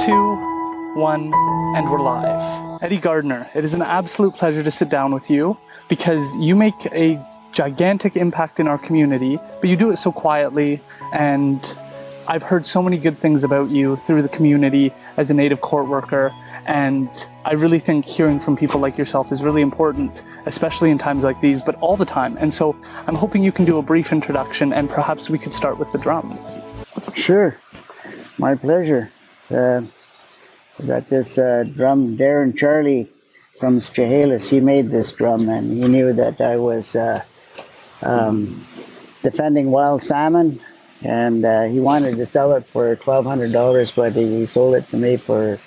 2, 1, and we're live. Eddie Gardner, it is an absolute pleasure to sit down with you because you make a gigantic impact in our community, but you do it so quietly, and I've heard so many good things about you through the community as a Native court worker, and I really think hearing from people like yourself is really important, especially in times like these, but all the time. And so I'm hoping you can do a brief introduction, and perhaps we could start with the drum. Sure, my pleasure. We got this drum, Darren Charlie from Chehalis. He made this drum, and he knew that I was defending wild salmon, and he wanted to sell it for $1,200, but he sold it to me for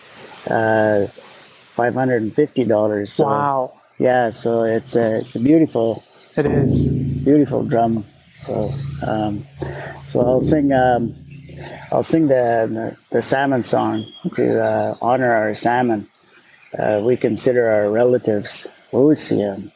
$550. So, wow. Yeah, so it's a beautiful. It is beautiful drum. So I'll sing the salmon song to honor our salmon. We consider our relatives. Wusia.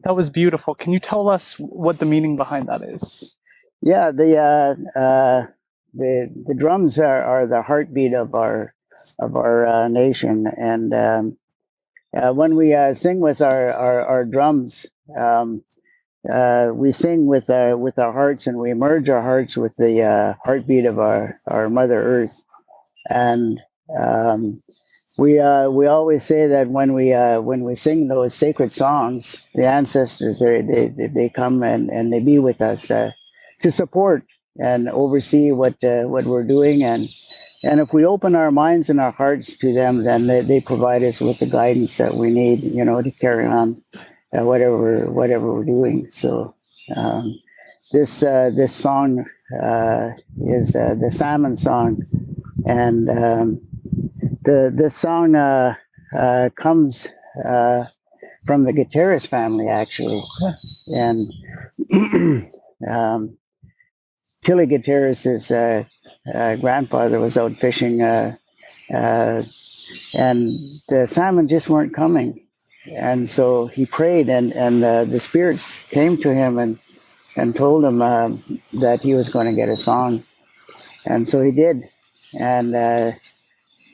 That was beautiful. Can you tell us what the meaning behind that is? Yeah, the drums are the heartbeat of our nation, and when we sing with our drums, we sing with our hearts, and we merge our hearts with the heartbeat of our Mother Earth, and we always say that when we sing those sacred songs, the ancestors they come and they be with us to support and oversee what we're doing, and if we open our minds and our hearts to them, then they provide us with the guidance that we need, to carry on whatever we're doing. So this song is the salmon song, and this song comes from the guitarist family, actually, and Tilly Guitarist's grandfather was out fishing, and the salmon just weren't coming, and so he prayed, and the spirits came to him and told him that he was going to get a song, and so he did, and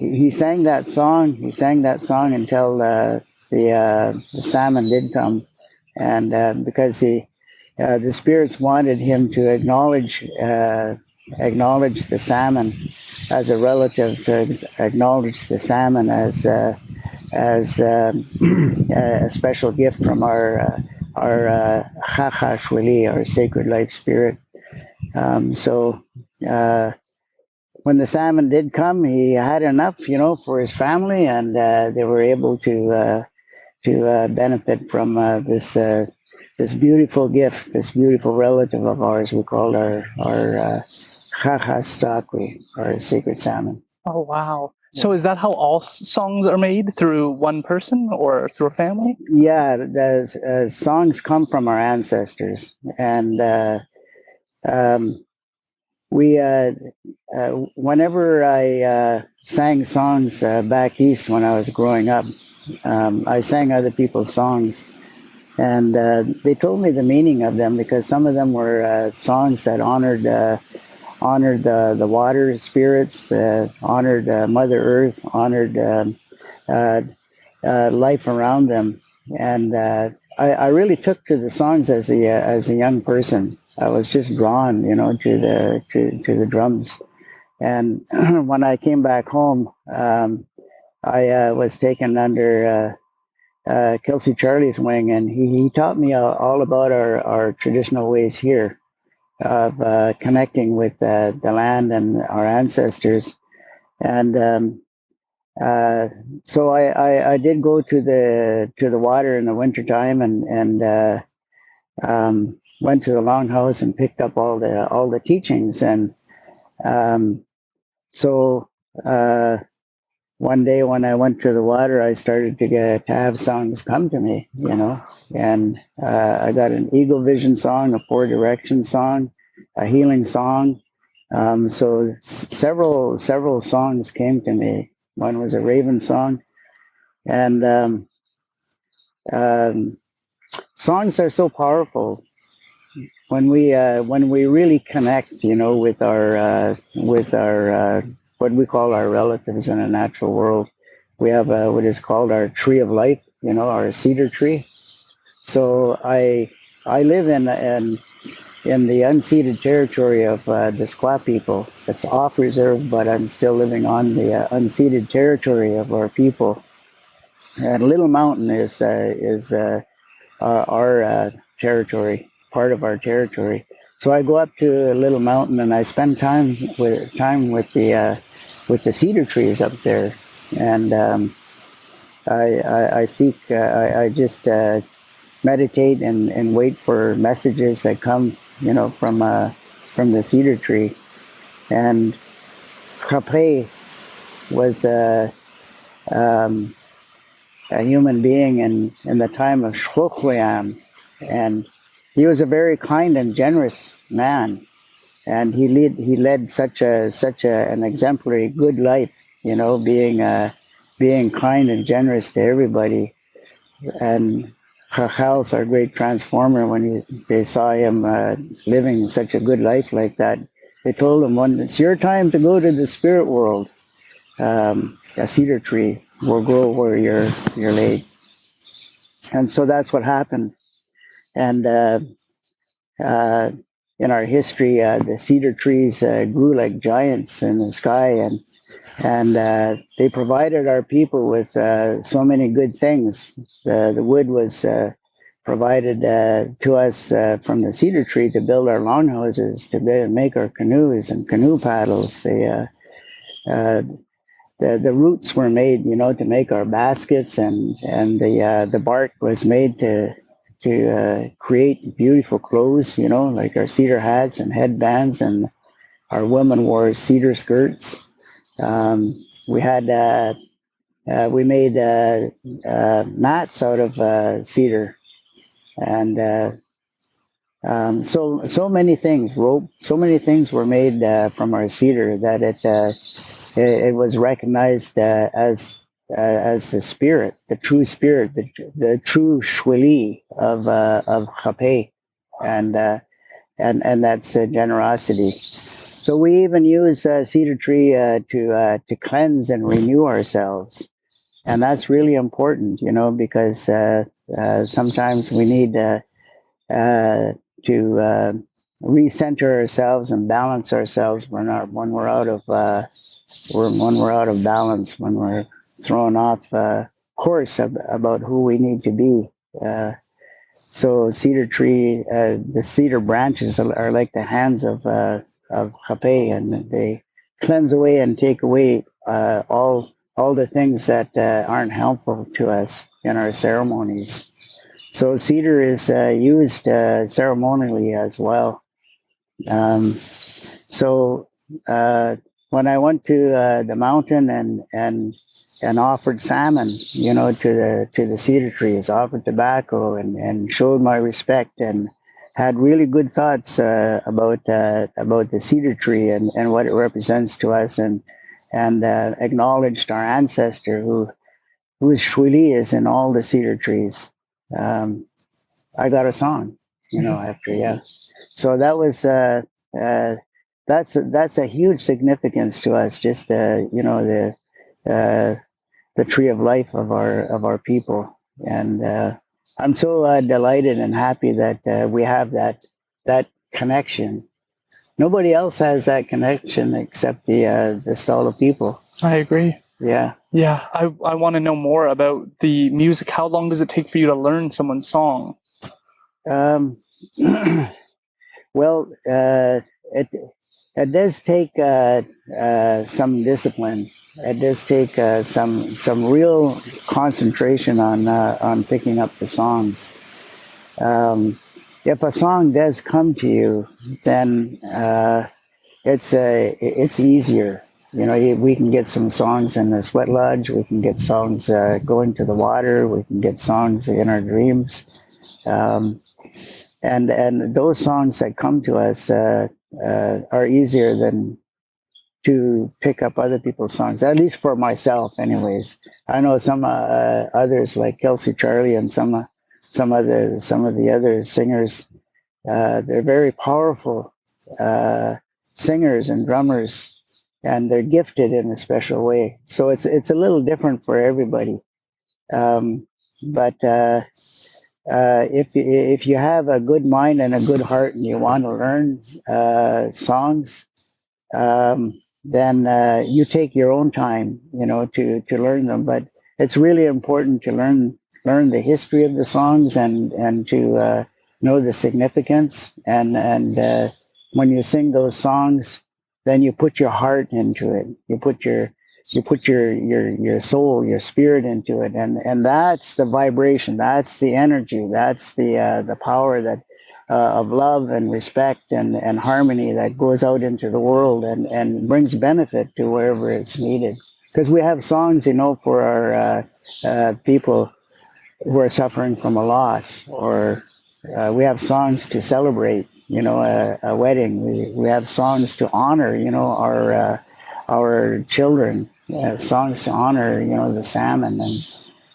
he sang that song. He sang that song until the salmon did come, and because the spirits wanted him to acknowledge the salmon as a relative, to acknowledge the salmon as a special gift from our Halq'eméylem, our sacred light spirit. So. When the salmon did come, he had enough, for his family, and they were able to benefit from this beautiful gift, this beautiful relative of ours. We called our Halq'eméylem, our sacred salmon. Oh wow! So is that how all songs are made, through one person or through a family? Yeah, the songs come from our ancestors, and whenever I sang songs back east when I was growing up, I sang other people's songs, and they told me the meaning of them because some of them were songs that honored the water spirits, honored Mother Earth, honored uh, life around them, and I really took to the songs as a young person. I was just drawn, to the drums. And when I came back home, I was taken under Kelsey Charlie's wing, and he taught me all about our traditional ways here of connecting with the land and our ancestors. And so I did go to the water in the wintertime and went to the longhouse and picked up all the teachings. And um, so one day when I went to the water, I started to have songs come to me, and I got an Eagle Vision song, a Four Direction song, a healing song. So several songs came to me. One was a Raven song, and um, songs are so powerful when we really connect, with our what we call our relatives in the natural world. We have what is called our tree of life, our cedar tree. So I live in the unceded territory of the Skwah people. It's off reserve, but I'm still living on the unceded territory of our people. And Little Mountain is our territory, part of our territory. So I go up to Little Mountain and I spend with the cedar trees up there, and I seek I just meditate and wait for messages that come, from the cedar tree. And Kapre was a human being in the time of Halq'eméylem, and he was a very kind and generous man, and he led an exemplary good life, being kind and generous to everybody. And Chachals, our great transformer, when they saw him living such a good life like that, they told him, "When it's your time to go to the spirit world, a cedar tree will grow where you're laid." And so that's what happened. And in our history, the cedar trees grew like giants in the sky, and they provided our people with so many good things. The wood was provided to us from the cedar tree to build our longhouses, to make our canoes and canoe paddles. The roots were made, to make our baskets, and the bark was made to create beautiful clothes, like our cedar hats and headbands, and our women wore cedar skirts. We had we made mats out of cedar, and so many things, rope, so many things were made from our cedar that it was recognized as the spirit, the true spirit, the true shwili of Hape, and that's generosity. So we even use cedar tree to cleanse and renew ourselves, and that's really important, because sometimes we need to recenter ourselves and balance ourselves when we're out of balance, when we're thrown off course about who we need to be. So cedar tree, the cedar branches are like the hands of Hape, and they cleanse away and take away all the things that aren't helpful to us in our ceremonies. So cedar is used ceremonially as well. So when I went to the mountain and offered salmon, to the cedar trees, offered tobacco, and showed my respect, and had really good thoughts about the cedar tree and what it represents to us, and acknowledged our ancestor whose shwili is in all the cedar trees. I got a song, after, yeah. So that was, that's a huge significance to us, just, the tree of life of our people. And I'm so delighted and happy that we have that connection. Nobody else has that connection except the Stala people. I agree. Yeah. Yeah, I want to know more about the music. How long does it take for you to learn someone's song? Um, well, it does take some discipline. It does take some real concentration on picking up the songs. If a song does come to you, then it's easier. We can get some songs in the sweat lodge. We can get songs going to the water. We can get songs in our dreams. Um, and those songs that come to us are easier than to pick up other people's songs, at least for myself anyways. I know some others like Kelsey Charlie and some of the other singers, they're very powerful singers and drummers, and they're gifted in a special way, so it's a little different for everybody. But if you have a good mind and a good heart and you want to learn songs, then you take your own time, to learn them. But it's really important to learn the history of the songs and to know the significance. And when you sing those songs, then you put your heart into it. You put your soul, your spirit into it, and that's the vibration, that's the energy, that's the power that of love and respect and harmony that goes out into the world and brings benefit to wherever it's needed. Because we have songs, for our people who are suffering from a loss, or we have songs to celebrate, a wedding. We have songs to honor, our children, songs to honor, the salmon,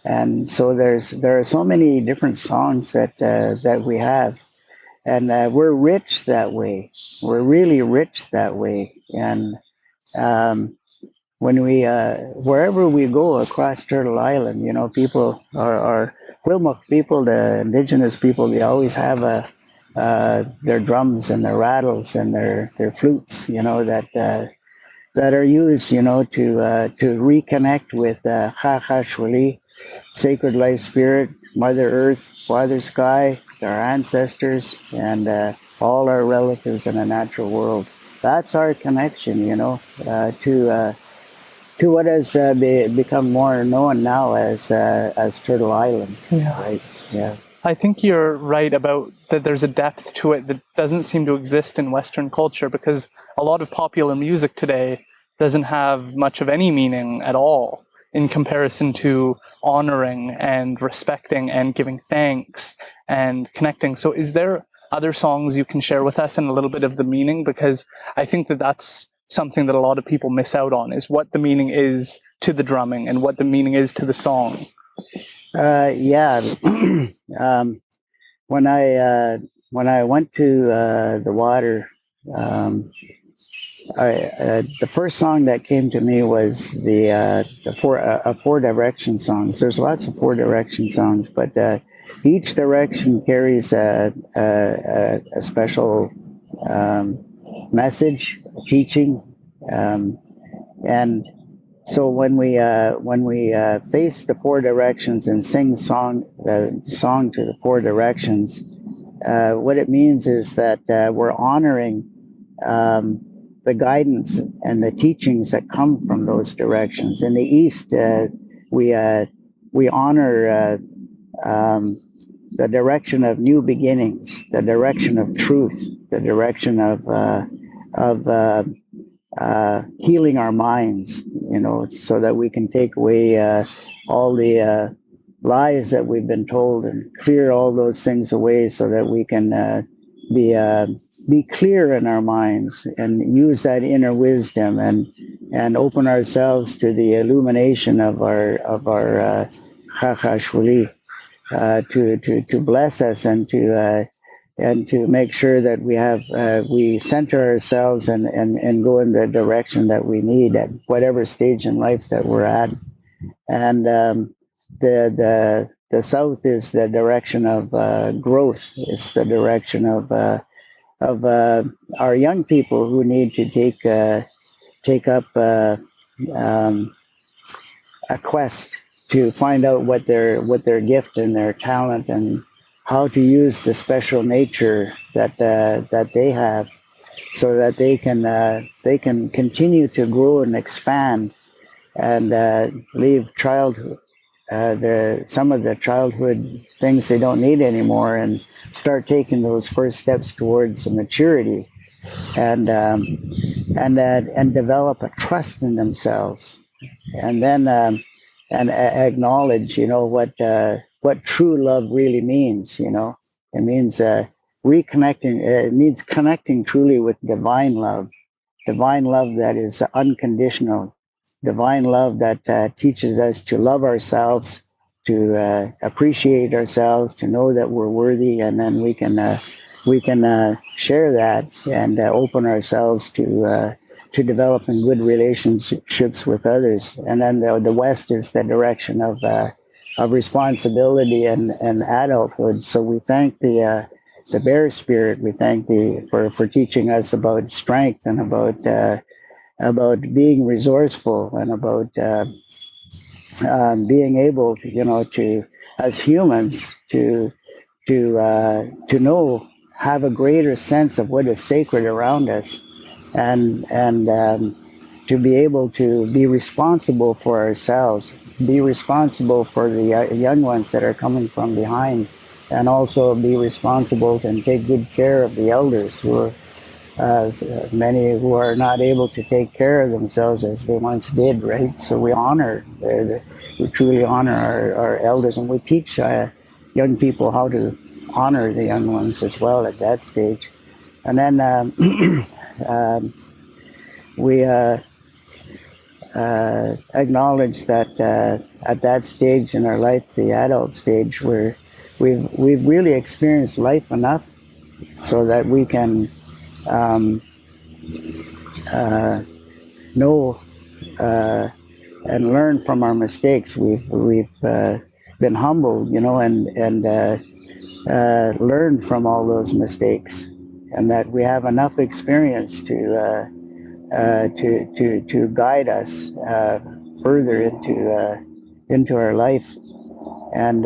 and so there are so many different songs that we have, and we're rich that way. We're really rich that way, and when we wherever we go across Turtle Island, people are Wilmot people, the Indigenous people. They always have their drums and their rattles and their flutes, that are used, to reconnect with Halq'eméylem, sacred life spirit, Mother Earth, Father Sky, our ancestors, and all our relatives in the natural world. That's our connection, to what has become more known now as Turtle Island. Yeah. Right? Yeah. I think you're right about that there's a depth to it that doesn't seem to exist in Western culture, because a lot of popular music today doesn't have much of any meaning at all in comparison to honoring and respecting and giving thanks and connecting. So is there other songs you can share with us and a little bit of the meaning? Because I think that that's something that a lot of people miss out on, is what the meaning is to the drumming and what the meaning is to the song. Yeah. When I went to the water, the first song that came to me was the four direction songs. There's lots of four direction songs, but each direction carries a special message, teaching, and so when we face the four directions and sing the song to the four directions, what it means is that we're honoring the guidance and the teachings that come from those directions. In the East, we honor the direction of new beginnings, the direction of truth, the direction of healing our minds, so that we can take away all the lies that we've been told and clear all those things away, so that we can be clear in our minds and use that inner wisdom and open ourselves to the illumination of our Chachashwali, to bless us and to make sure that we center ourselves and go in the direction that we need at whatever stage in life that we're at. And the south is the direction of growth. It's the direction of our young people who need to take up a quest to find out what their gift and their talent and how to use the special nature that they have, so that they can continue to grow and expand and leave childhood, some of the childhood things they don't need anymore, and start taking those first steps towards maturity, and develop a trust in themselves, and then acknowledge, what true love really means. It means reconnecting. It means connecting truly with divine love that is unconditional, divine love that teaches us to love ourselves, to appreciate ourselves, to know that we're worthy, and then we can share that and open ourselves to developing good relationships with others. And then the West is the direction of responsibility and adulthood. So we thank the Bear Spirit. We thank for teaching us about strength and about being resourceful and about being able to as humans to know, have a greater sense of what is sacred around us, and to be able to be responsible for ourselves, be responsible for the young ones that are coming from behind, and also be responsible and take good care of the elders who are many who are not able to take care of themselves as they once did, right? So we truly honor our elders, and we teach young people how to honor the young ones as well at that stage. And then we acknowledge that at that stage in our life, the adult stage, where we've really experienced life enough so that we can know and learn from our mistakes. We've been humbled, and learn from all those mistakes, and that we have enough experience to guide us further into our life, and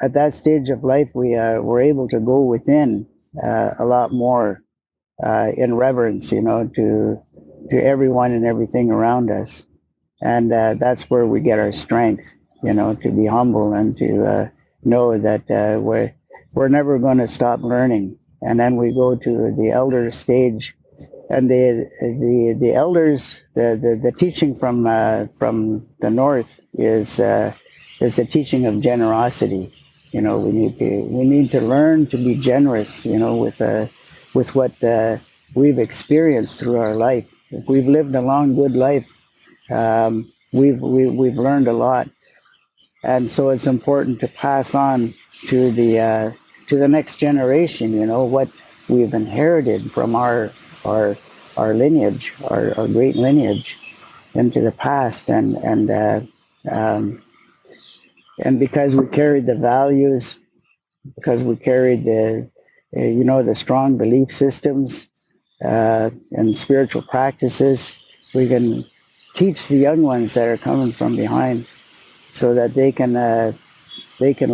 at that stage of life, we're able to go within a lot more in reverence, to everyone and everything around us, and that's where we get our strength, to be humble and to know that we're never going to stop learning. And then we go to the elder stage, and the elders, the teaching from the north is the teaching of generosity. We need to learn to be generous, with what we've experienced through our life. If we've lived a long, good life, we've learned a lot, and so it's important to pass on to the next generation. What we've inherited from our lineage, our great lineage, into the past, and because we carried the values, because we carried the strong belief systems and spiritual practices, we can teach the young ones that are coming from behind, so that they can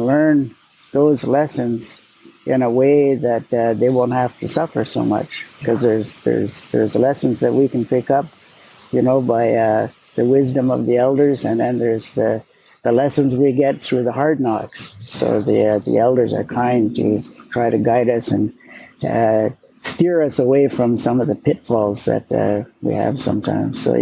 learn those lessons in a way that they won't have to suffer so much. Because there's lessons that we can pick up, by the wisdom of the elders, and then there's the lessons we get through the hard knocks. So the elders are kind to try to guide us and steer us away from some of the pitfalls that we have sometimes. So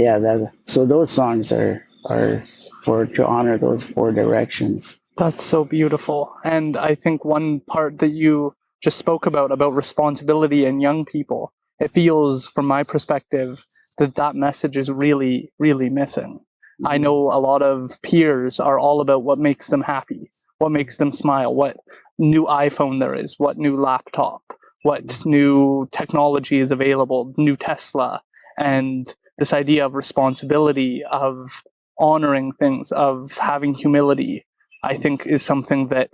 so those songs are to honor those four directions. That's so beautiful. And I think one part that you just spoke about responsibility in young people it feels, from my perspective, that message is really, really missing. I know a lot of peers are all about what makes them happy, what makes them smile, what new iPhone there is, what new laptop, what new technology is available, new Tesla, and this idea of responsibility, of honoring things, of having humility, I think is something that,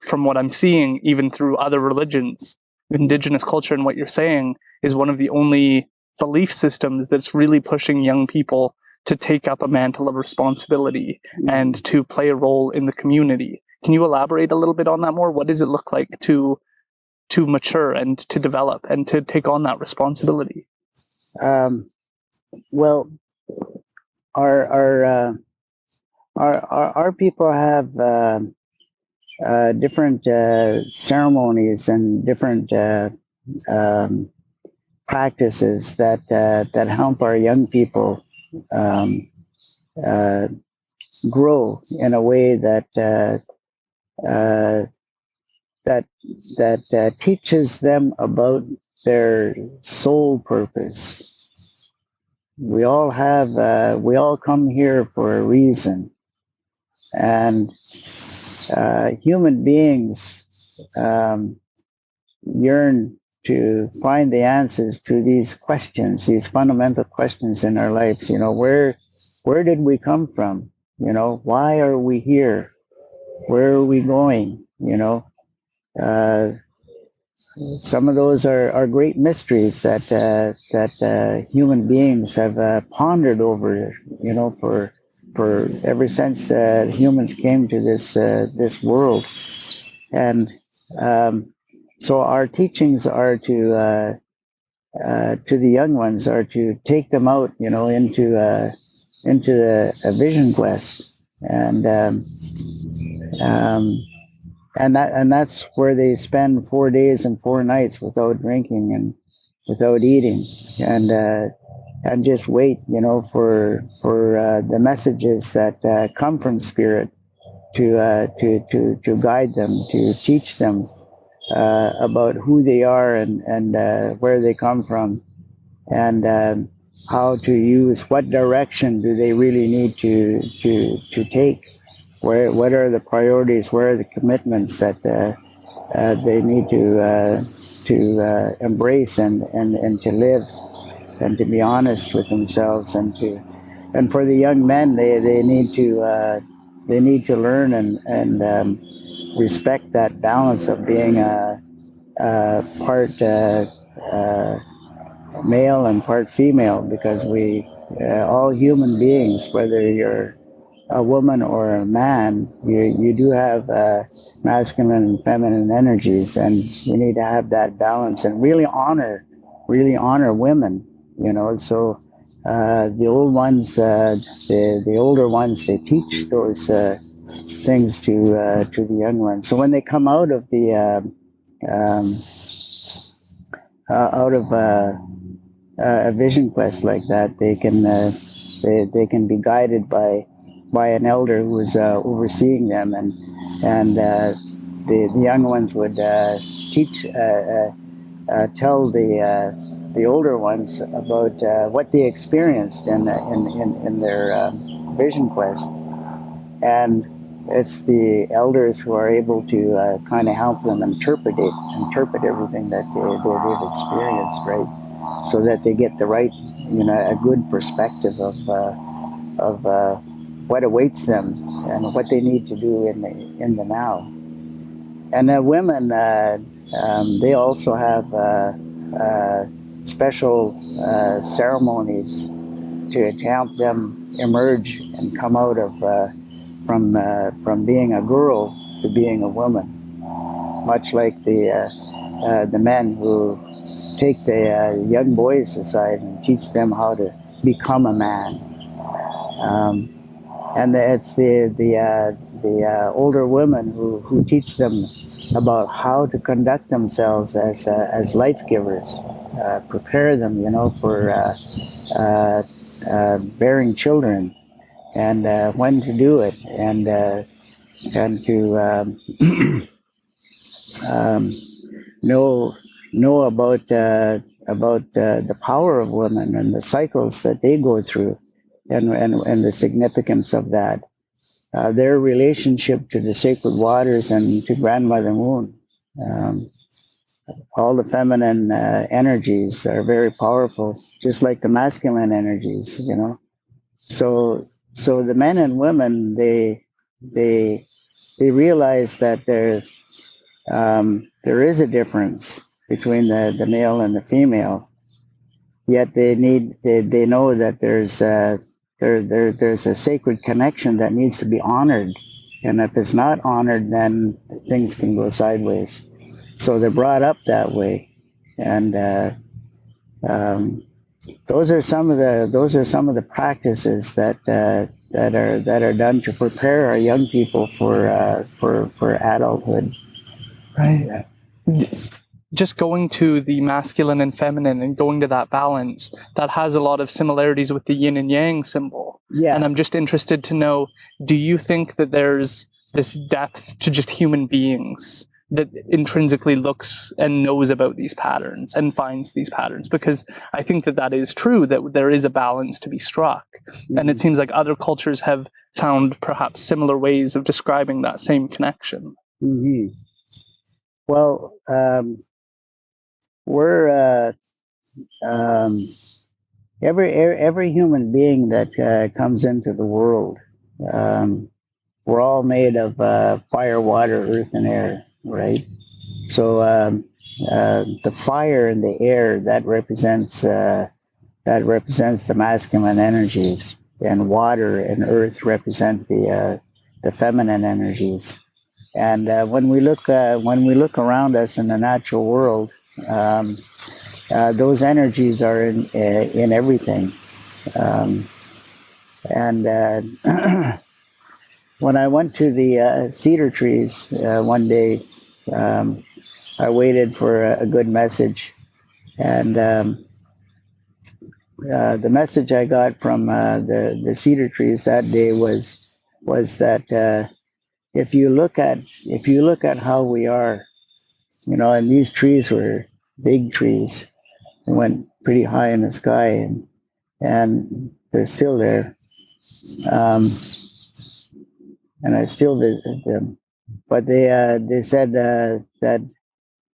from what I'm seeing, even through other religions, Indigenous culture and what you're saying is one of the only belief systems that's really pushing young people to take up a mantle of responsibility and to play a role in the community. Can you elaborate a little bit on that more? What does it look like to mature and to develop and to take on that responsibility? Well, our people have different ceremonies and different practices that help our young people grow in a way that teaches them about their soul purpose. We all come here for a reason, and human beings yearn to find the answers to these questions, these fundamental questions in our lives. Where did we come from? Why are we here? Where are we going? Some of those are great mysteries that human beings have pondered over, for ever since humans came to this world. And so our teachings are to the young ones are to take them out, into a vision quest, and that's where they spend 4 days and 4 nights without drinking and without eating, and just wait, for the messages that come from spirit to guide them, to teach them about who they are and where they come from, and how to use, what direction do they really need to take, what are the priorities, where are the commitments that they need to embrace and to live, and to be honest with themselves, and for the young men, they need to learn and respect that balance of being part male and part female, because we all human beings, whether you're a woman or a man, you do have masculine and feminine energies, and you need to have that balance and really honor women. So the older ones, they teach those things to the young ones. So when they come out of a vision quest like that, they can be guided by an elder who is overseeing them, and the young ones would tell the older ones about what they experienced in their vision quest, and it's the elders who are able to kind of help them interpret everything that they've experienced, right? So that they get the right, a good perspective of what awaits them and what they need to do in the now. And women, they also have special ceremonies to help them emerge and come out of from being a girl to being a woman, much like the men who take the young boys aside and teach them how to become a man. And it's the older women who teach them about how to conduct themselves as life givers, prepare them, for bearing children, and when to do it, and to know about the power of women and the cycles that they go through, and the significance of that. Their relationship to the sacred waters and to Grandmother Moon. All the feminine energies are very powerful, just like the masculine energies, you know. So the men and women, they realize that there is a difference between the male and the female. Yet they know that there's a sacred connection that needs to be honored, and if it's not honored, then things can go sideways. So they're brought up that way, and those are some of the practices that are done to prepare our young people for adulthood. Right. Just going to the masculine and feminine and going to that balance, that has a lot of similarities with the yin and yang symbol. Yeah. And I'm just interested to know, do you think that there's this depth to just human beings that intrinsically looks and knows about these patterns and finds these patterns? Because I think that is true, that there is a balance to be struck. Mm-hmm. And it seems like other cultures have found perhaps similar ways of describing that same connection. Mm-hmm. Well, we're every human being that comes into the world, we're all made of fire, water, earth, and air, right? So the fire and the air, that represents the masculine energies, and water and earth represent the feminine energies. And when we look around us in the natural world, those energies are in everything. And when I went to the Cedar Trees one day, I waited for a good message, and the message I got from the Cedar Trees that day was that if you look at how we are, you know, and these trees were big trees, they went pretty high in the sky, and they're still there, and I still visit them. But they said that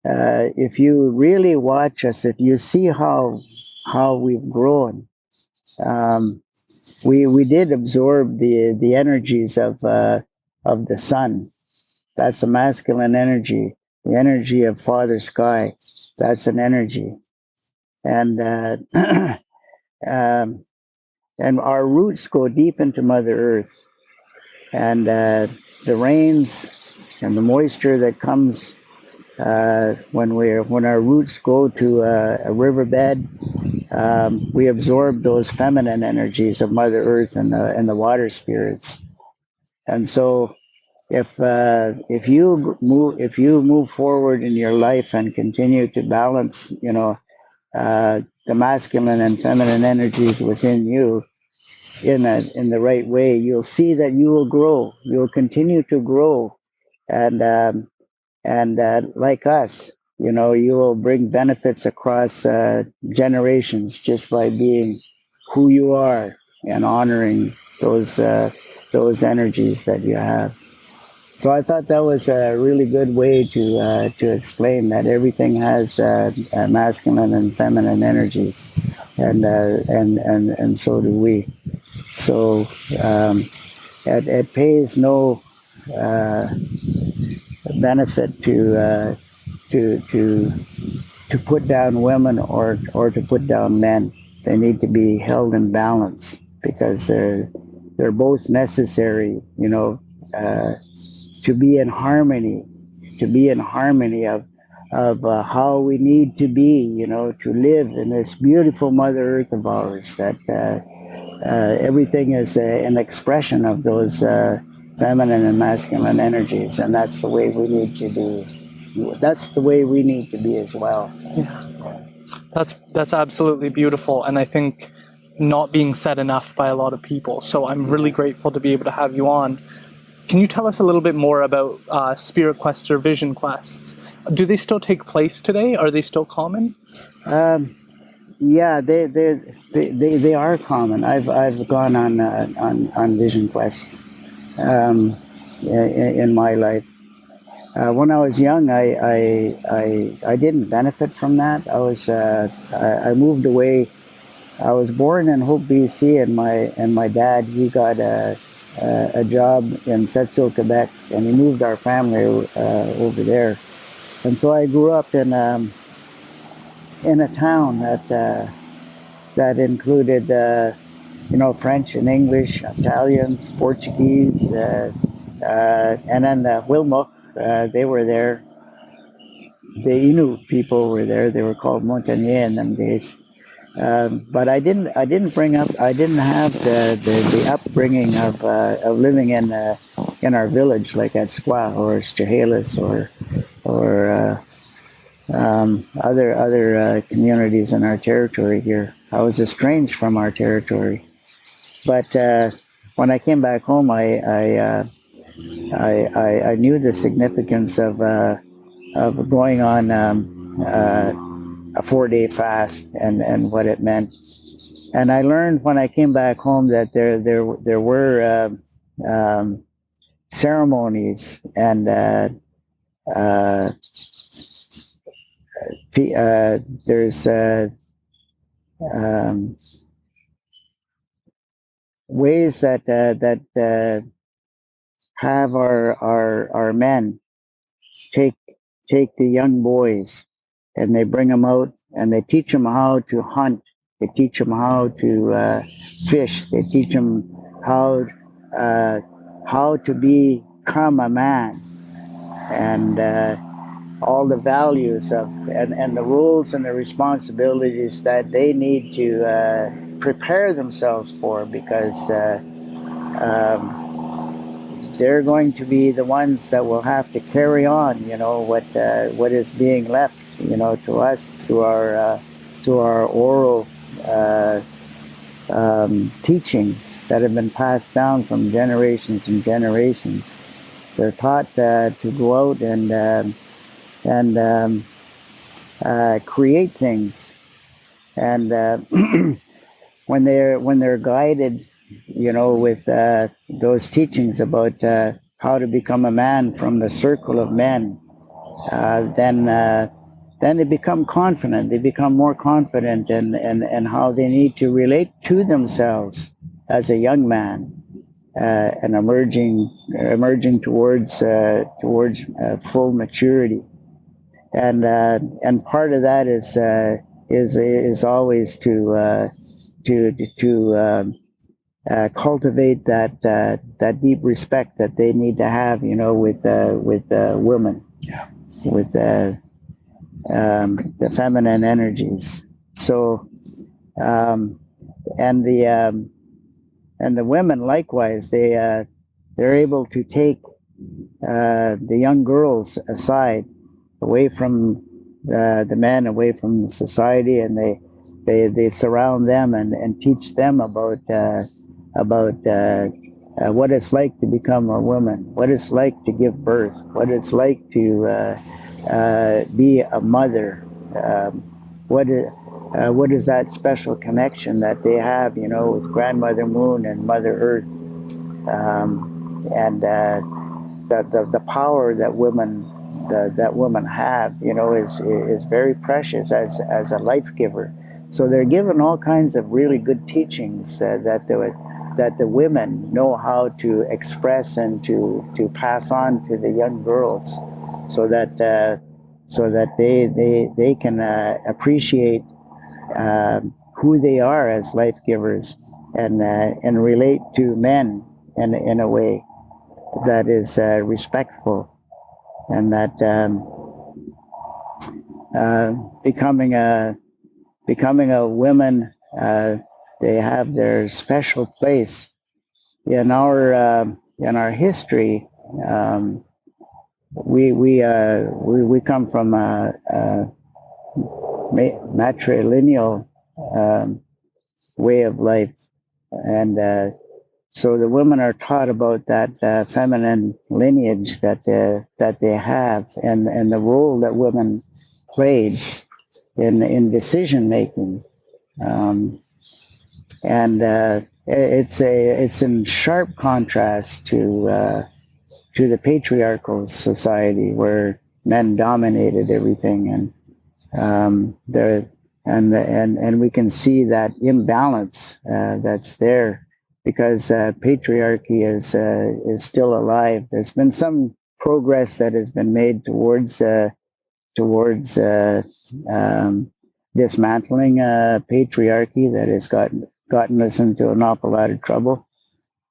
if you really watch us, if you see how we've grown, we did absorb the energies of the sun. That's a masculine energy. The energy of Father Sky, that's an energy, and and our roots go deep into Mother Earth, and the rains and the moisture that comes when our roots go to a riverbed, we absorb those feminine energies of Mother Earth and the water spirits, and so if you move forward in your life and continue to balance, you know, the masculine and feminine energies within you in the right way, you'll see that you will grow. You'll continue to grow, and like us, you know, you will bring benefits across generations just by being who you are and honoring those energies that you have. So I thought that was a really good way to explain that everything has masculine and feminine energies, and so do we. So it pays no benefit to put down women or to put down men. They need to be held in balance because they're both necessary, you know, to be in harmony of how we need to be, you know, to live in this beautiful Mother Earth of ours, that everything is an expression of those feminine and masculine energies, and that's the way we need to be. That's the way we need to be as well. Yeah. That's absolutely beautiful, and I think not being said enough by a lot of people. So I'm really grateful to be able to have you on. Can you tell us a little bit more about spirit quests or vision quests? Do they still take place today? Are they still common? Yeah, they are common. I've gone on vision quests um, in my life. When I was young, I didn't benefit from that. I moved away. I was born in Hope, BC, and my dad, he got a job in Sept-Îles, Quebec, and he moved our family over there. And so I grew up in a town that included French and English, Italians, Portuguese, and then Wilmot. They were there. The Innu people were there. They were called Montagnais in them days. But I didn't bring up. I didn't have the upbringing of living in our village, like at Skwah or Chehalis or other communities in our territory here. I was estranged from our territory. But when I came back home, I knew the significance of going on a 4-day fast and what it meant. And I learned when I came back home that there were ceremonies and there's um, ways that have our men take the young boys and they bring them out and they teach them how to hunt. They teach them how to fish. They teach them how to become a man and all the values of and the rules and the responsibilities that they need to prepare themselves for because um, they're going to be the ones that will have to carry on, what is being left, to us through our oral teachings that have been passed down from generations and generations. They're taught to go out and create things, and when they're guided, with those teachings about how to become a man from the circle of men, then they become confident. They become more confident in how they need to relate to themselves as a young man and emerging towards full maturity. And part of that is always to cultivate that deep respect that they need to have, with women, with the feminine energies. So, and the women likewise, they're able to take the young girls aside, away from the men, away from society, and they surround them and teach them about what it's like to become a woman, what it's like to give birth, what it's like to be a mother, what is that special connection that they have, with Grandmother Moon and Mother Earth, and the power that women have, is very precious as a life giver. So they're given all kinds of really good teachings that the women know how to express and to pass on to the young girls, so that they can appreciate who they are as life givers and relate to men in a way that is respectful, and that becoming a woman, they have their special place in our history. We come from a matrilineal way of life, and so the women are taught about that feminine lineage that they have, and the role that women played in decision making, And it's in sharp contrast to the patriarchal society where men dominated everything, and we can see that imbalance that's there because patriarchy is still alive. There's been some progress that has been made towards dismantling patriarchy that has gotten us into an awful lot of trouble.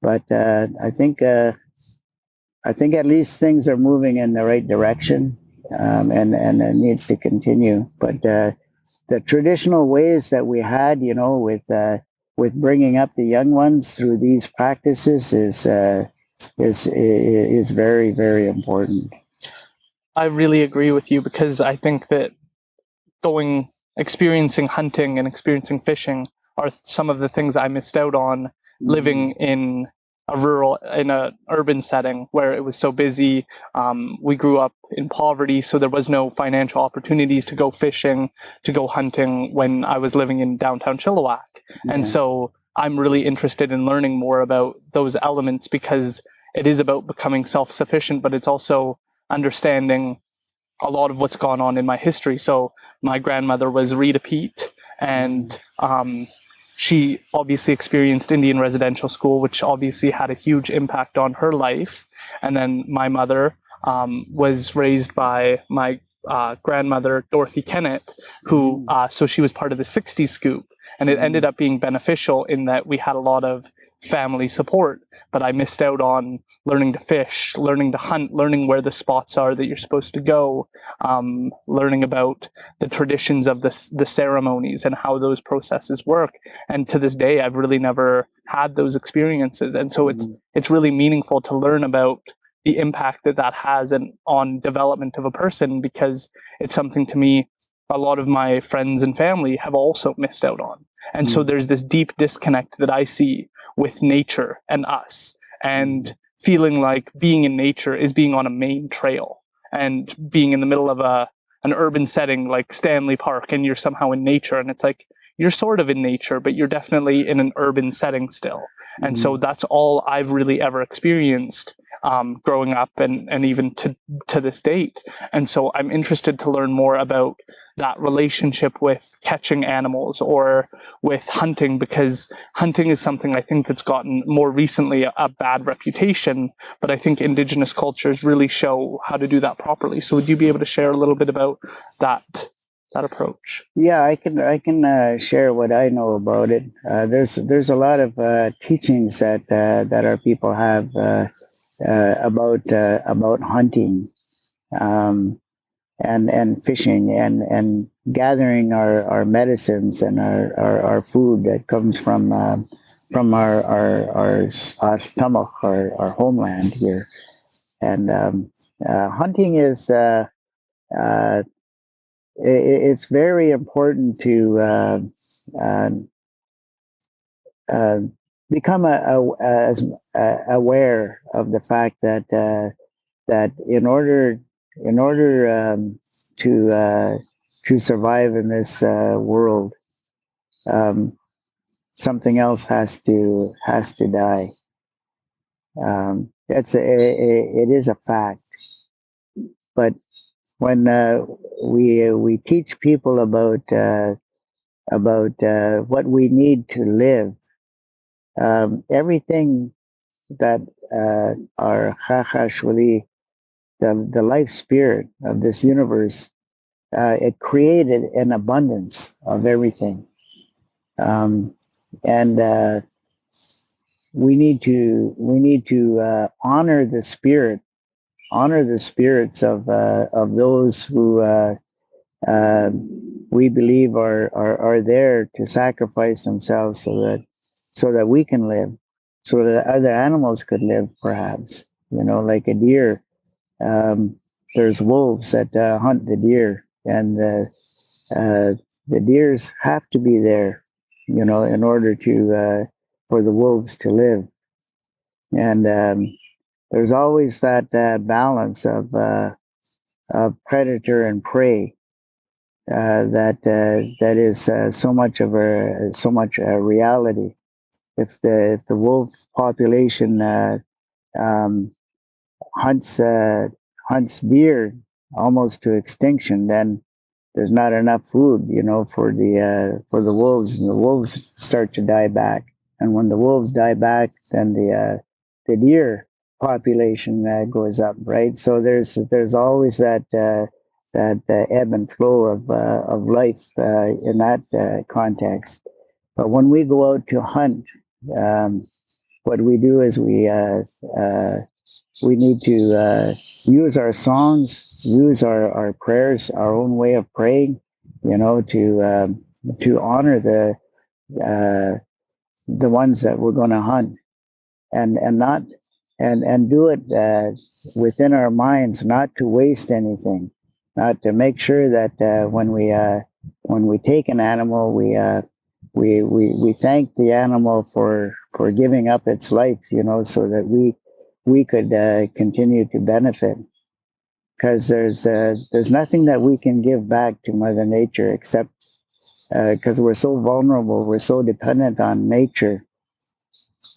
But I think at least things are moving in the right direction, and it needs to continue. But the traditional ways that we had, with bringing up the young ones through these practices is very, very important. I really agree with you because I think that experiencing hunting and experiencing fishing are some of the things I missed out on living in in a urban setting where it was so busy. We grew up in poverty, so there was no financial opportunities to go fishing, to go hunting when I was living in downtown Chilliwack. And so I'm really interested in learning more about those elements because it is about becoming self-sufficient, but it's also understanding a lot of what's gone on in my history. So my grandmother was Rita Peat, and she obviously experienced Indian residential school, which obviously had a huge impact on her life. And then my mother was raised by my grandmother, Dorothy Kennett, who, so she was part of the 60s scoop. And it ended up being beneficial in that we had a lot of family support, but I missed out on learning to fish, learning to hunt, learning where the spots are that you're supposed to go, learning about the traditions of the ceremonies and how those processes work. And to this day, I've really never had those experiences. And so it's really meaningful to learn about the impact that has on development of a person, because it's something to me a lot of my friends and family have also missed out on. And so there's this deep disconnect that I see with nature and us, and feeling like being in nature is being on a main trail and being in the middle of an urban setting like Stanley Park, and you're somehow in nature. And it's like, you're sort of in nature, but you're definitely in an urban setting still. And so that's all I've really ever experienced growing up and even to this date. And so I'm interested to learn more about that relationship with catching animals or with hunting, because hunting is something I think that's gotten more recently a bad reputation, but I think Indigenous cultures really show how to do that properly. So would you be able to share a little bit about that approach? Yeah, I can share what I know about it. There's a lot of teachings that our people have about hunting, and fishing, and gathering our medicines and our food that comes from our stomach, our homeland here. And hunting is it's very important to become aware of the fact that in order to survive in this world, something else has to die. It is a fact. But when we teach people about what we need to live, everything that our Chachashwali, the life spirit of this universe, it created an abundance of everything, and we need to honor the spirits of those who we believe are there to sacrifice themselves so that we can live, so that other animals could live, perhaps. Like a deer. There's wolves that hunt the deer, and the deers have to be there, in order to for the wolves to live. And there's always that balance of predator and prey. that is so much reality. If the wolf population um, hunts hunts deer almost to extinction, then there's not enough food, for the wolves, and the wolves start to die back. And when the wolves die back, then the deer population goes up, right? So there's always that ebb and flow of life in that context. But when we go out to hunt, um, what we do is we need to use our songs, use our prayers, our own way of praying, to honor the ones that we're going to hunt, and not and do it within our minds, not to waste anything, not to make sure that when we take an animal, we thank the animal for giving up its life, so that we could continue to benefit. Because there's nothing that we can give back to Mother Nature except because we're so vulnerable, we're so dependent on nature,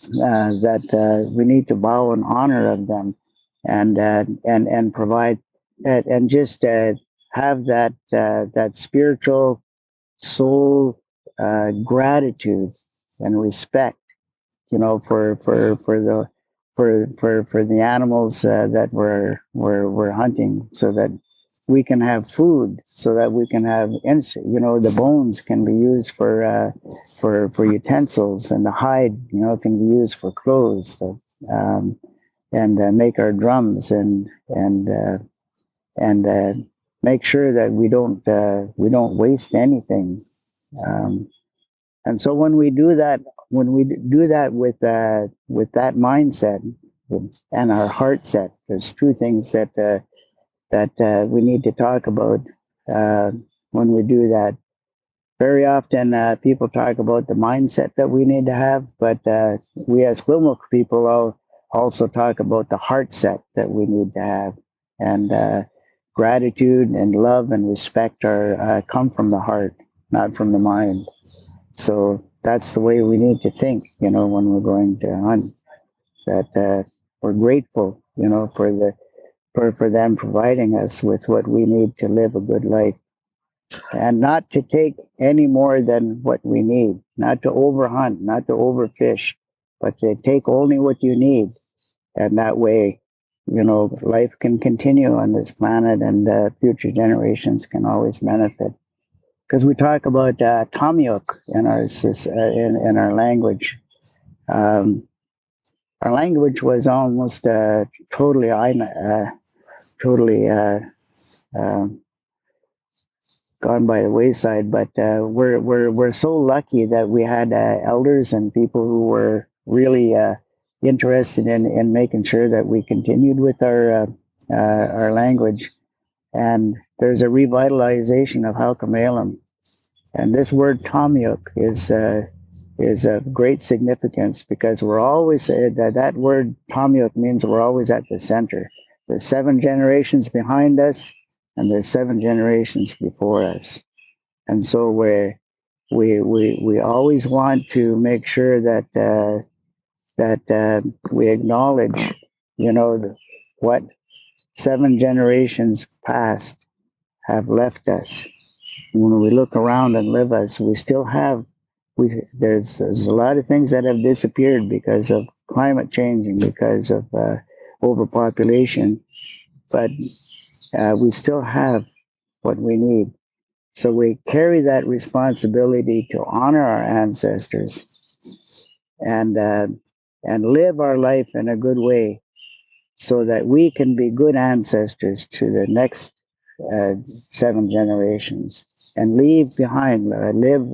that we need to bow in honor of them, and provide and just have that spiritual soul gratitude and respect, for the animals that we're hunting, so that we can have food, so that we can have the bones can be used for utensils, and the hide can be used for clothes, and make our drums, and make sure that we don't waste anything. um, and so when we do that with that mindset and our heart set, there's two things that we need to talk about uh, when we do that. Very often, people talk about the mindset that we need to have, but we as Wilmot people also talk about the heart set that we need to have, and gratitude and love and respect are come from the heart, not from the mind. So that's the way we need to think, when we're going to hunt. That we're grateful, for them providing us with what we need to live a good life, and not to take any more than what we need, not to overhunt, not to overfish, but to take only what you need, and that way, life can continue on this planet, and future generations can always benefit. Because we talk about Tamyuk in our language. Um, our language was almost totally um gone by the wayside. But we're so lucky that we had elders and people who were really interested in making sure that we continued with our language. And there's a revitalization of Halq'eméylem. And this word Tamyuk is of great significance, because we're always that word Tamyuk means we're always at the center. There's 7 generations behind us, and there's 7 generations before us, and so we always want to make sure that we acknowledge, what 7 generations past have left us. When we look around and live us, we still have there's a lot of things that have disappeared because of climate change and because of overpopulation, but we still have what we need. So we carry that responsibility to honor our ancestors, and live our life in a good way, so that we can be good ancestors to the next uh, 7 generations, and leave behind live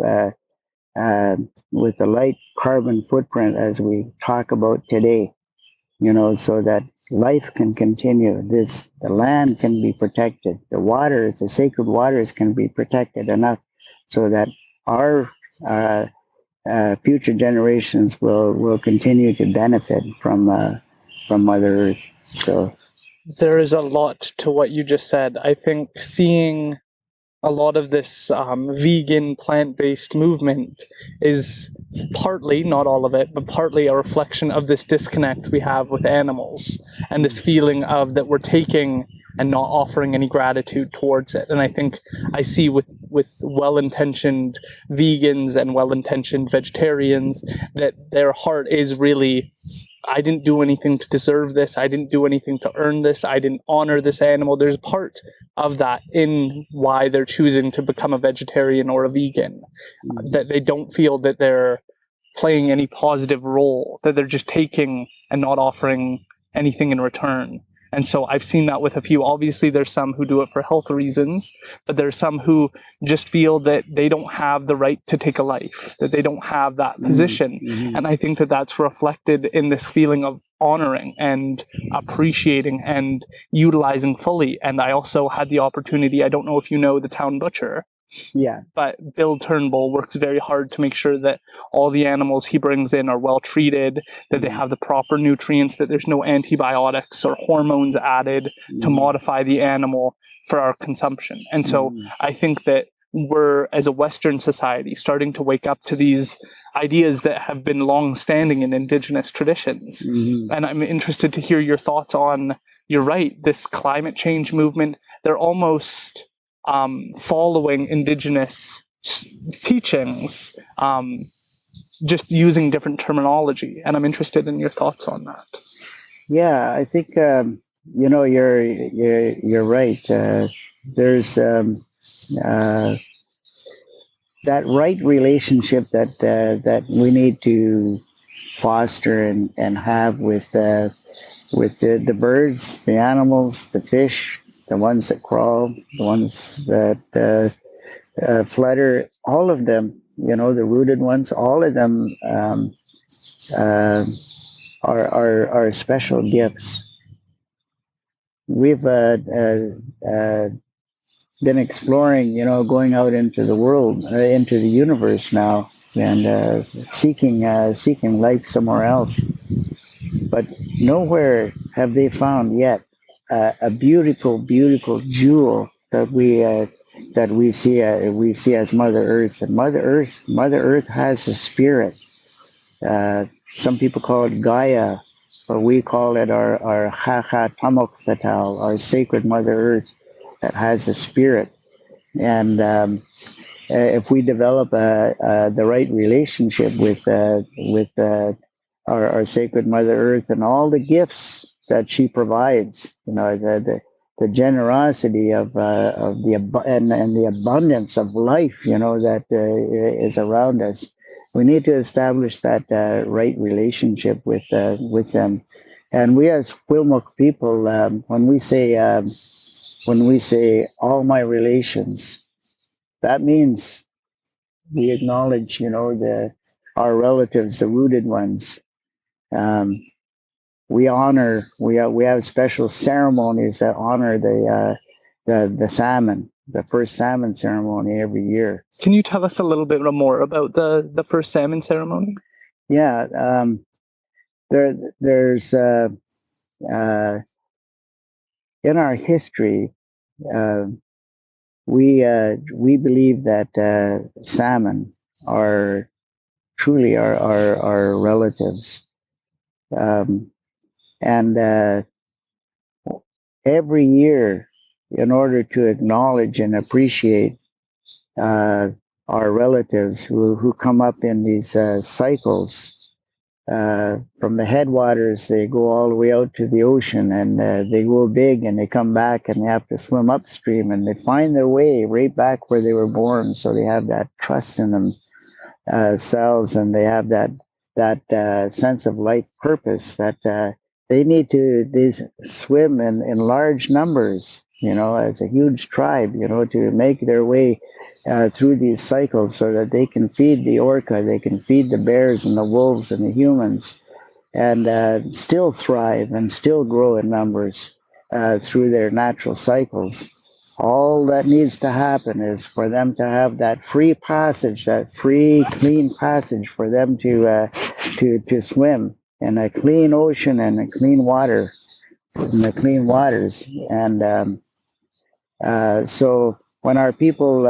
with a light carbon footprint, as we talk about today, so that life can continue. The land can be protected. The waters, the sacred waters, can be protected enough so that our future generations will continue to benefit from Mother Earth. So There is a lot to what you just said. I think seeing a lot of this vegan, plant-based movement is partly, not all of it, but partly a reflection of this disconnect we have with animals and this feeling of that we're taking and not offering any gratitude towards it. And I think I see with well-intentioned vegans and well-intentioned vegetarians that their heart is really, I didn't do anything to deserve this. I didn't do anything to earn this. I didn't honor this animal. There's part of that in why they're choosing to become a vegetarian or a vegan, that they don't feel that they're playing any positive role, that they're just taking and not offering anything in return. And so I've seen that with a few. Obviously, there's some who do it for health reasons, but there's some who just feel that they don't have the right to take a life, that they don't have that position. And I think that that's reflected in this feeling of honoring and appreciating and utilizing fully. And I also had the opportunity, I don't know if you know the town butcher, Yeah. but Bill Turnbull works very hard to make sure that all the animals he brings in are well treated, that they have the proper nutrients, that there's no antibiotics or hormones added to modify the animal for our consumption. And so I think that we're, as a Western society, starting to wake up to these ideas that have been long-standing in Indigenous traditions. And I'm interested to hear your thoughts on, you're right, this climate change movement, they're almost following Indigenous teachings, just using different terminology. And I'm interested in your thoughts on that. Yeah, I think you're right. There's that right relationship that we need to foster and have with the birds, the animals, the fish, the ones that crawl, the ones that flutter, all of them, the rooted ones, all of them are special gifts. We've been exploring, going out into the world, into the universe now, and seeking life somewhere else. But nowhere have they found yet a beautiful, beautiful jewel that we see as Mother Earth. And Mother Earth has a spirit. Some people call it Gaia, but we call it our Halq'eméylem, our sacred Mother Earth that has a spirit. And if we develop the right relationship with our sacred Mother Earth and all the gifts that she provides, the generosity of the abundance of life, that is around us. We need to establish that right relationship with them. And we as Wilmot people, when we say all my relations, that means we acknowledge, our relatives, the rooted ones. We honor. We have special ceremonies that honor the salmon, the first salmon ceremony every year. Can you tell us a little bit more about the first salmon ceremony? Yeah, there's in our history, we believe that salmon are truly our relatives, and every year, in order to acknowledge and appreciate our relatives who come up in these cycles. From the headwaters, they go all the way out to the ocean, and they grow big, and they come back, and they have to swim upstream, and they find their way right back where they were born. So they have that trust in themselves, and they have that sense of life purpose that they need to swim in large numbers, as a huge tribe, to make their way through these cycles so that they can feed the orca, they can feed the bears and the wolves and the humans, and still thrive and still grow in numbers through their natural cycles. All that needs to happen is for them to have that free passage, that free, clean passage for them to swim in a clean ocean and a clean water, in the clean waters. And so when our people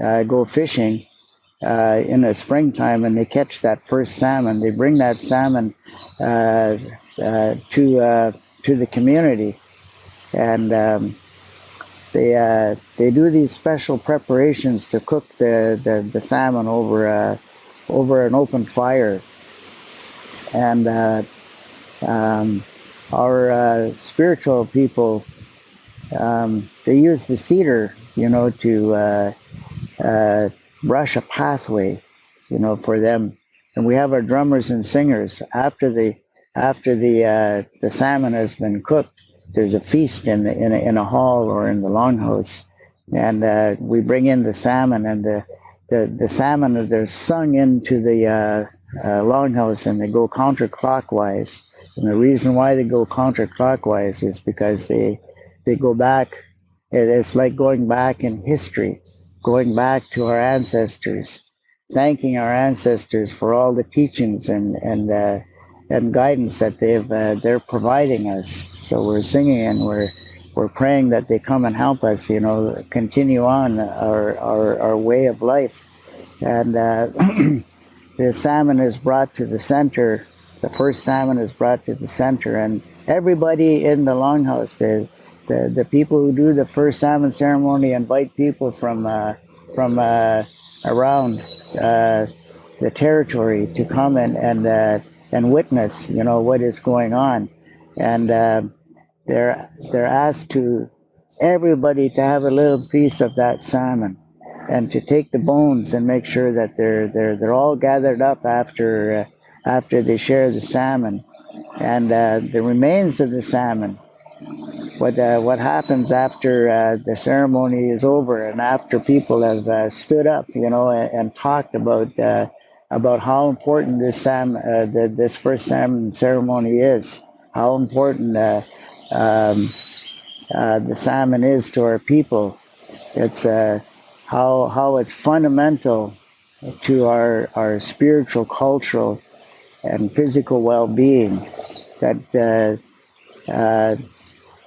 go fishing in the springtime and they catch that first salmon, they bring that salmon to the community, and they do these special preparations to cook the salmon over an open fire, and our spiritual people, they use the cedar, to brush a pathway, for them. And we have our drummers and singers after the salmon has been cooked. There's a feast in a hall or in the longhouse, and we bring in the salmon, and the salmon, they're sung into the longhouse, and they go counterclockwise. And the reason why they go counterclockwise is because they go back. It's like going back in history, going back to our ancestors, thanking our ancestors for all the teachings and guidance that they're providing us. So we're singing and we're praying that they come and help us, continue on our way of life. And the salmon is brought to the center. The first salmon is brought to the center, and everybody in the longhouse, the people who do the first salmon ceremony, invite people from around the territory to come and witness, what is going on, and they're asked to everybody to have a little piece of that salmon, and to take the bones and make sure that they're all gathered up after they share the salmon, and the remains of the salmon. What happens after the ceremony is over, and after people have stood up, and talked about how important this first salmon ceremony is, how important the salmon is to our people. It's how it's fundamental to our spiritual, cultural, and physical well-being, that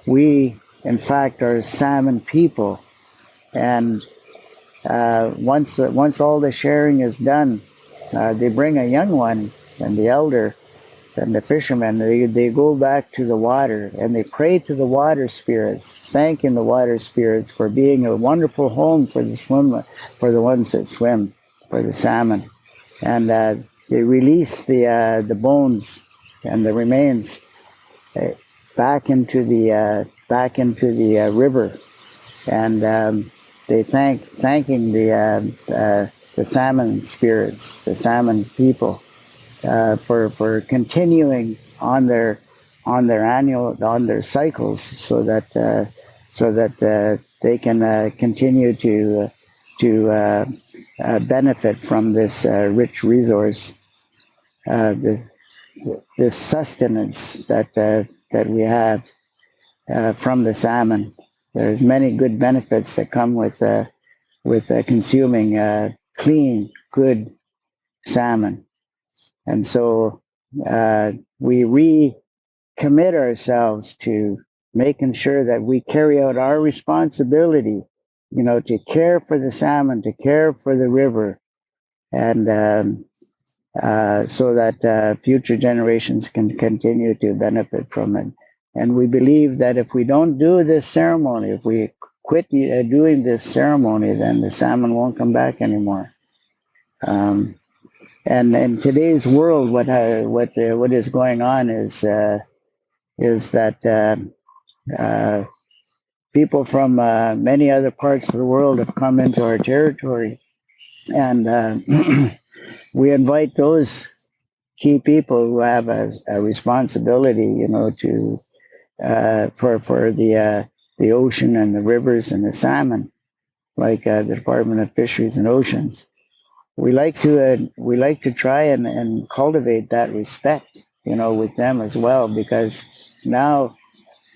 we, in fact, are salmon people. And once all the sharing is done, they bring a young one, and the elder and the fishermen, they go back to the water, and they pray to the water spirits, thanking the water spirits for being a wonderful home for the ones that swim, for the salmon. And they release the bones and the remains back into the river, and they thanking the salmon spirits, the salmon people, for continuing on their cycles, so that they can continue to benefit from this rich resource, this sustenance that we have from the salmon. There's many good benefits that come with consuming clean, good salmon, and so we recommit ourselves to making sure that we carry out our responsibility, to care for the salmon, to care for the river, and so that future generations can continue to benefit from it. And we believe that if we don't do this ceremony, if we quit doing this ceremony, then the salmon won't come back anymore. And in today's world, what is going on is that people from many other parts of the world have come into our territory, and we invite those key people who have a responsibility, to for the ocean and the rivers and the salmon, like the Department of Fisheries and Oceans. We like to try and cultivate that respect, with them as well, because now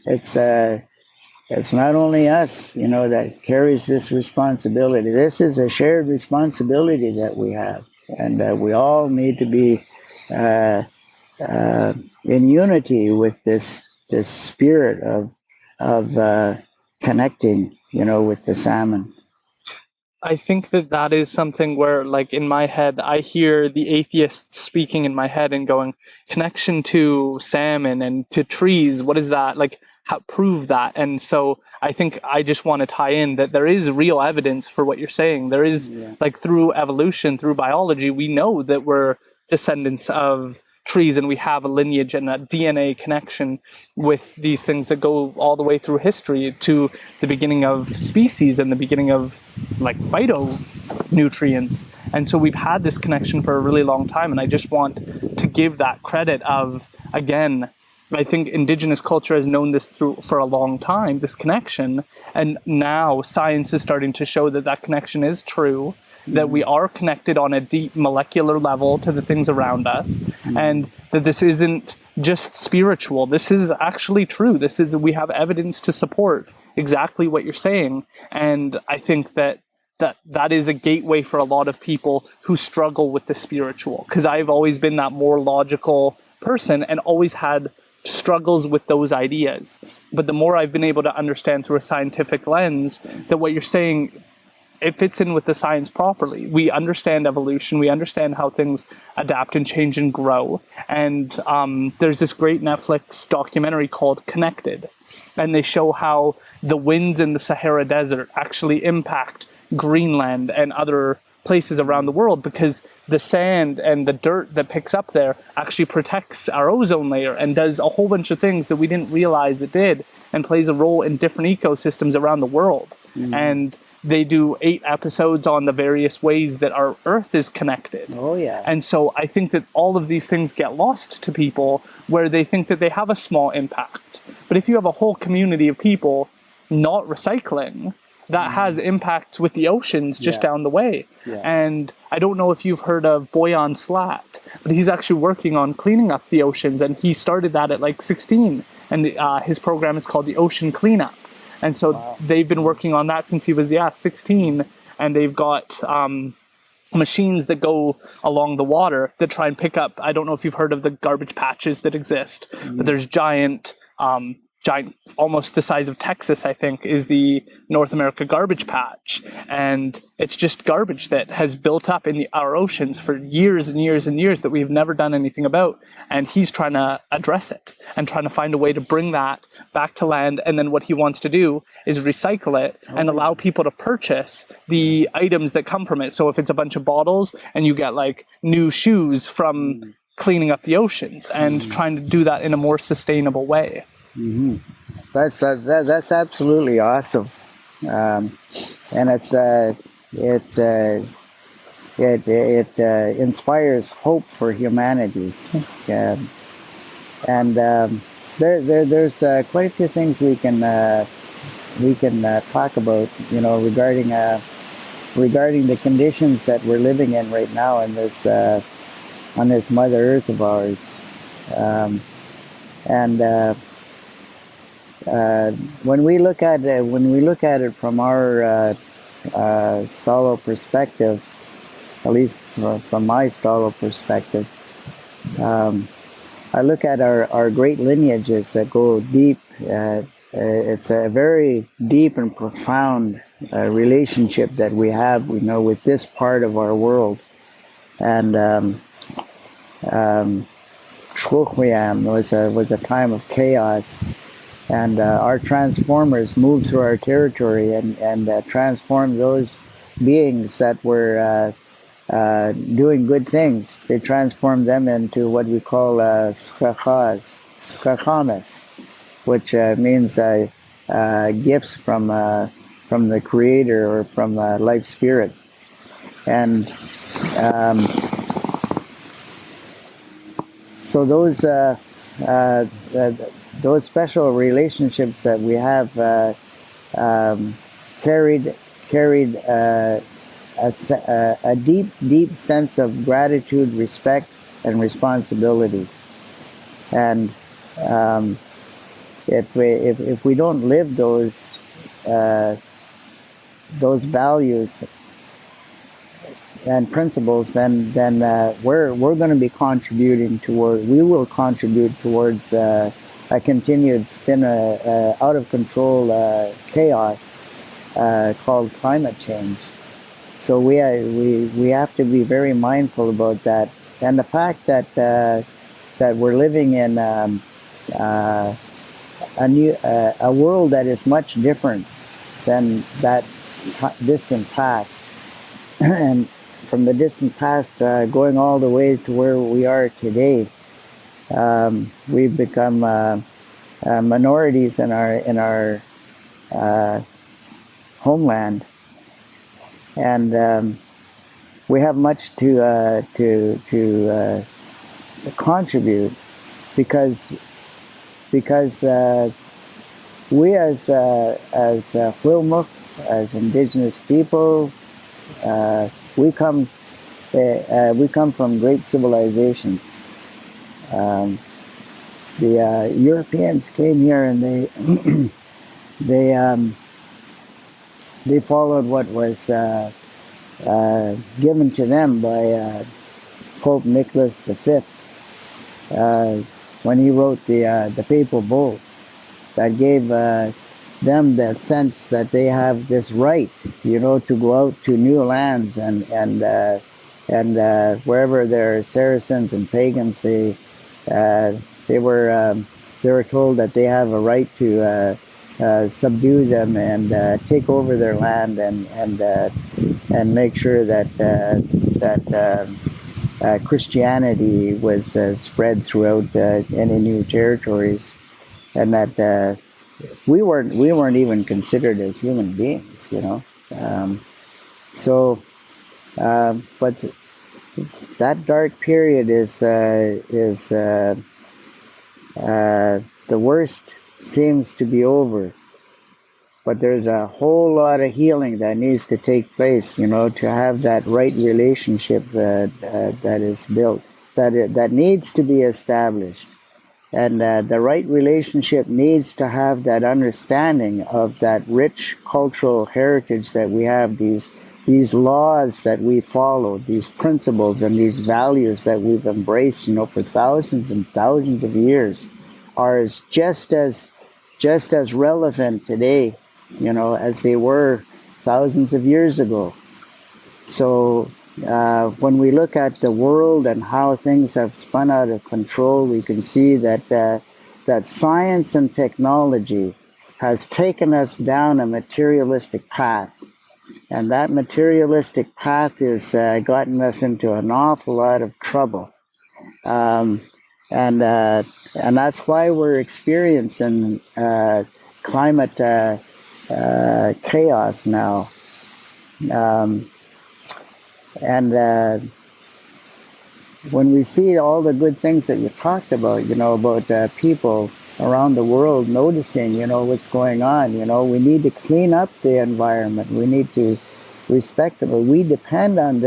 it's not only us, that carries this responsibility. This is a shared responsibility that we have, and we all need to be in unity with this spirit of connecting, with the salmon. I think that that is something where, like, in my head, I hear the atheists speaking in my head and going, connection to salmon and to trees, what is that? Like, how, prove that. And so I think I just want to tie in that there is real evidence for what you're saying. There is, Yeah. like, through evolution, through biology, we know that we're descendants of trees and we have a lineage and a DNA connection with these things that go all the way through history to the beginning of species and the beginning of, like, phytonutrients. And so we've had this connection for a really long time, and I just want to give that credit of, again, I think Indigenous culture has known this through for a long time, this connection, and now science is starting to show that that connection is true, that we are connected on a deep molecular level to the things around us, and that this isn't just spiritual. This is actually true. This is, we have evidence to support exactly what you're saying, and I think that that is a gateway for a lot of people who struggle with the spiritual, because I've always been that more logical person and always had struggles with those ideas. But the more I've been able to understand through a scientific lens that what you're saying, it fits in with the science properly. We understand evolution. We understand how things adapt and change and grow. And there's this great Netflix documentary called Connected. And they show how the winds in the Sahara Desert actually impact Greenland and other places around the world, because the sand and the dirt that picks up there actually protects our ozone layer and does a whole bunch of things that we didn't realize it did, and plays a role in different ecosystems around the world. And they do 8 episodes on the various ways that our Earth is connected. Oh, yeah. And so I think that all of these things get lost to people where they think that they have a small impact. But if you have a whole community of people not recycling, that has impacts with the oceans just down the way. And I don't know if you've heard of Boyan Slat, but he's actually working on cleaning up the oceans, and he started that at like 16, and his program is called the Ocean Cleanup. And so they've been working on that since he was 16, and they've got machines that go along the water that try and pick up, I don't know if you've heard of the garbage patches that exist, but there's giant, almost the size of Texas, I think, is the North America garbage patch. And it's just garbage that has built up in our oceans for years and years and years that we've never done anything about. And he's trying to address it and trying to find a way to bring that back to land. And then what he wants to do is recycle it and allow people to purchase the items that come from it. So if it's a bunch of bottles and you get like new shoes from cleaning up the oceans, and trying to do that in a more sustainable way. That's absolutely awesome, and it inspires hope for humanity, and there's quite a few things we can talk about, regarding the conditions that we're living in right now in this on this Mother Earth of ours, when we look at it from our Stalo perspective, at least from my Stalo perspective, I look at our great lineages that go deep. It's a very deep and profound relationship that we have, with this part of our world. And Halq'eméylem was a time of chaos. And our transformers moved through our territory and transformed those beings that were doing good things. They transformed them into what we call Skwah, which means gifts from the Creator, or from Life Spirit. And so those special relationships that we have carried a deep sense of gratitude, respect, and responsibility. And if we don't live those values and principles, then we're going to be we will contribute towards a continued spin, out of control chaos called climate change. So we have to be very mindful about that, and the fact that that we're living in a world that is much different than that distant past, and from the distant past going all the way to where we are today, we've become minorities in our homeland, and we have much to contribute because we as Halq'eméylem, as Indigenous people, we come from great civilizations. The Europeans came here and they followed what was given to them by Pope Nicholas V when he wrote the Papal Bull that gave them the sense that they have this right, to go out to new lands and wherever there are Saracens and pagans, they were told that they have a right to subdue them and take over their land and make sure that Christianity was spread throughout any new territories, and that we weren't even considered as human beings, but that dark period is the worst seems to be over, but there's a whole lot of healing that needs to take place, to have that right relationship that is built, that needs to be established. And the right relationship needs to have that understanding of that rich cultural heritage that we have, these laws that we follow, these principles and these values that we've embraced, for thousands and thousands of years, are just as relevant today, as they were thousands of years ago. So when we look at the world and how things have spun out of control, we can see that science and technology has taken us down a materialistic path. And that materialistic path has gotten us into an awful lot of trouble. And that's why we're experiencing climate chaos now. And when we see all the good things that you talked about, about people around the world noticing, what's going on, we need to clean up the environment. We need to respect it. But we depend on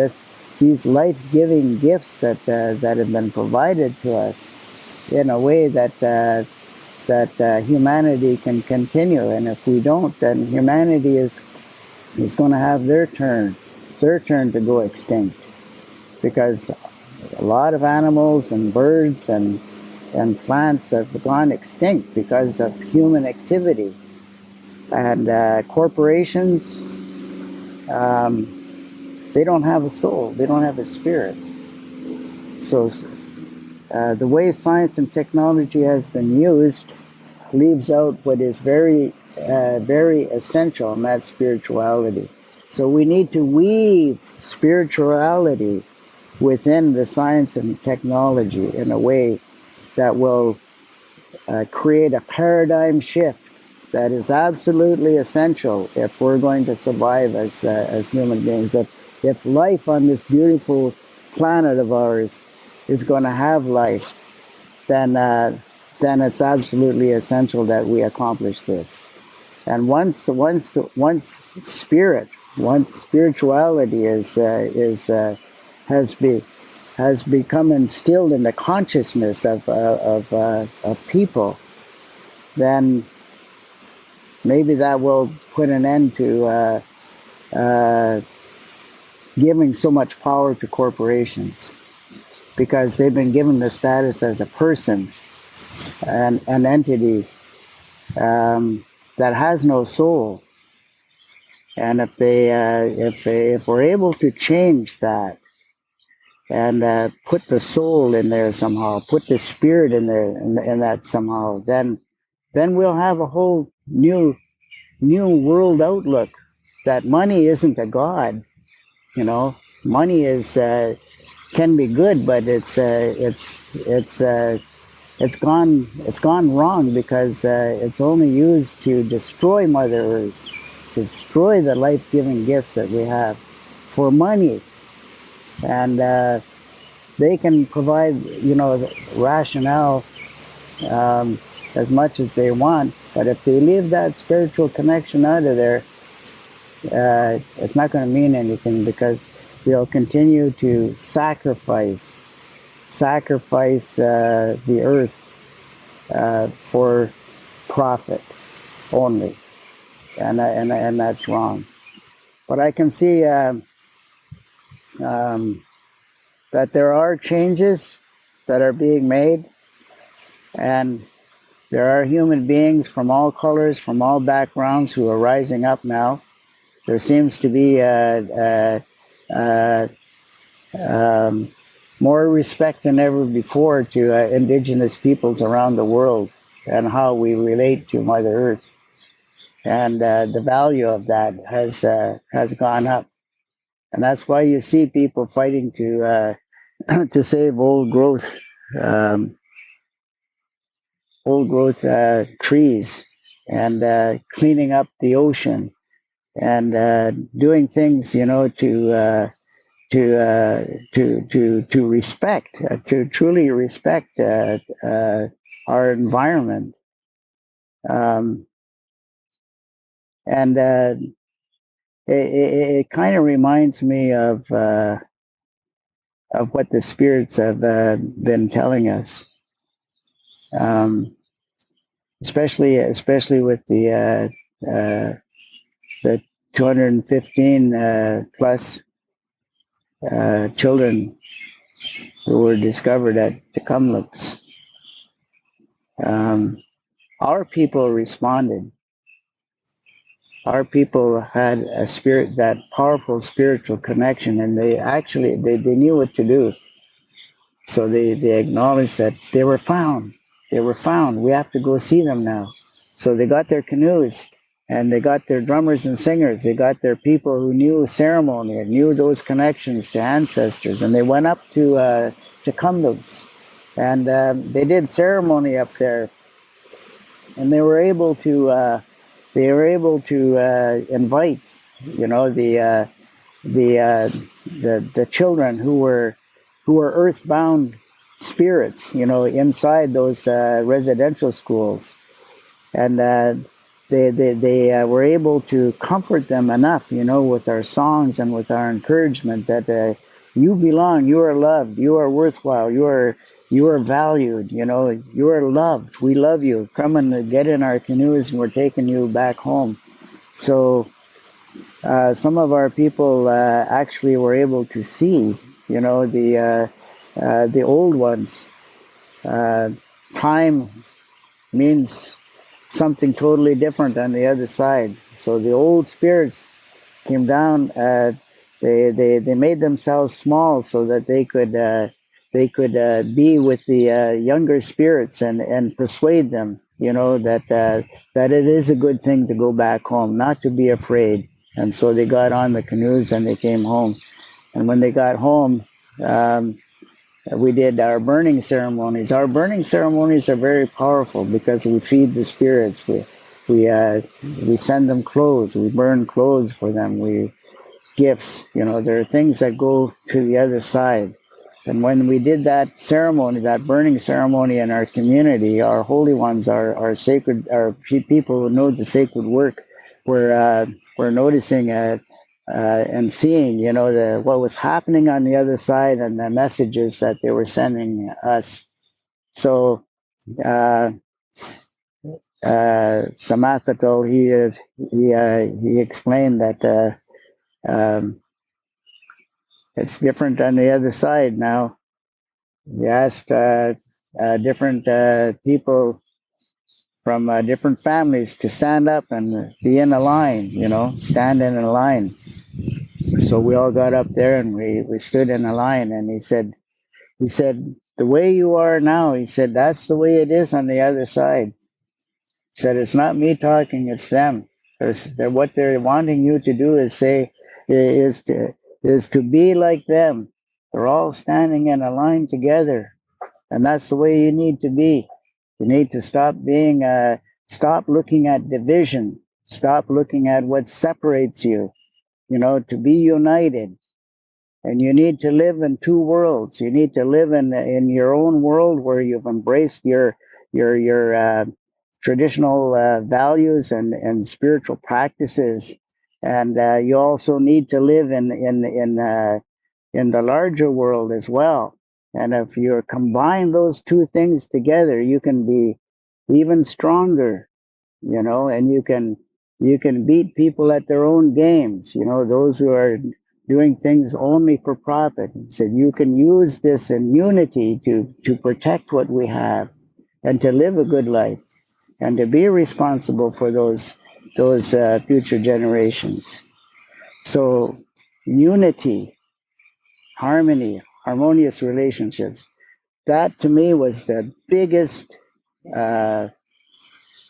these life-giving gifts that have been provided to us in a way that humanity can continue. And if we don't, then humanity is going to have their turn to go extinct, because a lot of animals and birds and plants have gone extinct because of human activity. And corporations, they don't have a soul, they don't have a spirit. So the way science and technology has been used leaves out what is very, very essential, and that's spirituality. So we need to weave spirituality within the science and technology in a way that will create a paradigm shift that is absolutely essential if we're going to survive as human beings. If life on this beautiful planet of ours is going to have life, then it's absolutely essential that we accomplish this. And once spirituality has become instilled in the consciousness of people, then maybe that will put an end to giving so much power to corporations, because they've been given the status as a person, an entity that has no soul. And if we're able to change that and put the soul in there somehow, put the spirit in there in that somehow, then we'll have a whole new world outlook. That money isn't a god, you know. Money is can be good, but it's gone wrong because it's only used to destroy Mother Earth, destroy the life-giving gifts that we have for money. And they can provide, rationale as much as they want, but if they leave that spiritual connection out of there, it's not going to mean anything, because they'll continue to sacrifice the earth for profit only, and that's wrong. But I can see that there are changes that are being made, and there are human beings from all colors, from all backgrounds, who are rising up now. There seems to be more respect than ever before to Indigenous peoples around the world and how we relate to Mother Earth, and the value of that has gone up, and that's why you see people fighting to to save um, old growth trees, and cleaning up the ocean, and doing things, to respect, to truly respect our environment, um, and it kind of reminds me of what the spirits have been telling us, um, especially with the 215 plus children who were discovered at the Kamloops. Our people responded. Our people had a spirit, that powerful spiritual connection, and they knew what to do. So they acknowledged that they were found. They were found. We have to go see them now. So they got their canoes, and they got their drummers and singers. They got their people who knew ceremony and knew those connections to ancestors, and they went up to Kamloops, and they did ceremony up there, and they were able to invite, the children who were earthbound spirits, inside those residential schools, and they were able to comfort them enough, with our songs and with our encouragement, that you belong, you are loved, you are worthwhile, you are valued, you are loved, we love you, come and get in our canoes, and we're taking you back home. So some of our people actually were able to see, the old ones. Time means something totally different on the other side. So the old spirits came down. They made themselves small so that they could be with the younger spirits, and persuade them, that it is a good thing to go back home, not to be afraid. And so they got on the canoes and they came home. And when they got home, we did our burning ceremonies. Our burning ceremonies are very powerful because we feed the spirits. We send them clothes. We burn clothes for them. We gifts. There are things that go to the other side. And when we did that ceremony, that burning ceremony in our community, our holy ones, our sacred, our people who know the sacred work, were noticing and seeing, what was happening on the other side, and the messages that they were sending us. So, Samathato, he explained that it's different on the other side now. He asked different people different families to stand up and be in a line, stand in a line. So we all got up there and we stood in a line, and he said, the way you are now, he said, that's the way it is on the other side. He said, it's not me talking, it's them. What they're wanting you to do is to be like them. They're all standing in a line together, and that's the way you need to be. You need to stop looking at division, stop looking at what separates you, to be united. And you need to live in two worlds. You need to live in your own world where you've embraced your traditional values and spiritual practices, and you also need to live in the larger world as well. And if you combine those two things together, you can be even stronger, and you can beat people at their own games, those who are doing things only for profit. He said you can use this in unity to protect what we have and to live a good life and to be responsible for those future generations. So unity, harmony, harmonious relationships, that to me was the biggest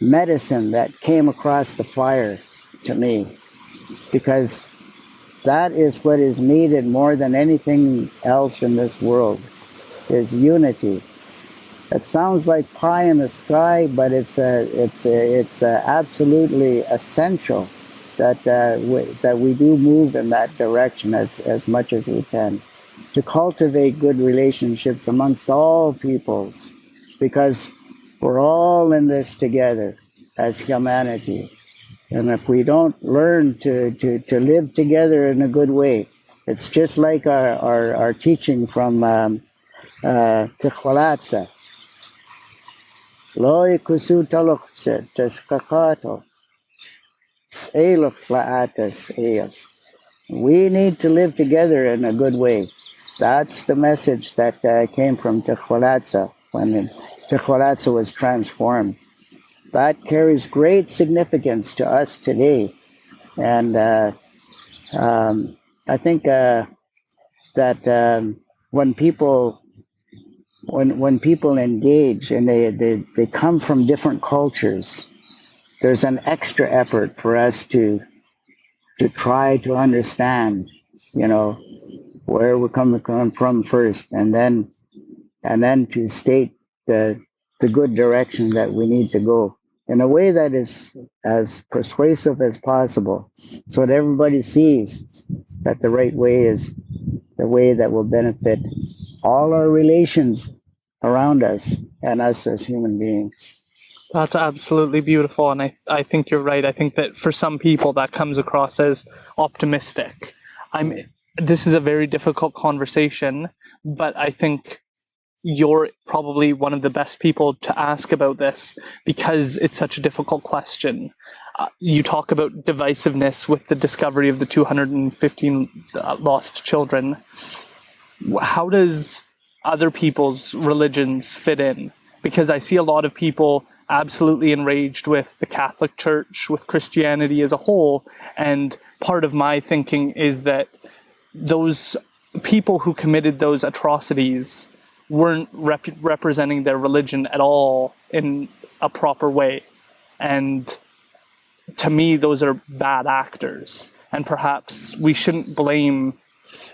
medicine that came across the fire to me, because that is what is needed more than anything else in this world, is unity. It sounds like pie in the sky, but it's absolutely essential that we do move in that direction as much as we can, to cultivate good relationships amongst all peoples, because we're all in this together as humanity. And if we don't learn to live together in a good way, it's just like our teaching from Tikwalatsa. Loy kusu talokse teskakato selok laatas eos. We need to live together in a good way. That's the message that came from Tikwalatsa when Tikwalatsa was transformed. That carries great significance to us today. And I think that when people engage and they come from different cultures, there's an extra effort for us to try to understand, where we're coming from first, and then to state the good direction that we need to go in a way that is as persuasive as possible, so that everybody sees that the right way is the way that will benefit all our relations around us and us as human beings. That's absolutely beautiful, and I think you're right. I think that for some people that comes across as optimistic. This is a very difficult conversation, but I think you're probably one of the best people to ask about this because it's such a difficult question. You talk about divisiveness with the discovery of the 215 lost children. How does other people's religions fit in? Because I see a lot of people absolutely enraged with the Catholic Church, with Christianity as a whole, and part of my thinking is that those people who committed those atrocities weren't representing their religion at all in a proper way. And to me, those are bad actors. And perhaps we shouldn't blame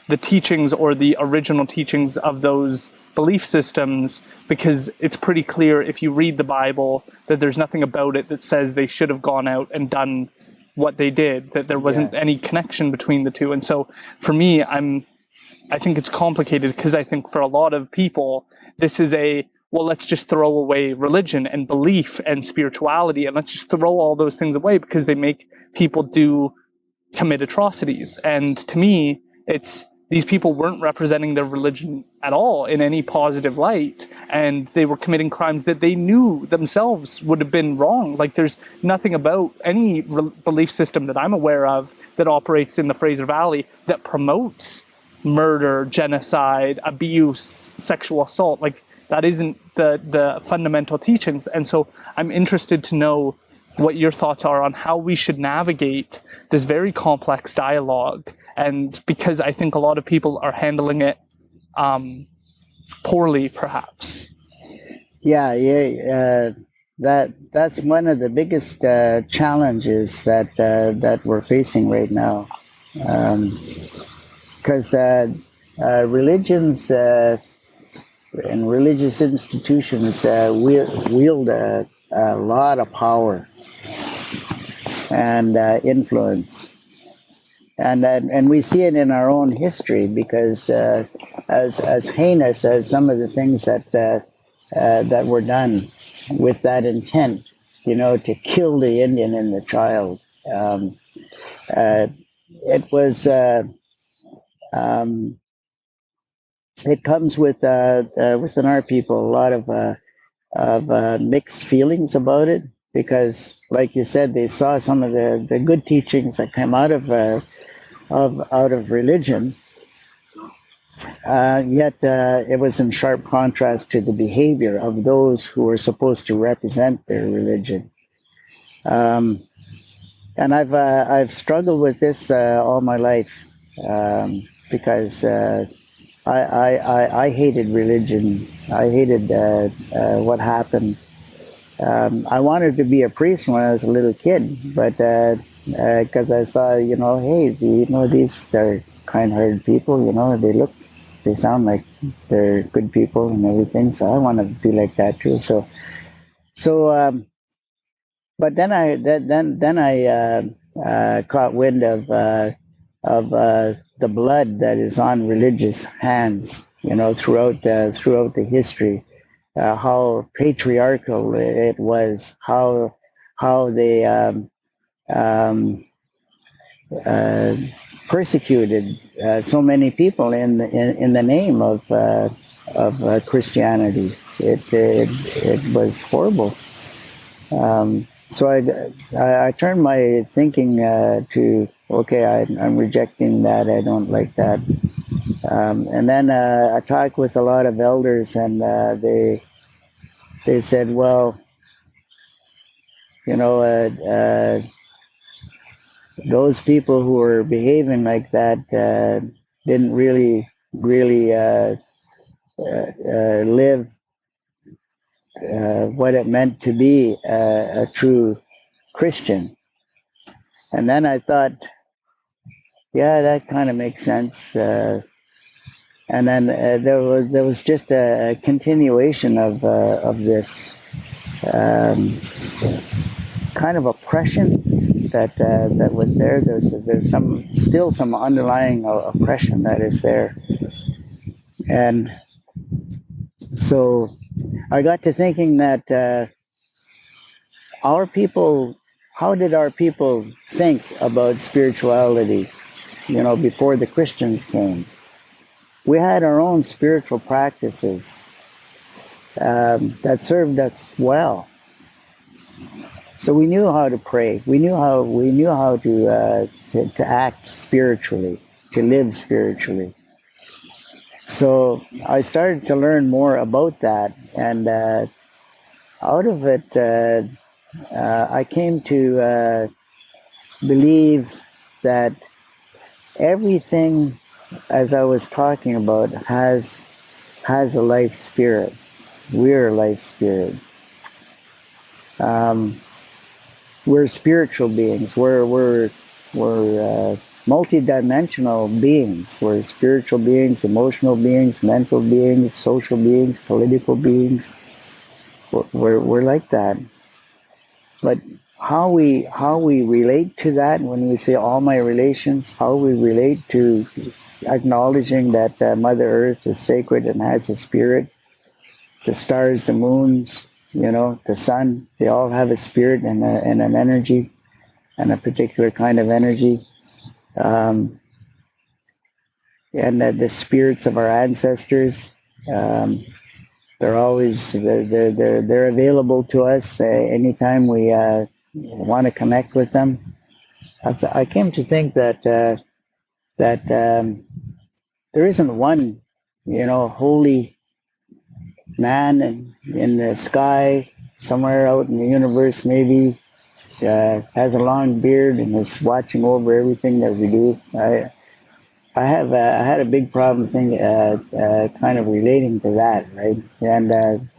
the teachings or the original teachings of those belief systems, because it's pretty clear if you read the Bible that there's nothing about it that says they should have gone out and done what they did, that there wasn't any connection between the two. And so for me, I think it's complicated, because I think for a lot of people, this is well, let's just throw away religion and belief and spirituality, and let's just throw all those things away because they make people commit atrocities. And to me, these people weren't representing their religion at all in any positive light, and they were committing crimes that they knew themselves would have been wrong. Like, there's nothing about any belief system that I'm aware of that operates in the Fraser Valley that promotes murder, genocide, abuse, sexual assault. Like, that isn't the fundamental teachings. And so I'm interested to know what your thoughts are on how we should navigate this very complex dialogue. And because I think a lot of people are handling it poorly, perhaps. That's one of the biggest challenges that we're facing right now, because religions and religious institutions wield a lot of power and influence. And we see it in our own history, because as heinous as some of the things that were done with that intent, to kill the Indian and the child, it was. It comes within our people a lot of mixed feelings about it, because, like you said, they saw some of the good teachings that come out of religion, yet it was in sharp contrast to the behavior of those who were supposed to represent their religion. And I've struggled with this all my life, because I hated religion. I hated what happened. I wanted to be a priest when I was a little kid, but because I saw, hey, these are kind-hearted people. They sound like they're good people and everything. So I want to be like that too. But then I caught wind of the blood that is on religious hands, throughout the history, how patriarchal it was, how they persecuted so many people in the name of Christianity. It was horrible. So I turned my thinking to, okay, I'm rejecting that. I don't like that. And then I talked with a lot of elders, and they said, well, those people who were behaving like that didn't really live what it meant to be a true Christian. And then I thought, yeah, that kind of makes sense. And then there was just a continuation of this kind of oppression that was there. There's still some underlying oppression that is there. And so I got to thinking that our people, how did our people think about spirituality, before the Christians came? We had our own spiritual practices that served us well. So we knew how to pray. We knew how to act spiritually, to live spiritually. So I started to learn more about that, and out of it, I came to believe that everything, as I was talking about, has a life spirit. We're a life spirit. We're spiritual beings. We're multi-dimensional beings. We're spiritual beings, emotional beings, mental beings, social beings, political beings. We're like that. But how we relate to that, when we say all my relations, how we relate to acknowledging that Mother Earth is sacred and has a spirit, the stars, the moons, the sun, they all have a spirit and an energy, and a particular kind of energy. And the spirits of our ancestors, they're available to us anytime we want to connect with them. I came to think that there isn't one, holy man in the sky, somewhere out in the universe, maybe, has a long beard and is watching over everything that we do. I had a big problem kind of relating to that, right? And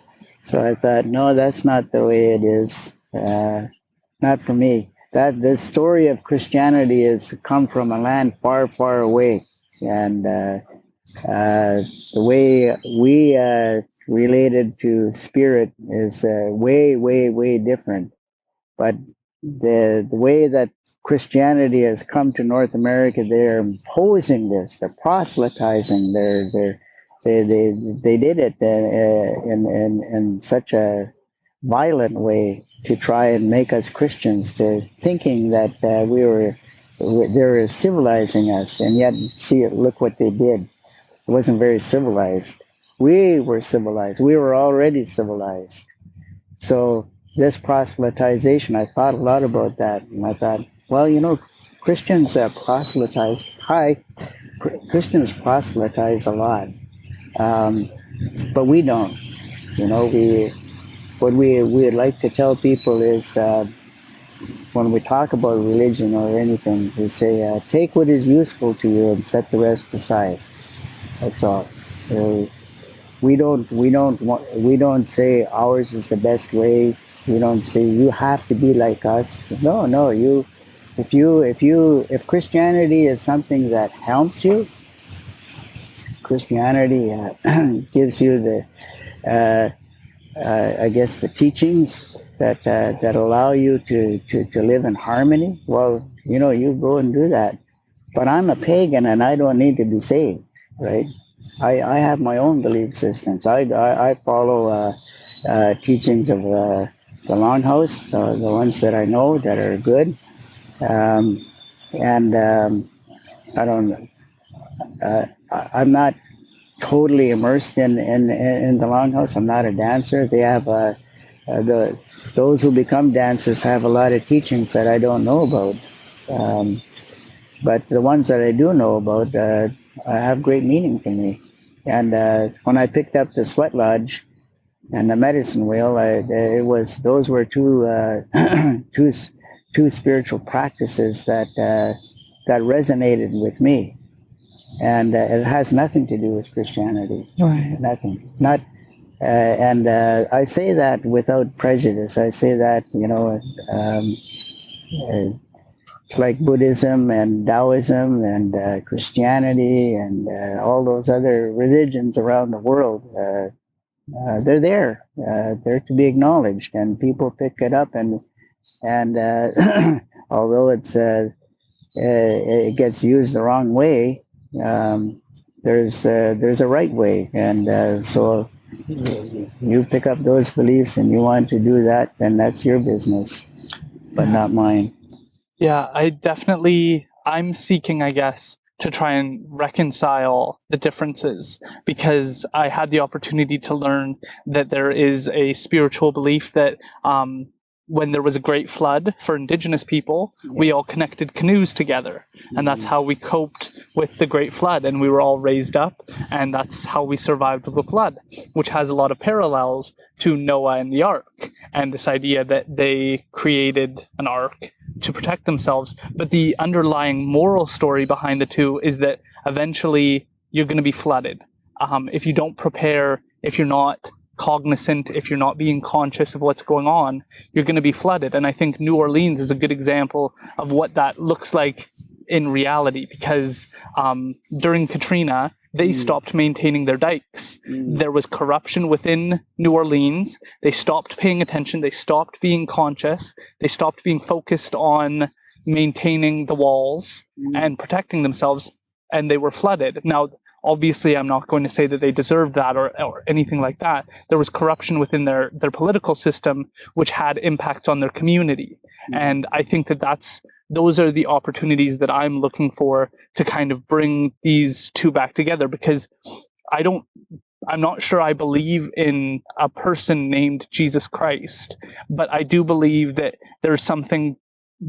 so I thought, no, that's not the way it is. Not for me. That the story of Christianity has come from a land far, far away, and the way we related to spirit is way, way, way different. But the way that Christianity has come to North America, they're imposing this, they're proselytizing, they did it in such a violent way to try and make us Christians, to thinking that they were civilizing us, and yet look what they did. It wasn't very civilized. We were civilized. We were already civilized. So this proselytization, I thought a lot about that, and I thought, well, Christians proselytize. Christians proselytize a lot, but we don't. What we would like to tell people is when we talk about religion or anything, we say, take what is useful to you and set the rest aside. That's all. We don't say ours is the best way. We don't say you have to be like us. No. If Christianity is something that helps you, Christianity gives you I guess the teachings that allow you to live in harmony. Well, you go and do that. But I'm a pagan and I don't need to be saved, right? I have my own belief systems. I follow teachings of the Longhouse, the ones that I know that are good, and I don't. I'm not totally immersed in the Longhouse. I'm not a dancer. They have those who become dancers have a lot of teachings that I don't know about. But the ones that I do know about have great meaning to me. And when I picked up the Sweat Lodge and the Medicine Wheel, those were two spiritual practices that resonated with me, and it has nothing to do with Christianity. Right. Nothing. Not. And I say that without prejudice. I say that like Buddhism and Taoism and Christianity and all those other religions around the world, they're there. They're to be acknowledged, and people pick it up. And although it gets used the wrong way, there's a right way, and so you pick up those beliefs and you want to do that, then that's your business, but not mine. Yeah, I'm seeking, I guess, to try and reconcile the differences, because I had the opportunity to learn that there is a spiritual belief that when there was a great flood for Indigenous people, we all connected canoes together. And that's how we coped with the great flood. And we were all raised up, and that's how we survived the flood, which has a lot of parallels to Noah and the ark, and this idea that they created an ark to protect themselves. But the underlying moral story behind the two is that eventually you're going to be flooded. If you don't prepare, if you're not cognizant, if you're not being conscious of what's going on, you're going to be flooded. And I think New Orleans is a good example of what that looks like in reality, because during Katrina, they stopped maintaining their dikes. There was corruption within New Orleans. They stopped paying attention. They stopped being conscious. They stopped being focused on maintaining the walls and protecting themselves, and they were flooded. Now, obviously, I'm not going to say that they deserved that or anything like that. There was corruption within their political system, which had impacts on their community. And I think that those are the opportunities that I'm looking for to kind of bring these two back together, because I'm not sure I believe in a person named Jesus Christ, but I do believe that there's something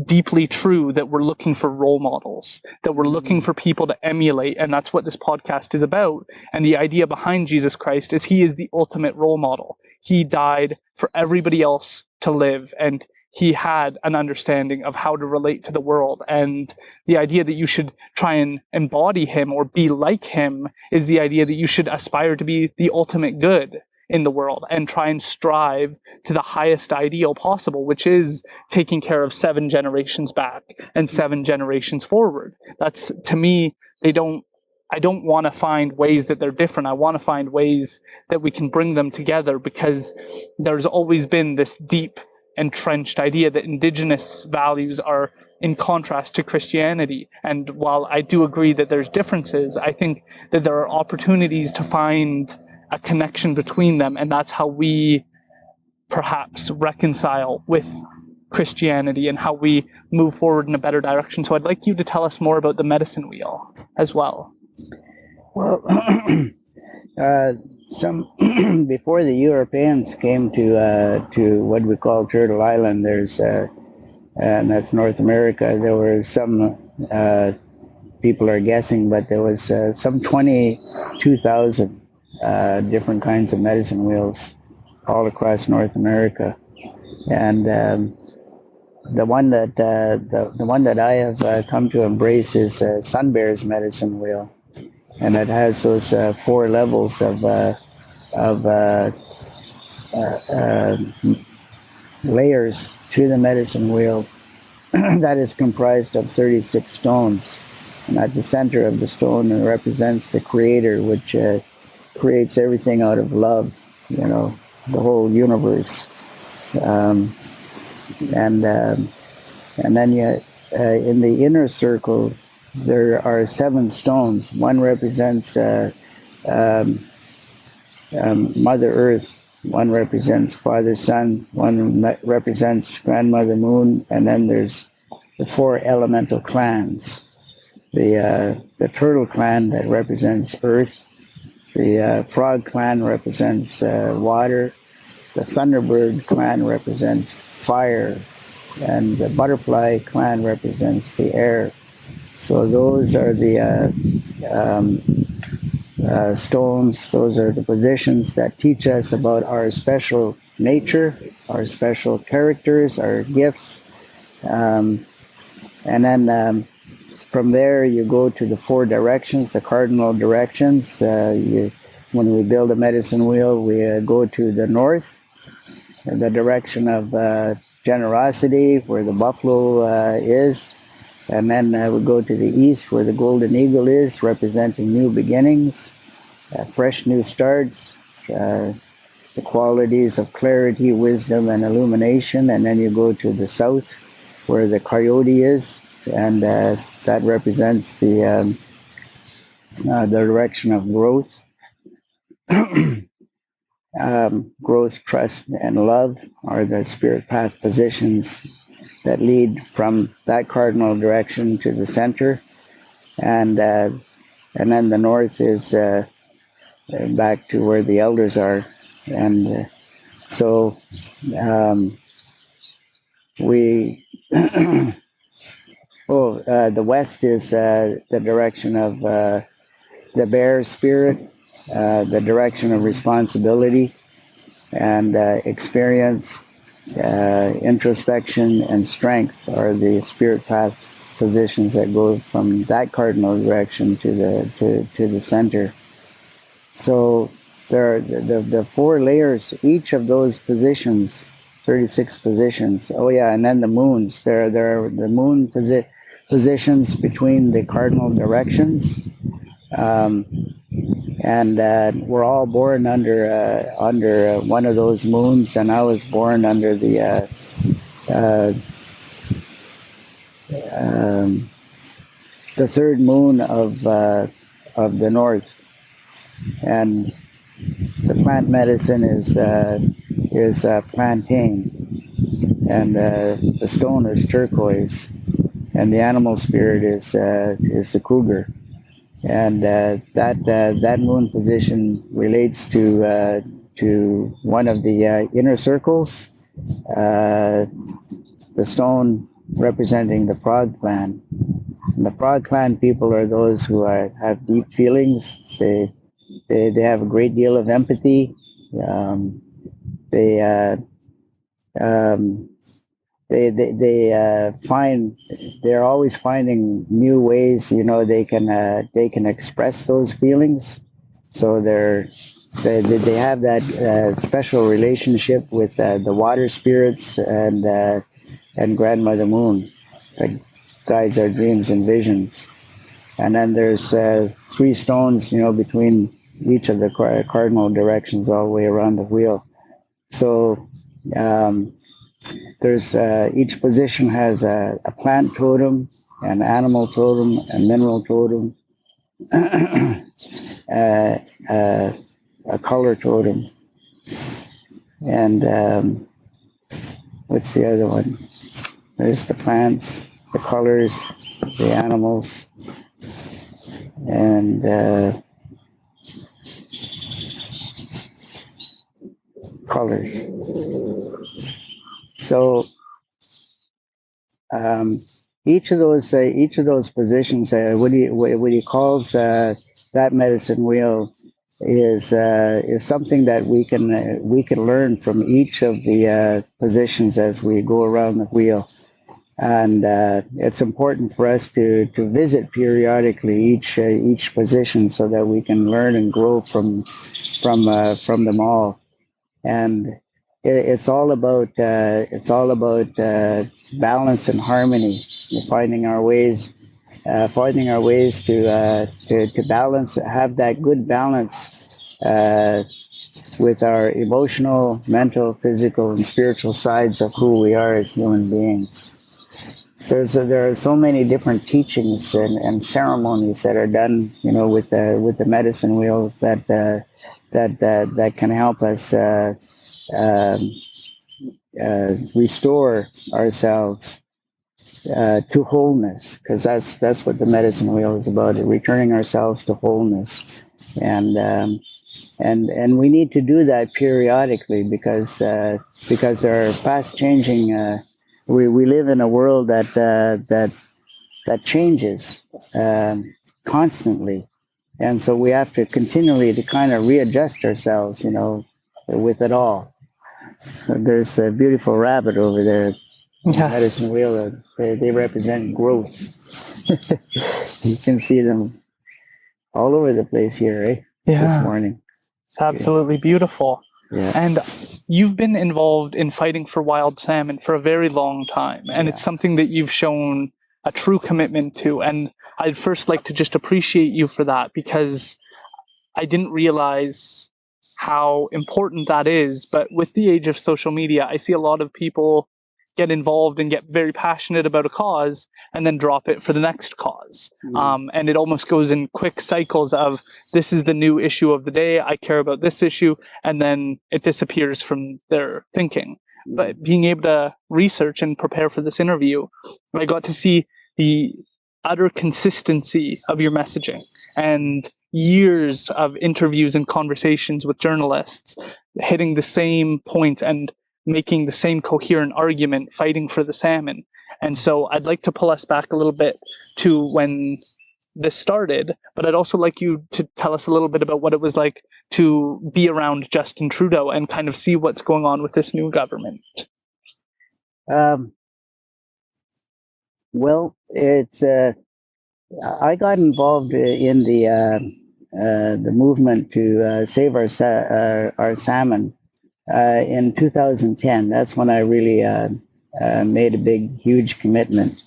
deeply true that we're looking for role models, that we're looking for people to emulate, and that's what this podcast is about. And the idea behind Jesus Christ is he is the ultimate role model. He died for everybody else to live, and he had an understanding of how to relate to the world. And the idea that you should try and embody him or be like him is the idea that you should aspire to be the ultimate good in the world and try and strive to the highest ideal possible, which is taking care of 7 generations back and 7 generations forward. That's, to me, I don't want to find ways that they're different. I want to find ways that we can bring them together, because there's always been this deep entrenched idea that Indigenous values are in contrast to Christianity. And while I do agree that there's differences, I think that there are opportunities to find a connection between them, and that's how we perhaps reconcile with Christianity and how we move forward in a better direction. So I'd like you to tell us more about the medicine wheel as well. Well, some before the Europeans came to what we call Turtle Island, there's and that's North America. There were some people are guessing, but there was some 22,000 different kinds of medicine wheels all across North America, and the one that I have come to embrace is Sun Bear's medicine wheel, and it has those 4 levels of layers to the medicine wheel that is comprised of 36 stones, and at the center of the stone it represents the Creator, which creates everything out of love, the whole universe. And then in the inner circle there are 7 stones. One represents Mother Earth, one represents Father Sun, one represents Grandmother Moon, and then there's the 4 elemental clans. The turtle clan that represents Earth, the frog clan represents water, the thunderbird clan represents fire, and the butterfly clan represents the air. So those are the stones, those are the positions that teach us about our special nature, our special characters, our gifts. And then from there you go to the 4 directions, the cardinal directions. When we build a medicine wheel, we go to the north, the direction of generosity, where the buffalo is. And then we go to the east, where the golden eagle is, representing new beginnings, fresh new starts, the qualities of clarity, wisdom, and illumination. And then you go to the south, where the coyote is, and that represents the direction of growth. Growth, trust, and love are the spirit path positions that lead from that cardinal direction to the center, and then the north is back to where the elders are, and so we. The west is the direction of the bear spirit, the direction of responsibility and experience. Introspection and strength are the spirit path positions that go from that cardinal direction to the center. So there are the 4 layers, each of those positions, 36 positions. Oh yeah, and then the moons. There are the moon positions between the cardinal directions. And we're all born under one of those moons, and I was born under the third moon of the north. And the plant medicine is plantain, and the stone is turquoise, and the animal spirit is the cougar. And that moon position relates to one of the inner circles. The stone representing the Frog Clan. And the Frog Clan people are those who have deep feelings. They have a great deal of empathy. Um, they um, they find they're always finding new ways. They can express those feelings. So they have that special relationship with the water spirits and Grandmother Moon that guides our dreams and visions. And then there's 3 stones, between each of the cardinal directions all the way around the wheel. So there's each position has a plant totem, an animal totem, a mineral totem, a color totem, and what's the other one? There's the plants, the colors, the animals, and colors. So each of those positions, what he calls that medicine wheel is something that we can learn from each of the positions as we go around the wheel. And it's important for us to visit periodically each position so that we can learn and grow from them all. And it's all about balance and harmony, finding our ways to balance, have that good balance with our emotional, mental, physical, and spiritual sides of who we are as human beings. There are so many different teachings and ceremonies that are done, with the medicine wheel that can help us restore ourselves to wholeness, because that's what the medicine wheel is about: returning ourselves to wholeness, and we need to do that periodically because our fast changing. We live in a world that changes constantly, and so we have to continually to kind of readjust ourselves, with it all. So there's a beautiful rabbit over there. Yeah. Medicine wheel. They represent growth. You can see them all over the place here, eh? Yeah. This morning. It's absolutely beautiful. Yeah. And you've been involved in fighting for wild salmon for a very long time, and it's something that you've shown a true commitment to. And I'd first like to just appreciate you for that, because I didn't realize how important that is. But with the age of social media, I see a lot of people get involved and get very passionate about a cause and then drop it for the next cause. And it almost goes in quick cycles of, this is the new issue of the day, I care about this issue, and then it disappears from their thinking. But being able to research and prepare for this interview, I got to see the utter consistency of your messaging and years of interviews and conversations with journalists hitting the same point and making the same coherent argument, fighting for the salmon. And so I'd like to pull us back a little bit to when this started, but I'd also like you to tell us a little bit about what it was like to be around Justin Trudeau and kind of see what's going on with this new government. Well, it's I got involved in the movement to save our salmon in 2010. That's when I really made a huge commitment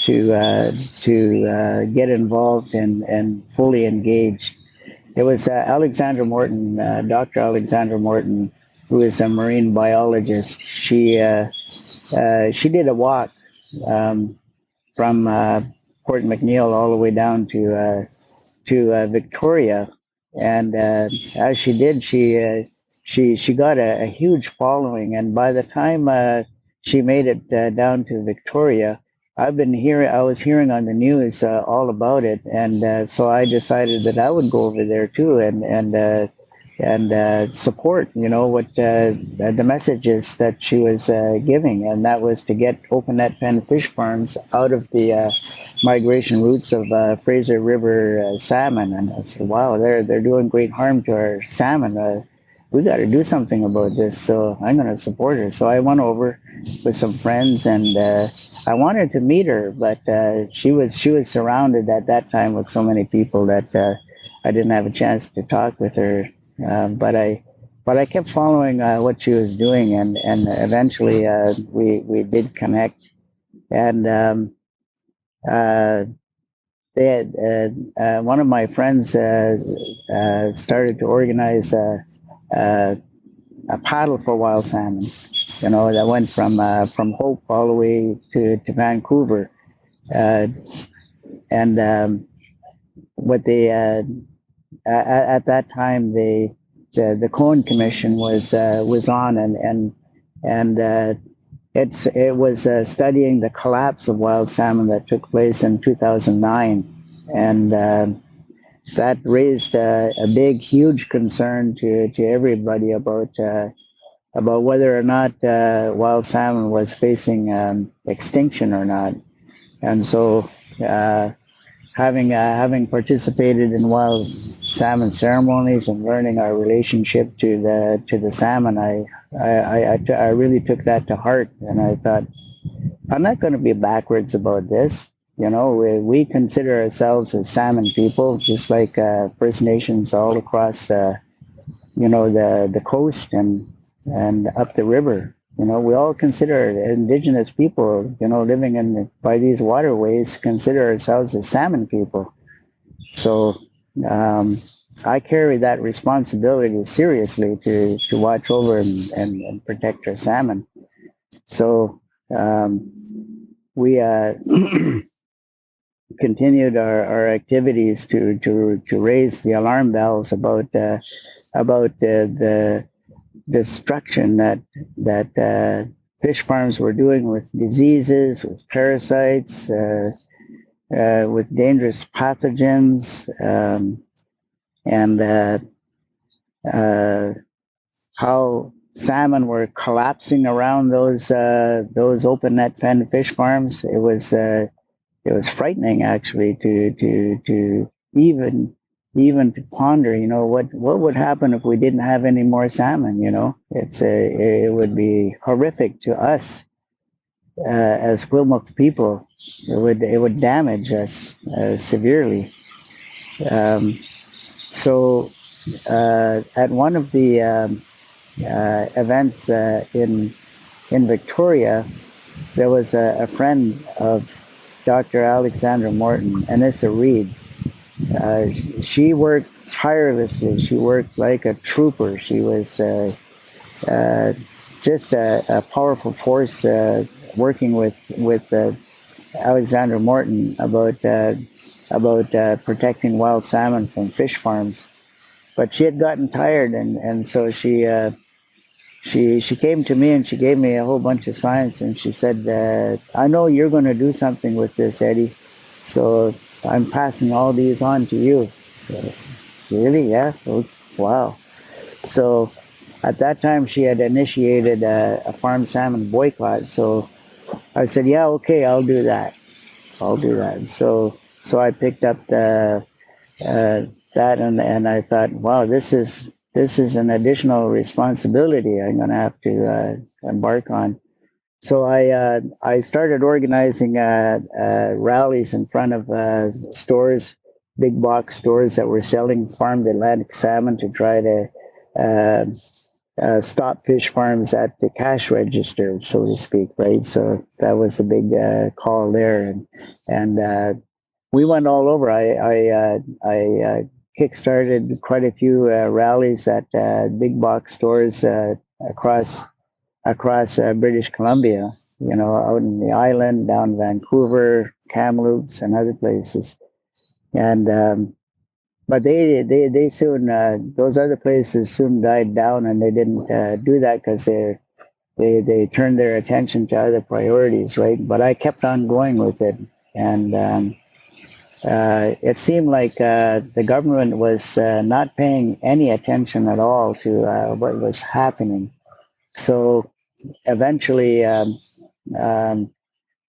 to get involved and fully engaged. It was Alexandra Morton, Dr. Alexandra Morton, who is a marine biologist. She did a walk from Port McNeill all the way down to Victoria, and as she did, she got a huge following. And by the time she made it down to Victoria, I was hearing on the news all about it, and so I decided that I would go over there too and support, what the messages that she was giving, and that was to get open net pen fish farms out of the migration routes of Fraser River salmon. And I said, wow, they're doing great harm to our salmon. We got to do something about this. So I'm going to support her. So I went over with some friends, and I wanted to meet her, but she was surrounded at that time with so many people that I didn't have a chance to talk with her. But I kept following what she was doing, and eventually we did connect. And uh, they had one of my friends started to organize a paddle for wild salmon. That went from Hope all the way to Vancouver, and what they at that time the Cohen Commission was on, and it was studying the collapse of wild salmon that took place in 2009, and that raised a big, huge concern to everybody about whether or not wild salmon was facing extinction or not. And so, having participated in wild salmon ceremonies and learning our relationship to the salmon, I really took that to heart, and I thought, I'm not going to be backwards about this. We consider ourselves as salmon people, just like First Nations all across the coast and up the river. We all consider Indigenous people, living by these waterways, consider ourselves as salmon people. So I carry that responsibility seriously to watch over and protect our salmon. So we continued our activities to raise the alarm bells about the destruction that fish farms were doing with diseases, with parasites, with dangerous pathogens, and how salmon were collapsing around those open net pen fish farms. It was frightening, actually, to even to ponder, what would happen if we didn't have any more salmon. It would be horrific to us as Wilmot people. It would damage us severely. So at one of the events in Victoria, there was a friend of Dr. Alexandra Morton, Anissa Reed. She worked tirelessly. She worked like a trooper. She was just a powerful force working with Alexandra Morton about protecting wild salmon from fish farms. But she had gotten tired, and so she came to me and she gave me a whole bunch of science, and she said, I know you're going to do something with this, Eddie, so I'm passing all these on to you. So I said, really? Yeah? Oh, wow. So at that time she had initiated a farm salmon boycott. So I said, yeah, okay, I'll do that. So I picked up that, and I thought, wow, this is an additional responsibility I'm going to have to embark on. So I started organizing rallies in front of stores, big box stores that were selling farmed Atlantic salmon, to try to stop fish farms at the cash register, so to speak, right? So that was a big call there, and we went all over. I kickstarted quite a few rallies at big box stores across British Columbia, out in the island, down Vancouver, Kamloops, and other places. And but they soon, those other places soon died down, and they didn't do that because they turned their attention to other priorities, right? But I kept on going with it, and it seemed like the government was not paying any attention at all to what was happening. So eventually, um,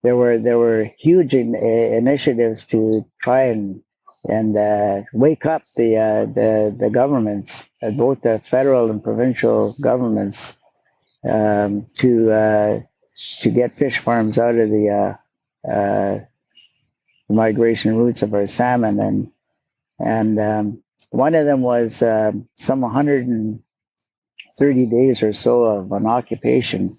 there were huge initiatives to try and wake up the governments, both the federal and provincial governments, to get fish farms out of the migration routes of our salmon, and one of them was some 130 days or so of an occupation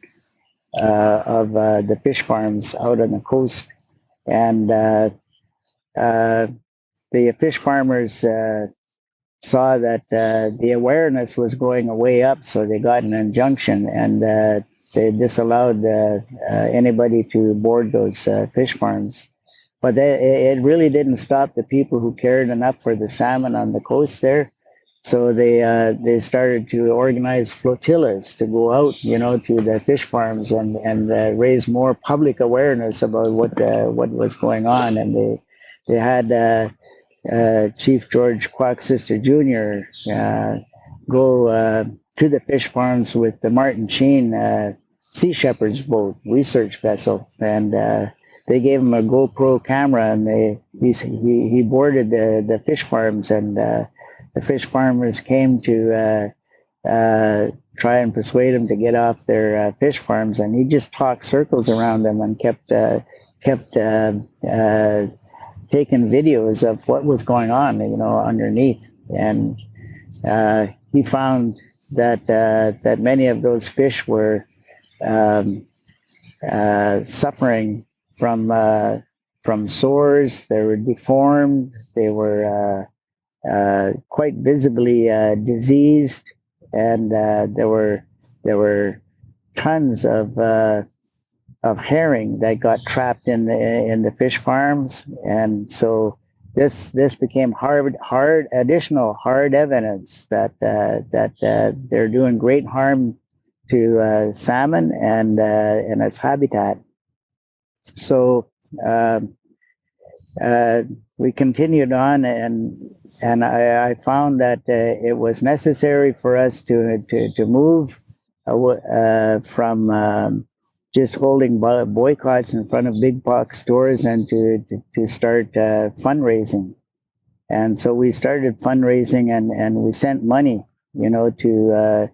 of the fish farms out on the coast, and the fish farmers saw that the awareness was going way up, so they got an injunction, and they disallowed anybody to board those fish farms. But it really didn't stop the people who cared enough for the salmon on the coast there. So they started to organize flotillas to go out, to the fish farms and raise more public awareness about what was going on. And they had Chief George Quack-Sister Jr. Go to the fish farms with the Martin Sheen Sea Shepherd's boat research vessel, and they gave him a GoPro camera, and he boarded the fish farms, and the fish farmers came to try and persuade him to get off their fish farms, and he just talked circles around them and kept taking videos of what was going on, underneath. And he found that many of those fish were suffering from sores. They were deformed. They were quite visibly diseased, and there were tons of herring that got trapped in the fish farms, and so this became additional hard evidence that they're doing great harm to salmon and its habitat. So we continued on, and I found that it was necessary for us to move from just holding boycotts in front of big box stores and to start fundraising. And so we started fundraising, and we sent money, to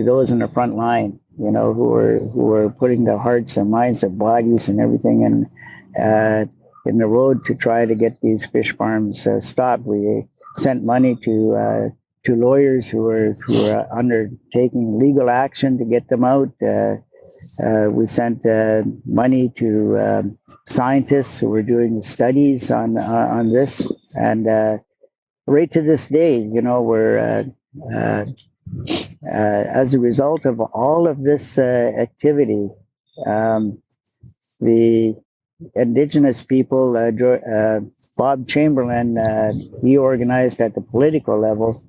those in the front line, who were putting their hearts and minds, their bodies and everything in the road to try to get these fish farms stopped. We sent money to lawyers who were undertaking legal action to get them out. We sent money to scientists who were doing studies on this, and right to this day, we're as a result of all of this activity, the Indigenous people, Bob Chamberlain, he organized at the political level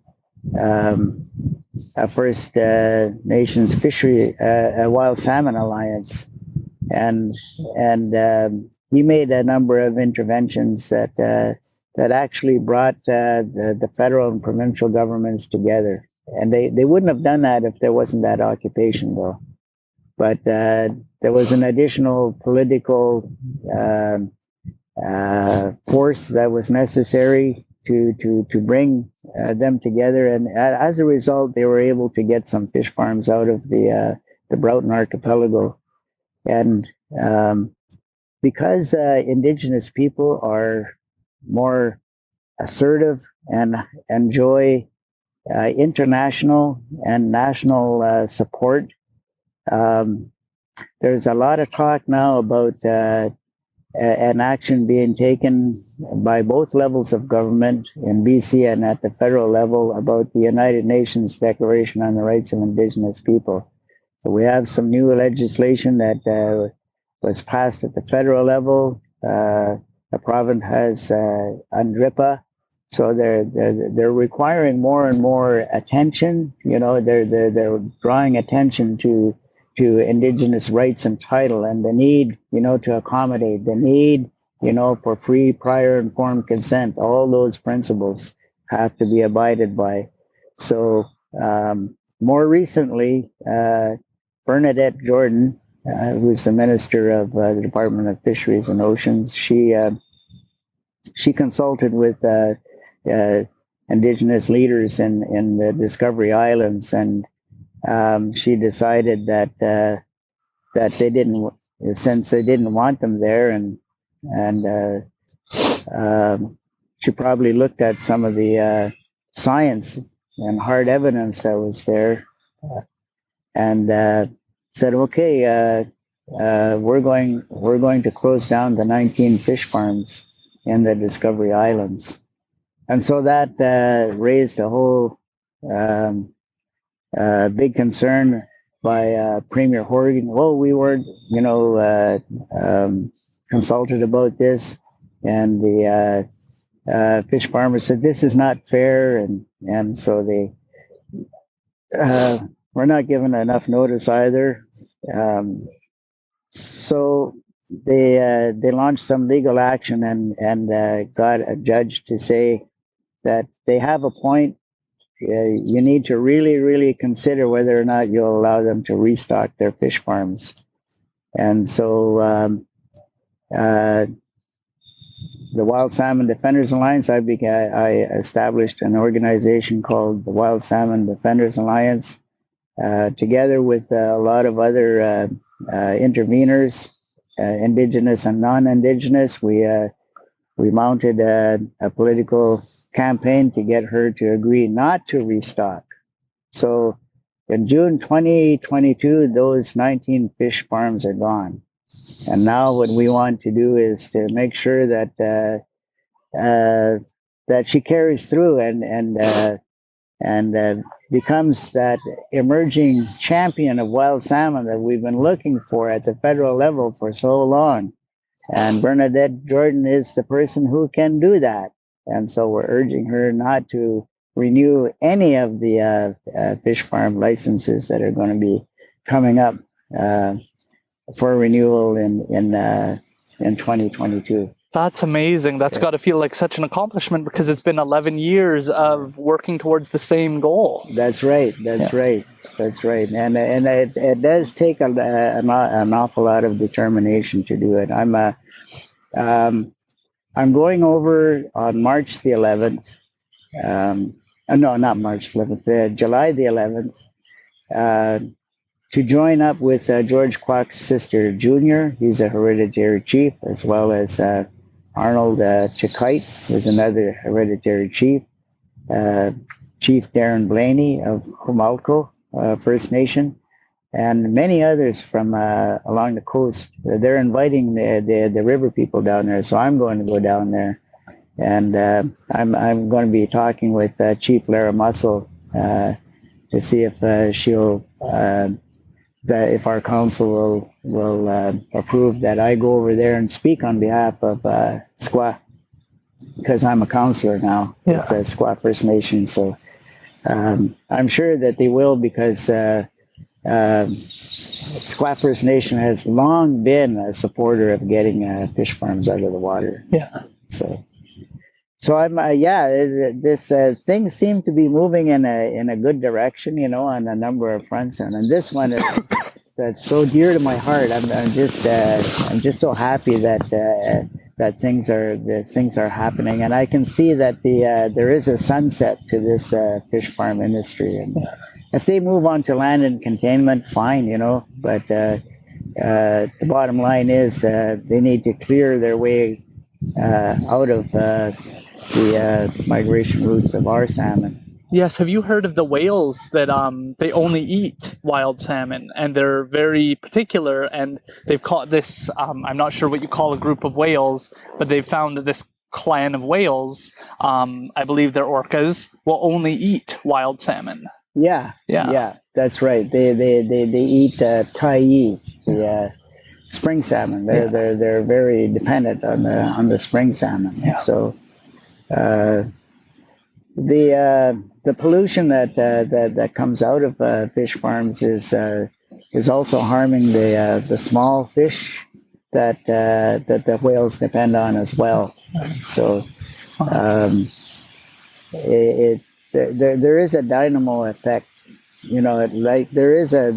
a First Nations fishery, a Wild Salmon Alliance, and he made a number of interventions that actually brought the federal and provincial governments together. And they wouldn't have done that if there wasn't that occupation, though. But there was an additional political force that was necessary to bring them together, and as a result, they were able to get some fish farms out of the Broughton Archipelago. And because Indigenous people are more assertive and enjoy international and national support, there's a lot of talk now about an action being taken by both levels of government in BC and at the federal level about the United Nations Declaration on the Rights of Indigenous People. So we have some new legislation that was passed at the federal level. The province has UNDRIPA, so they're requiring more and more attention. They're drawing attention to Indigenous rights and title, and the need, to accommodate, the need for free, prior, informed consent. All those principles have to be abided by. So more recently, Bernadette Jordan, who's the Minister of the Department of Fisheries and Oceans, she consulted with Indigenous leaders in the Discovery Islands, and she decided that they didn't, since they didn't want them there, and she probably looked at some of the science and hard evidence that was there, and said, "Okay, we're going to close down the 19 fish farms in the Discovery Islands." And so that raised a whole big concern by Premier Horgan. Well, we weren't, consulted about this, and the fish farmers said this is not fair, and so they were not given enough notice either. So they launched some legal action and got a judge to say that they have a point. You need to really, really consider whether or not you'll allow them to restock their fish farms. And so the Wild Salmon Defenders Alliance, I established an organization called the Wild Salmon Defenders Alliance, together with a lot of other interveners, Indigenous and non-Indigenous. We mounted a political campaign to get her to agree not to restock. So in June 2022, those 19 fish farms are gone. And now what we want to do is to make sure that that she carries through and becomes that emerging champion of wild salmon that we've been looking for at the federal level for so long. And Bernadette Jordan is the person who can do that. And so we're urging her not to renew any of the fish farm licenses that are going to be coming up for renewal in 2022. That's amazing. That's got to feel like such an accomplishment, because it's been 11 years of working towards the same goal. That's right. That's right. And it does take an awful lot of determination to do it. I'm going over on March the 11th. No, not March 11th. July the 11th. To join up with George Kwok's sister Jr. He's a hereditary chief, as well as Arnold Chikite, who's another hereditary chief. Chief Darren Blaney of Halq'eméylem First Nation, and many others from along the coast. They're inviting the river people down there, so I'm going to go down there, and I'm going to be talking with Chief Lara Mussel to see if she'll if our council will approve that I go over there and speak on behalf of Skwah, because I'm a councillor now with Skwah First Nation. So I'm sure that they will, because Skwah First Nation has long been a supporter of getting fish farms out of the water. Yeah. So I'm this things seem to be moving in a good direction, on a number of fronts, and this one that's so dear to my heart. I'm just so happy that things are happening, and I can see that there is a sunset to this fish farm industry, and if they move on to land and containment, fine, but the bottom line is they need to clear their way out of the migration routes of our salmon. Yes, have you heard of the whales that they only eat wild salmon, and they're very particular, and they've caught this, I'm not sure what you call a group of whales, but they've found that this clan of whales, I believe they're orcas, will only eat wild salmon. Yeah, that's right. They eat tai, the spring salmon. They're very dependent on the spring salmon. Yeah. So the pollution that comes out of fish farms is also harming the small fish that the whales depend on as well. So there is a dynamo effect. You know, like there is uh,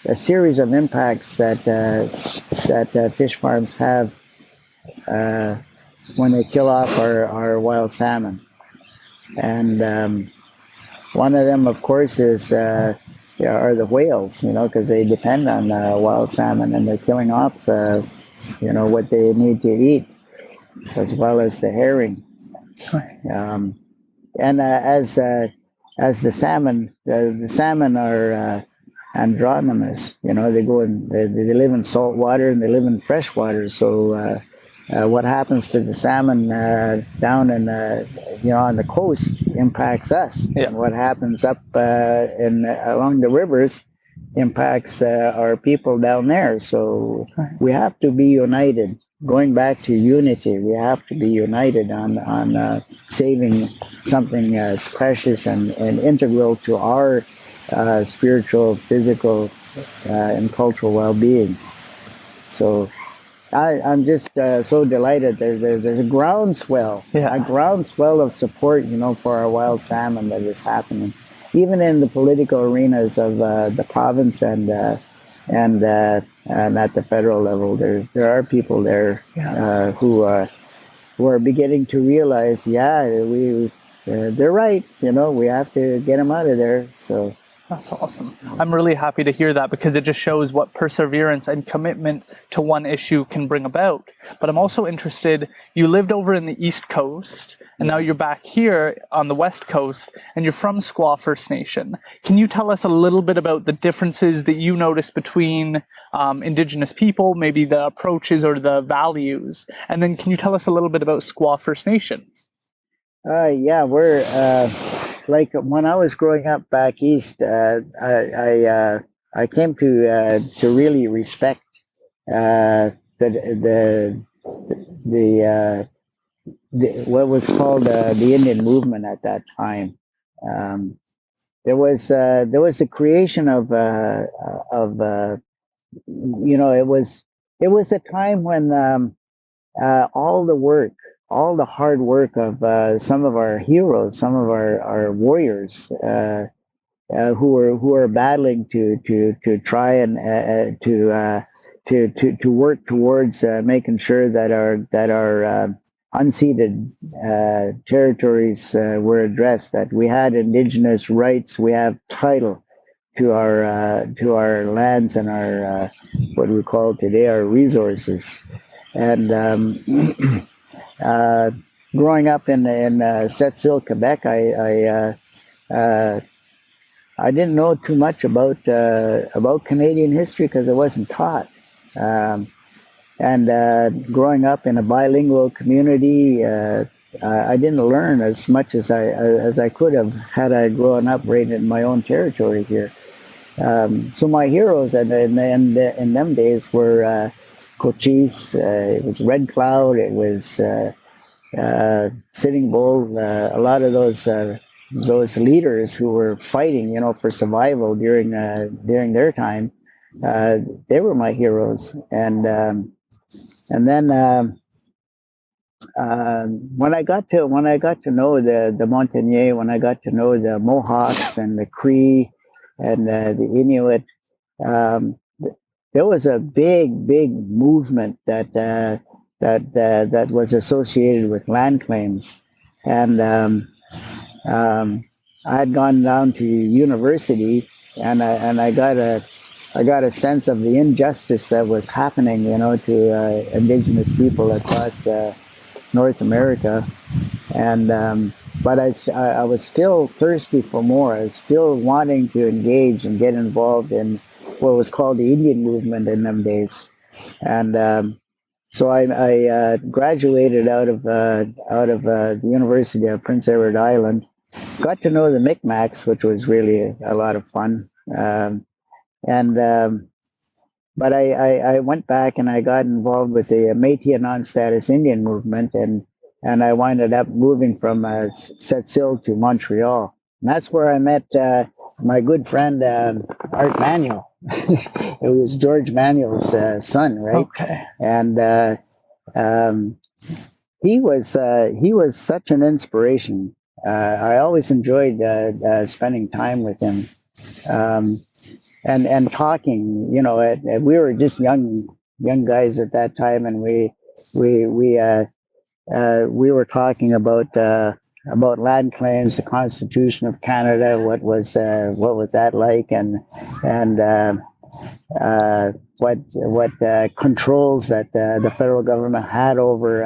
a series of impacts that fish farms have when they kill off our wild salmon. And one of them, of course, is are the whales. You know, because they depend on wild salmon, and they're killing off what they need to eat, as well as the herring. And as the salmon are andronymous. You know, they live in salt water and they live in fresh water. So what happens to the salmon down in on the coast impacts us. Yeah. And what happens up along the rivers impacts our people down there. So we have to be united. Going back to unity, we have to be united on saving something as precious and integral to our spiritual, physical, and cultural well-being. So I'm just so delighted. There's a groundswell, a groundswell of support, for our wild salmon that is happening, even in the political arenas of the province and at the federal level. There are people there who are beginning to realize, they're right. We have to get them out of there. So. That's awesome. I'm really happy to hear that, because it just shows what perseverance and commitment to one issue can bring about. But I'm also interested, you lived over in the East Coast, and now you're back here on the West Coast, and you're from Skwah First Nation. Can you tell us a little bit about the differences that you notice between Indigenous people, maybe the approaches or the values? And then can you tell us a little bit about Skwah First Nation? We're... like when I was growing up back east, I came to really respect the what was called the Indian movement at that time. There was the creation of it was a time when all the hard work of some of our heroes, some of our warriors, who were battling to try and to work towards making sure that our unceded territories were addressed, that we had Indigenous rights, we have title to our lands and our what we call today our resources. And growing up in Sept-Îles, Quebec, I didn't know too much about Canadian history because it wasn't taught. And growing up in a bilingual community, I didn't learn as much as I could have had I grown up right in my own territory here. So my heroes in them days were Cochise, it was Red Cloud, it was Sitting Bull, a lot of those leaders who were fighting, for survival during their time. They were my heroes, and then when I got to know the Montagnais, when I got to know the Mohawks and the Cree and the Inuit, there was a big movement that was associated with land claims, and I had gone down to university, and I got a sense of the injustice that was happening, to Indigenous people across North America, and but I was still thirsty for more. I was still wanting to engage and get involved in what was called the Indian movement in them days, and so I graduated out of the University of Prince Edward Island. Got to know the Micmacs, which was really a lot of fun, but I went back and I got involved with the Métis and non-status Indian movement, and I winded up moving from Sept-Îles to Montreal. And that's where I met my good friend Art Manuel. it was George Manuel's son, right? Okay. And um, he was such an inspiration. I always enjoyed spending time with him, um, and talking. You know, we were just young guys at that time, and we we we were talking about land claims, the Constitution of Canada, what was that like, and what controls that the federal government had over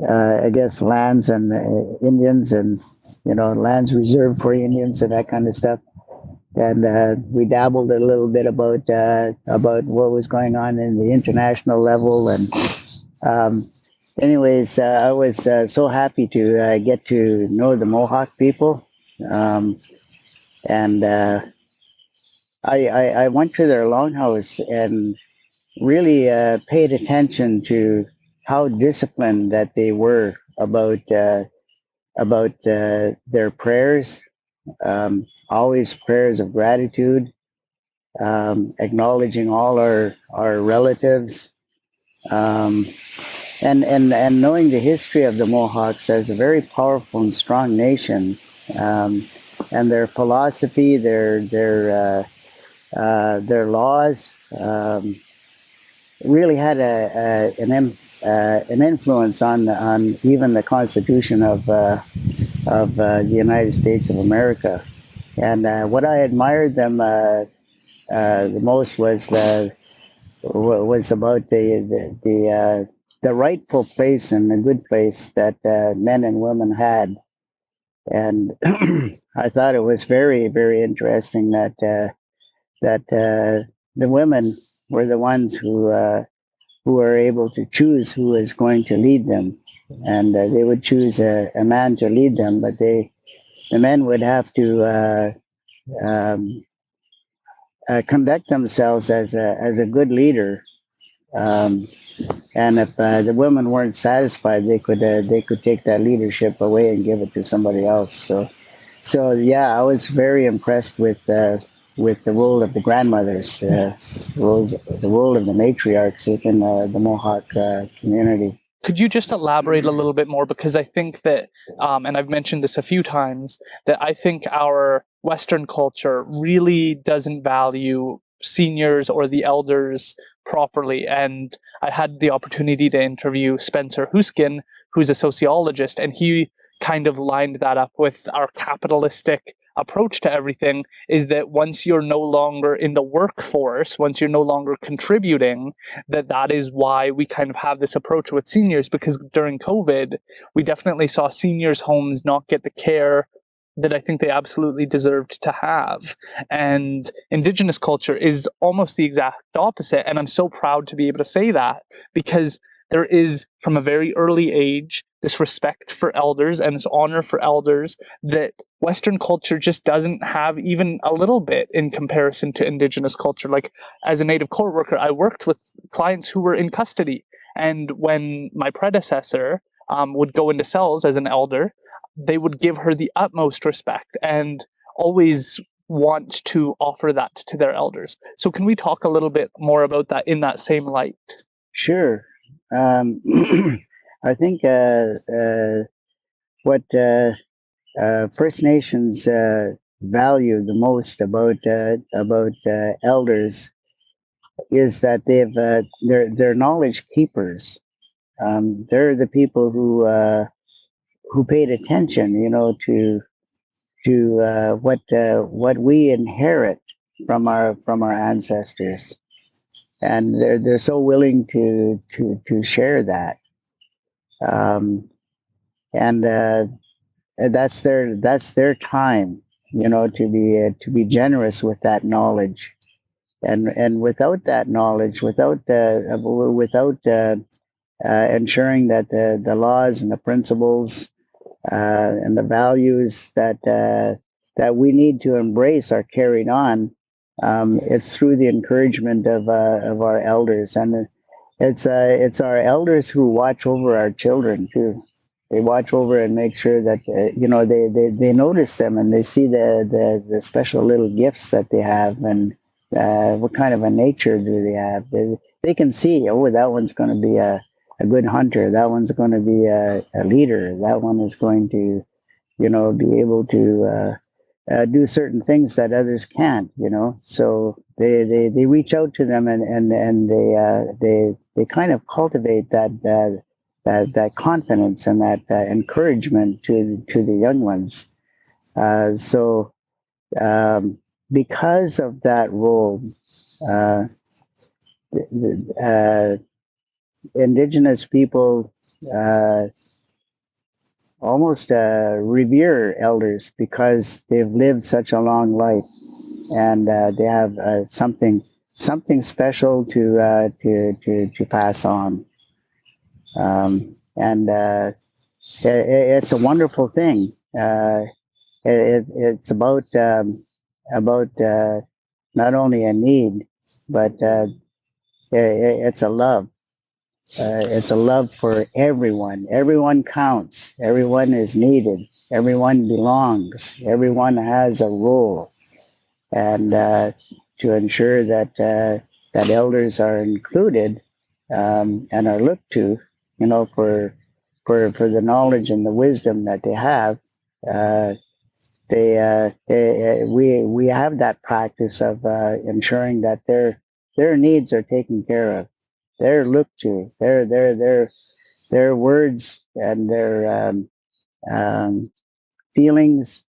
I guess lands and Indians, and lands reserved for Indians and that kind of stuff. And we dabbled a little bit about what was going on in the international level. And anyways, I was so happy to get to know the Mohawk people. Um, and I went to their longhouse and really paid attention to how disciplined that they were about their prayers, always prayers of gratitude, acknowledging all our relatives, um, and knowing the history of the Mohawks as a very powerful and strong nation, and their philosophy, their laws, really had an influence on even the Constitution of the United States of America. And what I admired them the most was about the rightful place and the good place that men and women had. And I thought it was very, very interesting that the women were the ones who were able to choose who was going to lead them, and they would choose a man to lead them, but the men would have to um, conduct themselves as a good leader. Um, and if the women weren't satisfied, they could take that leadership away and give it to somebody else. So yeah, I was very impressed with the role of the grandmothers, the role of the matriarchs within the Mohawk community. Could you just elaborate a little bit more? Because I think that, and I've mentioned this a few times, that I think our Western culture really doesn't value seniors or the elders properly. And I had the opportunity to interview Spencer Huskin, who's a sociologist, and he kind of lined that up with our capitalistic approach to everything, is that once you're no longer in the workforce, once you're no longer contributing, that is why we kind of have this approach with seniors. Because during COVID, we definitely saw seniors' homes not get the care that I think they absolutely deserved to have. And Indigenous culture is almost the exact opposite. And I'm so proud to be able to say that, because there is, from a very early age, this respect for elders and this honor for elders that Western culture just doesn't have even a little bit in comparison to Indigenous culture. Like, as a Native court worker, I worked with clients who were in custody. And when my predecessor would go into cells as an elder, they would give her the utmost respect and always want to offer that to their elders. So can we talk a little bit more about that in that same light? Sure. I think what First Nations value the most about elders is that they're knowledge keepers. They're the people who paid attention, to what we inherit from our ancestors, and they're so willing to share that. Um, and that's their time, to be generous with that knowledge. And without that knowledge, without ensuring that the laws and the principles and the values that we need to embrace are carried on, it's through the encouragement of our elders, and it's our elders who watch over our children too. They watch over and make sure that they notice them, and they see the special little gifts that they have, and what kind of a nature do they have. They can see, oh, that one's going to be a good hunter. That one's going to be a leader. That one is going to be able to do certain things that others can't. So they reach out to them, and they kind of cultivate that confidence and that encouragement to the young ones. So because of that role, uh, Indigenous people almost revere elders because they've lived such a long life, and they have something special to pass on. And it's a wonderful thing. It's about not only a need, but it's a love. It's a love for everyone. Everyone counts. Everyone is needed. Everyone belongs. Everyone has a role, and to ensure that that elders are included and are looked to, for the knowledge and the wisdom that they have. We have that practice of ensuring that their needs are taken care of. They're looked to. Their words and their feelings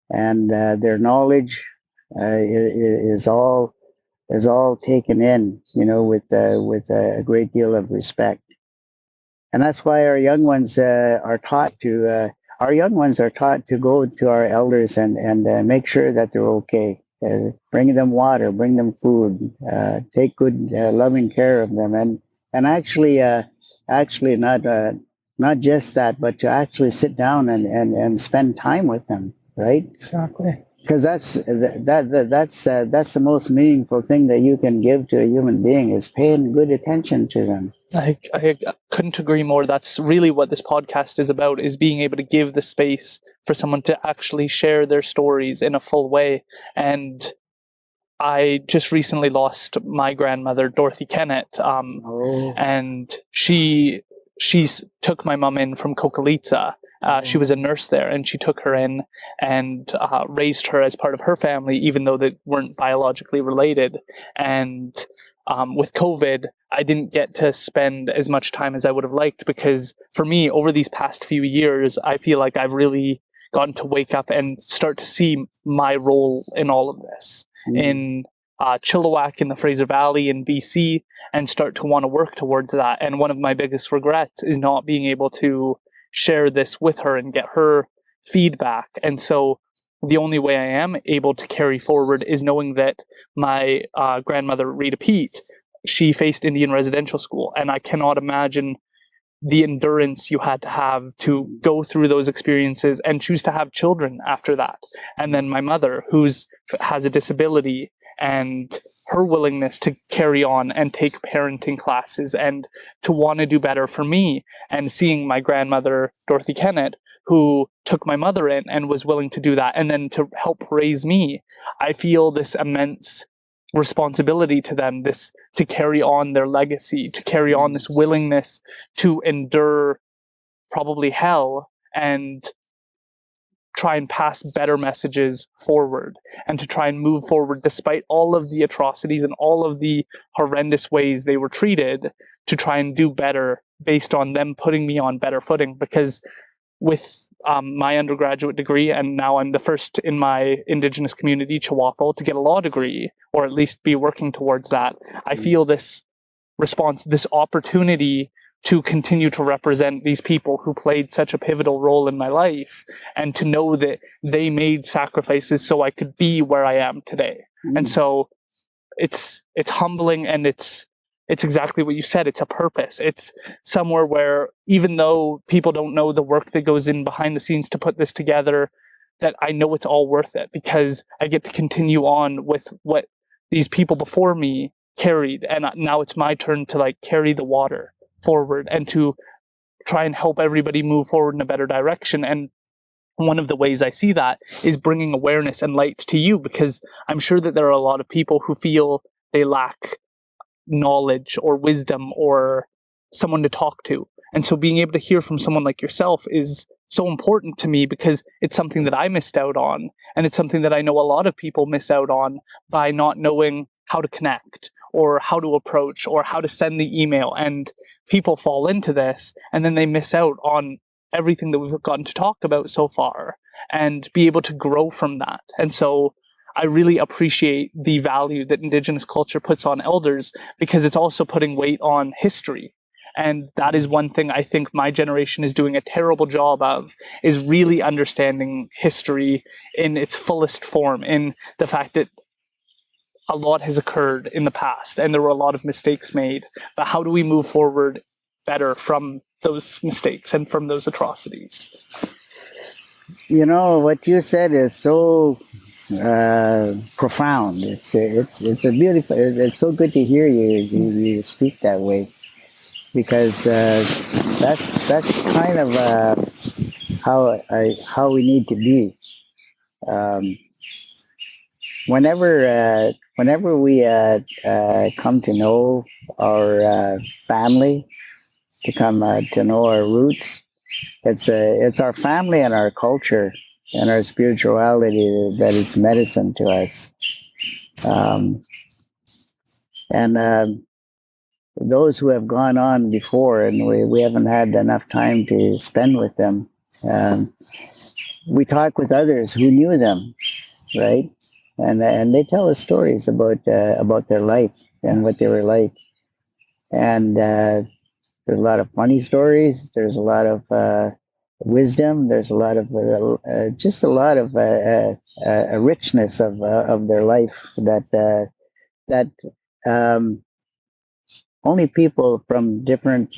and their knowledge is all taken in, with a great deal of respect. And that's why our young ones are taught to go to our elders and make sure that they're okay. Bring them water, bring them food, take good, loving care of them, and actually not just that, but to actually sit down and spend time with them, right? Exactly. Because that's the most meaningful thing that you can give to a human being, is paying good attention to them. I couldn't agree more. That's really what this podcast is about, is being able to give the space for someone to actually share their stories in a full way. And I just recently lost my grandmother, Dorothy Kennett, and she took my mom in from Kokalitsa. She was a nurse there, and she took her in and raised her as part of her family, even though they weren't biologically related. And with COVID, I didn't get to spend as much time as I would have liked, because for me, over these past few years, I feel like I've really gotten to wake up and start to see my role in all of this. In Chilliwack in the Fraser Valley in BC, and start to want to work towards that. And one of my biggest regrets is not being able to share this with her and get her feedback. And so the only way I am able to carry forward is knowing that my grandmother, Rita Pete, she faced Indian residential school, and I cannot imagine the endurance you had to have to go through those experiences and choose to have children after that. And then my mother, has a disability, and her willingness to carry on and take parenting classes and to want to do better for me, and seeing my grandmother, Dorothy Kennett, who took my mother in and was willing to do that and then to help raise me. I feel this immense responsibility to them, this to carry on their legacy, to carry on this willingness to endure probably hell and try and pass better messages forward, and to try and move forward despite all of the atrocities and all of the horrendous ways they were treated, to try and do better based on them putting me on better footing. Because with my undergraduate degree, and now I'm the first in my Indigenous community, Chihuahua, to get a law degree, or at least be working towards that, I feel this this opportunity to continue to represent these people who played such a pivotal role in my life, and to know that they made sacrifices so I could be where I am today. And so it's humbling, and it's exactly what you said. It's a purpose. It's somewhere where, even though people don't know the work that goes in behind the scenes to put this together, that I know it's all worth it, because I get to continue on with what these people before me carried, and now it's my turn to carry the water forward, and to try and help everybody move forward in a better direction. And one of the ways I see that is bringing awareness and light to you, because I'm sure that there are a lot of people who feel they lack knowledge or wisdom or someone to talk to. And so being able to hear from someone like yourself is so important to me, because it's something that I missed out on. And it's something that I know a lot of people miss out on by not knowing how to connect or how to approach or how to send the email. And people fall into this and then they miss out on everything that we've gotten to talk about so far and be able to grow from that. And so I really appreciate the value that Indigenous culture puts on elders, because it's also putting weight on history. And that is one thing I think my generation is doing a terrible job of, is really understanding history in its fullest form, in the fact that a lot has occurred in the past and there were a lot of mistakes made. But how do we move forward better from those mistakes and from those atrocities? You know, what you said is so profound. It's a beautiful. It's so good to hear you speak that way, because that's kind of how we need to be. Whenever we come to know our family, to come to know our roots, it's our family and our culture and our spirituality that is medicine to us. And those who have gone on before, and we haven't had enough time to spend with them, we talk with others who knew them, right? And they tell us stories about their life and what they were like. And there's a lot of funny stories. There's a lot of wisdom. There's a lot of just a lot of a richness of their life that only people from different,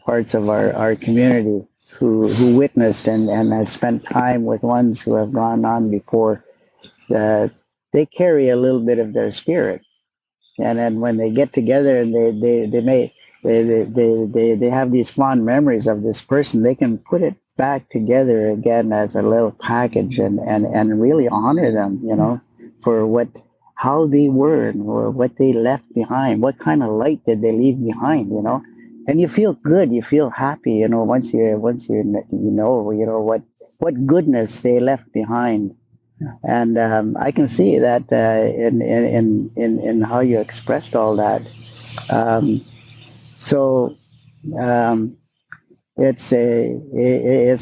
parts of our community who witnessed and have spent time with ones who have gone on before, they carry a little bit of their spirit. And then when they get together and they have these fond memories of this person, they can put it back together again as a little package and really honor them, for how they were or what they left behind, what kind of light did they leave behind, and you feel good, you feel happy, once you know what goodness they left behind. And I can see that in how you expressed all that. So it's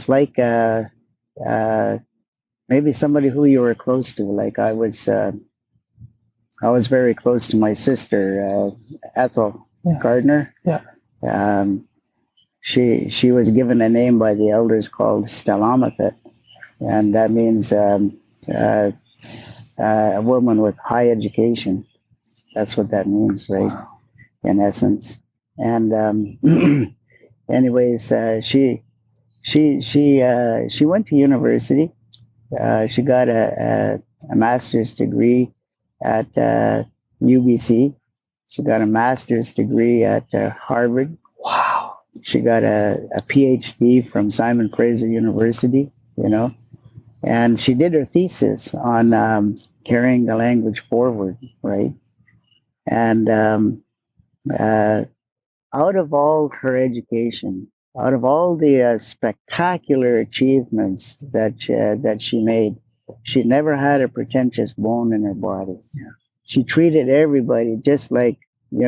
like maybe somebody who you were close to. Like I was very close to my sister, Ethel Gardner. Yeah. She was given a name by the elders called Stalamathet, and that means a woman with high education. That's what that means, right? Wow. In essence. And anyways, she went to university. She got a master's degree at UBC. She got a master's degree at Harvard. Wow. She got a PhD from Simon Fraser University, and she did her thesis on carrying the language forward, right? And out of all her education, out of all the spectacular achievements that she made, she never had a pretentious bone in her body. Yeah. She treated everybody just like, they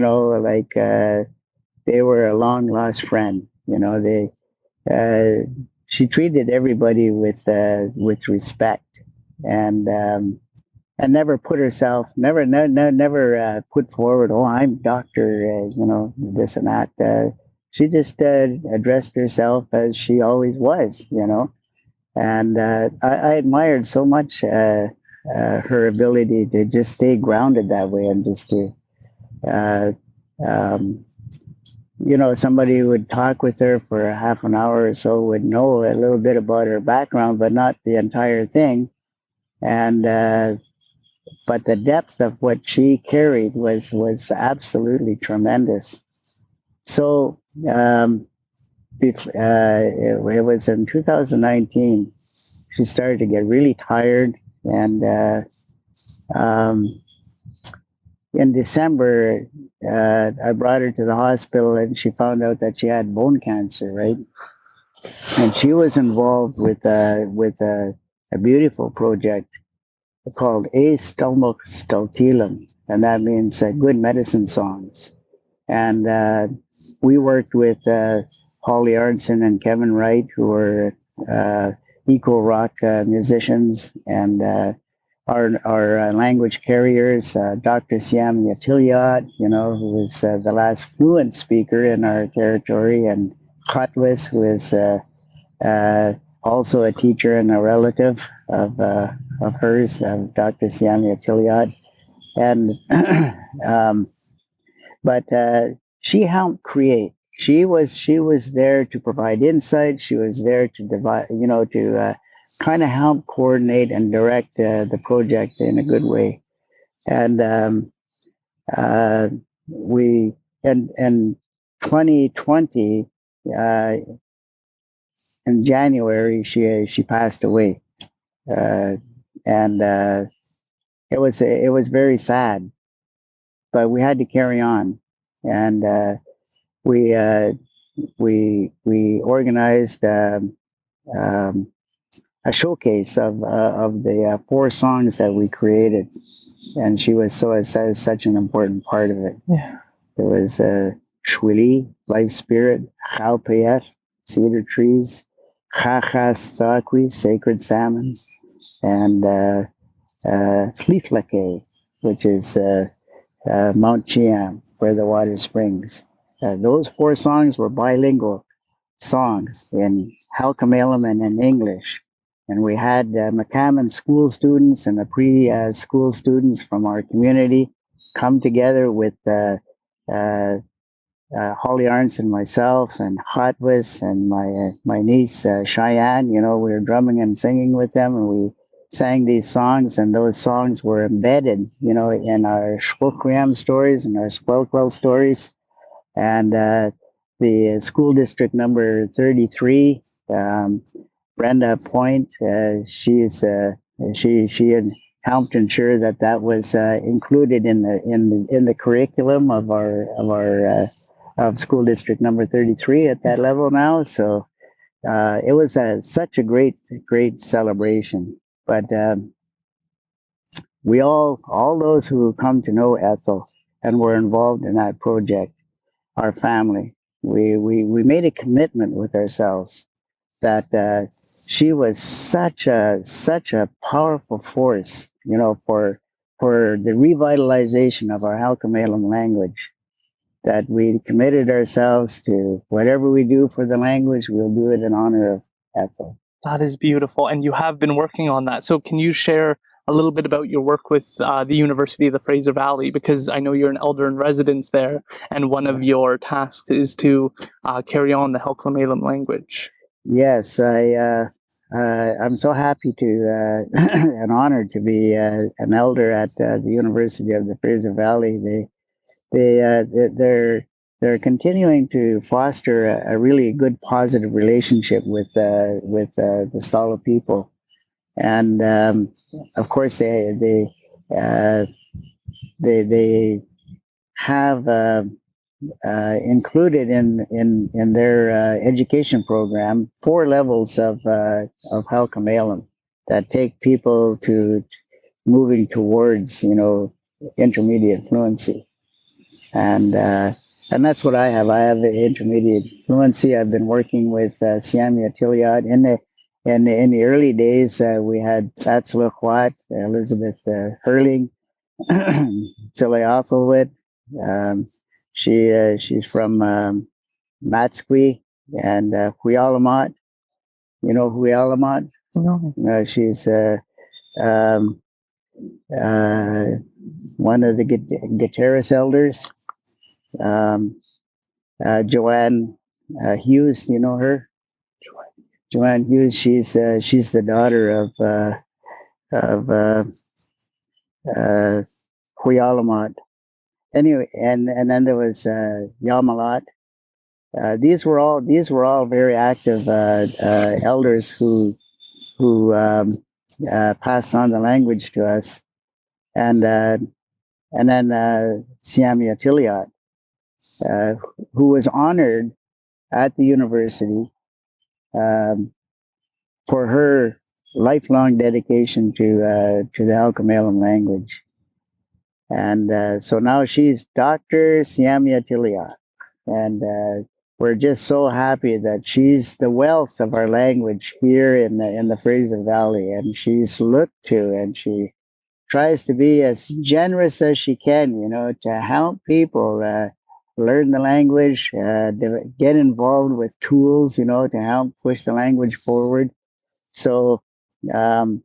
were a long lost friend. She treated everybody with respect, and never put herself, never put forward, oh, I'm doctor, this and that. She just addressed herself as she always was, and I admired so much her ability to just stay grounded that way, and just to, somebody who would talk with her for a half an hour or so would know a little bit about her background, but not the entire thing. And but the depth of what she carried was absolutely tremendous. So it was in 2019. She started to get really tired, and um, in December, I brought her to the hospital, and she found out that she had bone cancer, right? And she was involved with a beautiful project called A Staltilum, and that means good medicine songs. And we worked with Holly Arnson and Kevin Wright, who were eco rock musicians, and our language carriers, Dr. Siam Yatiliot, who was the last fluent speaker in our territory, and Khatwis, who is also a teacher and a relative of hers, Dr. Siam Yatiliot. And but she helped create. She was there to provide insight. She was there to divide, to kind of help coordinate and direct the project in a good way. And uh, we and 2020 uh, in January she passed away, and it was very sad, but we had to carry on, and we we organized um, a showcase of the four songs that we created, and she was such an important part of it. Yeah. There was Shwili, Life Spirit, Halq'eméylem, Cedar Trees, Skwah, Sacred Salmon, and Tlithlake, which is Mount Chiam, where the water springs. Those four songs were bilingual songs in Halq'eméylem and in English. And we had McCammon school students and the pre-school students from our community come together with uh, Holly Arns and myself and Hotwis and my niece Cheyenne. We were drumming and singing with them, and we sang these songs, and those songs were embedded, in our Shwokriam stories and our Skwah stories. And the school district number 33, Brenda Point, she had helped ensure that was included in the curriculum of school district number 33 at that level now. So it was such a great celebration. But we all those who come to know Ethel and were involved in that project, our family, we made a commitment with ourselves that she was such a powerful force, for the revitalization of our Halq'eméylem language, that we committed ourselves to whatever we do for the language, we'll do it in honor of Ethel. That is beautiful, and you have been working on that. So can you share a little bit about your work with the University of the Fraser Valley? Because I know you're an elder in residence there, and one of your tasks is to carry on the Halq'eméylem language. Yes, I'm so happy to and honored to be an elder at the University of the Fraser Valley. They're continuing to foster a really good positive relationship with the Stalo people, and of course they have included in their education program 4 levels of Halq'eméylem that take people to moving towards intermediate fluency, and that's what I have. I have the intermediate fluency. I've been working with Siamia Tiliad in the early days. We had Satsluquat, Elizabeth Hurling, Tiliathowit. Um, she's from Matsqui and Huialamat. You know Huialamat? No. She's um, uh, one of the guitarist elders. Joanne Hughes, you know her? Joanne Hughes. She's the daughter of Huialamat. Anyway, and then there was Yamalat, these were all very active elders who passed on the language to us, and then Siamia Tiliot, who was honored at the university um, for her lifelong dedication to the Halq'eméylem language. And so now she's Dr. Siamia Tiliot. And we're just so happy that she's the wealth of our language here in the Fraser Valley. And she's looked to, and she tries to be as generous as she can, to help people learn the language, get involved with tools, to help push the language forward. So um,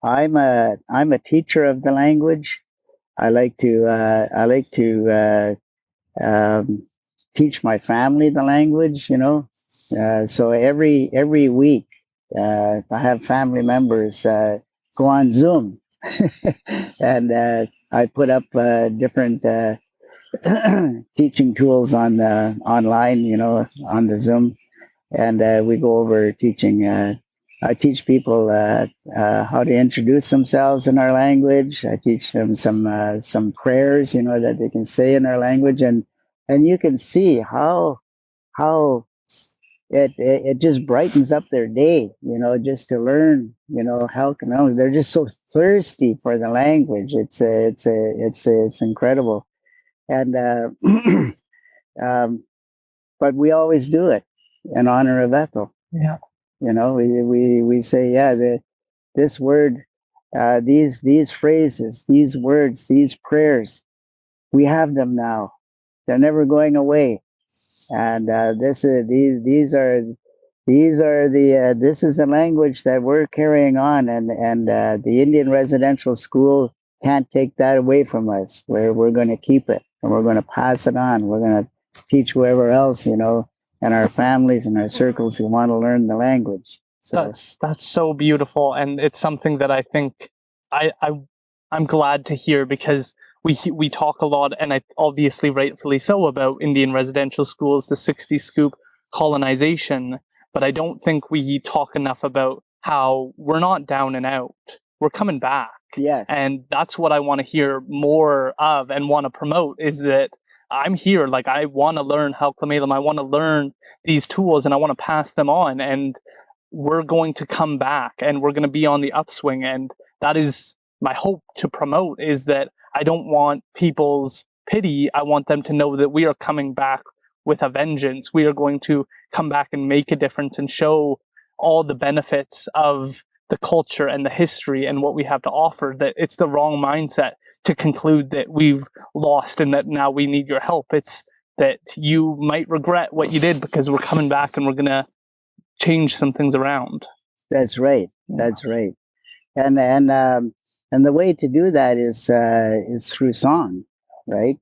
I'm a teacher of the language. I like to teach my family the language. So every week, I have family members go on Zoom, and I put up different teaching tools on online, on the Zoom, and we go over teaching. I teach people how to introduce themselves in our language. I teach them some prayers, that they can say in our language, and you can see how it just brightens up their day, just to learn, how can they're just so thirsty for the language. It's incredible, and but we always do it in honor of Ethel. Yeah. We say, yeah, this word, these phrases, these words, these prayers, we have them now. They're never going away, and this is the language that we're carrying on, and the Indian residential school can't take that away from us. We're going to keep it, and we're going to pass it on. We're going to teach whoever else, and our families and our circles who want to learn the language. So That's so beautiful, and it's something that I think I'm glad to hear, because we talk a lot, and I obviously rightfully so, about Indian residential schools, the 60 scoop colonization, but I don't think we talk enough about how we're not down and out. We're coming back. yes, And that's what I want to hear more of and want to promote, is that I'm here. Like, I want to learn Halq'eméylem. I want to learn these tools, and I want to pass them on. And we're going to come back, and we're going to be on the upswing. And that is my hope to promote, is that I don't want people's pity. I want them to know that we are coming back with a vengeance. We are going to come back and make a difference and show all the benefits of the culture and the history and what we have to offer. That it's the wrong mindset to conclude that we've lost and that now we need your help. It's that you might regret what you did, because we're coming back and we're going to change some things around. that's right. That's right. And the way to do that is through song, right?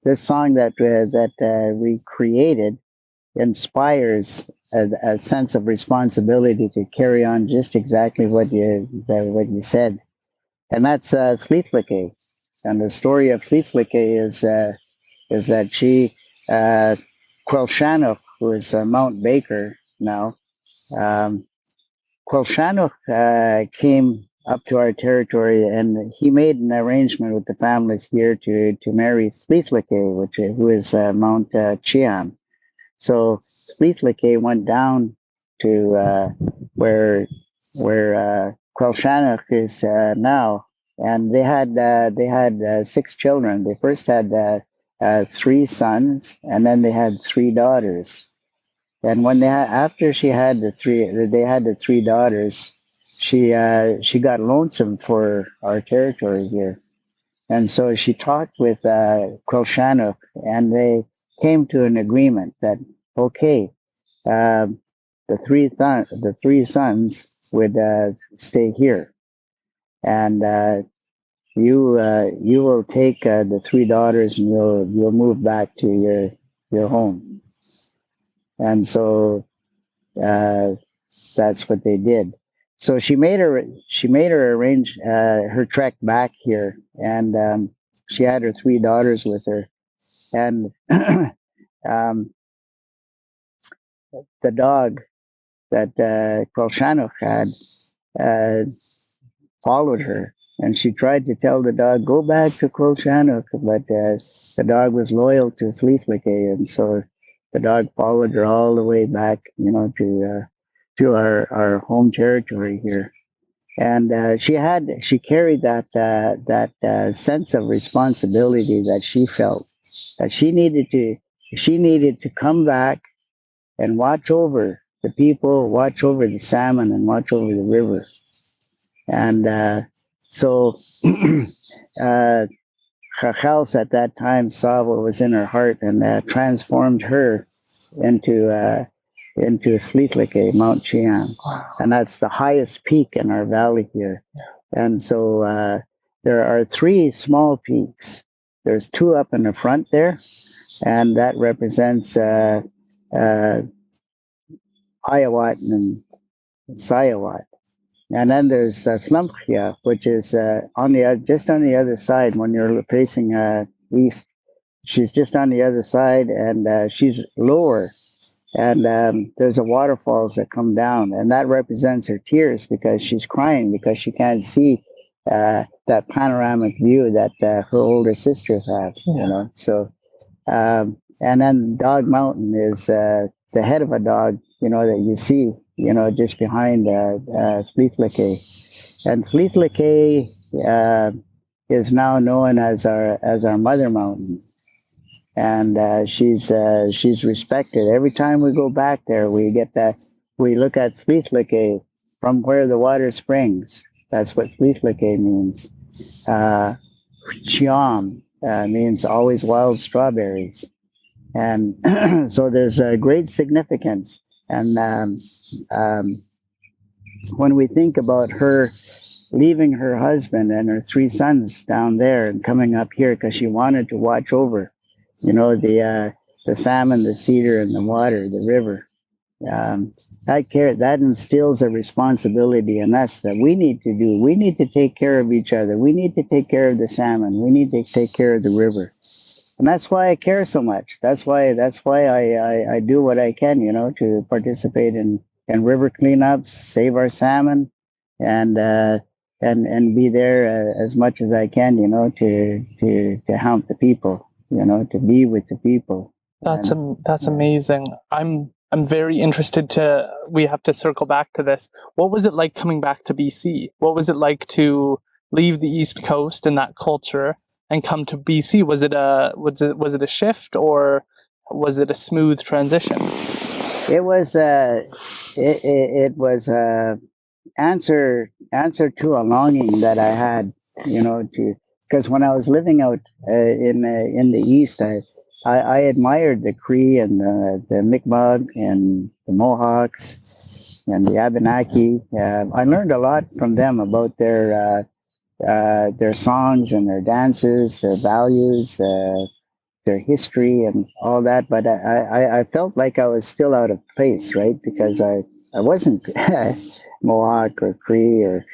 This song that we created inspires a sense of responsibility to carry on just exactly what you said, and that's Fleetlickay. And the story of Fleetlickay is that she, Quelshannock, who is Mount Baker now, Quelshannock came up to our territory, and he made an arrangement with the families here to marry Fleetlickay, who is Mount Chiam. So Fleetlickay went down to where Quelshannock is now, and they had 6 children. They first had 3 sons, and then they had 3 daughters. And when after they had the 3 daughters, she got lonesome for our territory here, and so she talked with Quelshannock, and they came to an agreement that, okay, the three sons would stay here, and you will take the 3 daughters, and you'll move back to your home. And so that's what they did. So she made her arrange her trek back here, and she had her 3 daughters with her, and um, the dog that Kwalshanuk had uh, followed her, and she tried to tell the dog, "Go back to Kwalshanuk," but the dog was loyal to Fleetlickay, and so the dog followed her all the way back, to our home territory here. And she carried that sense of responsibility that she felt that she needed to come back and watch over the people, watch over the salmon, and watch over the river. And so uh, her house at that time saw what was in her heart and transformed her into Fleetlickay, Mount Chiang, and that's the highest peak in our valley here. And so there are three small peaks. There's two up in the front there, and that represents Iowat and Siawat. And then there's Slumpkia, which is just on the other side when you're facing east. She's just on the other side, and she's lower. And there's a waterfalls that come down, and that represents her tears because she's crying because she can't see that panoramic view that her older sisters have. So and then Dog Mountain is the head of a dog, that you see, just behind Fleetlickay. And Fleetlickay is now known as our mother mountain, and she's respected. Every time we go back there, we look at Fleetlickay from where the water springs. That's what Fleetlickay means. Chiam means always wild strawberries. And so there's a great significance. And when we think about her leaving her husband and her three sons down there and coming up here because she wanted to watch over, the salmon, the cedar, and the water, the river. That instills a responsibility in us that we need to do. We need to take care of each other. We need to take care of the salmon. We need to take care of the river. And that's why I care so much. That's why I do what I can, to participate in river cleanups, save our salmon, and be there as much as I can, to help the people, to be with the people. That's amazing. I'm very interested we have to circle back to this. What was it like coming back to BC? What was it like to leave the East Coast and that culture and come to BC? Was it a shift, or was it a smooth transition? It was it was answer to a longing that I had, because when I was living out in the East, I admired the Cree and the Mi'kmaq and the Mohawks and the Abenaki. I learned a lot from them about their songs and their dances, their values, their history, and all that. But I felt like I was still out of place, right? Because I wasn't Mohawk or Cree or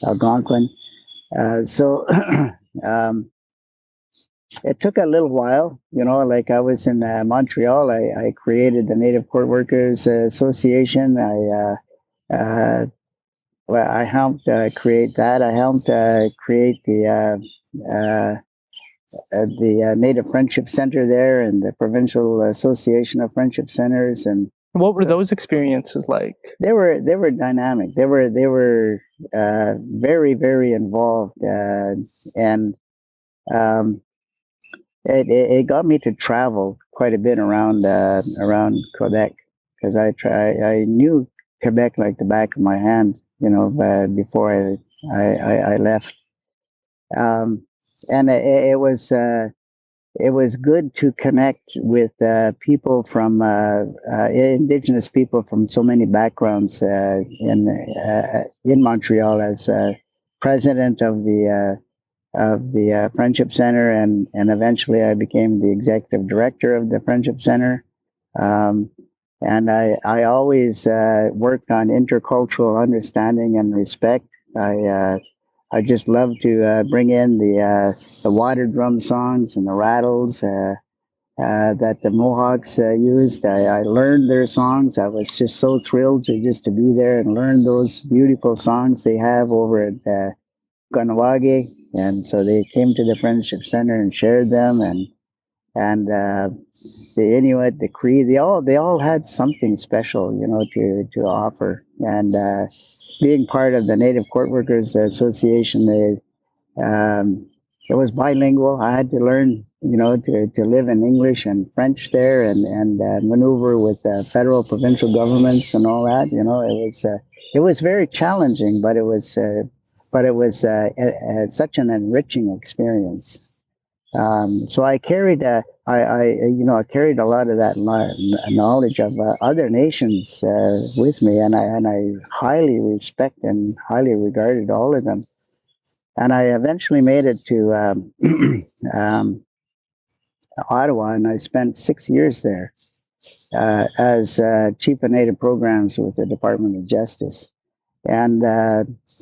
Algonquin. So it took a little while, like I was in Montreal. I created the Native Court Workers Association. I helped create that. I helped create the Native Friendship Center there and the Provincial Association of Friendship Centers. And what were those experiences like? They were dynamic. They were very, very involved, and it got me to travel quite a bit around Quebec, because I knew Quebec like the back of my hand, before I left. And it was good to connect with people from Indigenous people from so many backgrounds in Montreal, as president of the Friendship Center, and eventually I became the executive director of the Friendship Center. And I always worked on intercultural understanding and respect. I just love to bring in the water drum songs and the rattles, that the Mohawks used. I learned their songs. I was just so thrilled to be there and learn those beautiful songs they have over at Kahnawake. And so they came to the Friendship Center and shared them, and the Inuit, the Cree, they all had something special, to offer. And being part of the Native Court Workers Association, it was bilingual. I had to learn, to live in English and French there, and maneuver with federal, provincial governments and all that. It was very challenging, but it was such an enriching experience. So I carried I carried a lot of that knowledge of other nations with me, and I highly respect and highly regarded all of them. And I eventually made it to Ottawa, and I spent 6 years there as chief of Native programs with the Department of Justice. And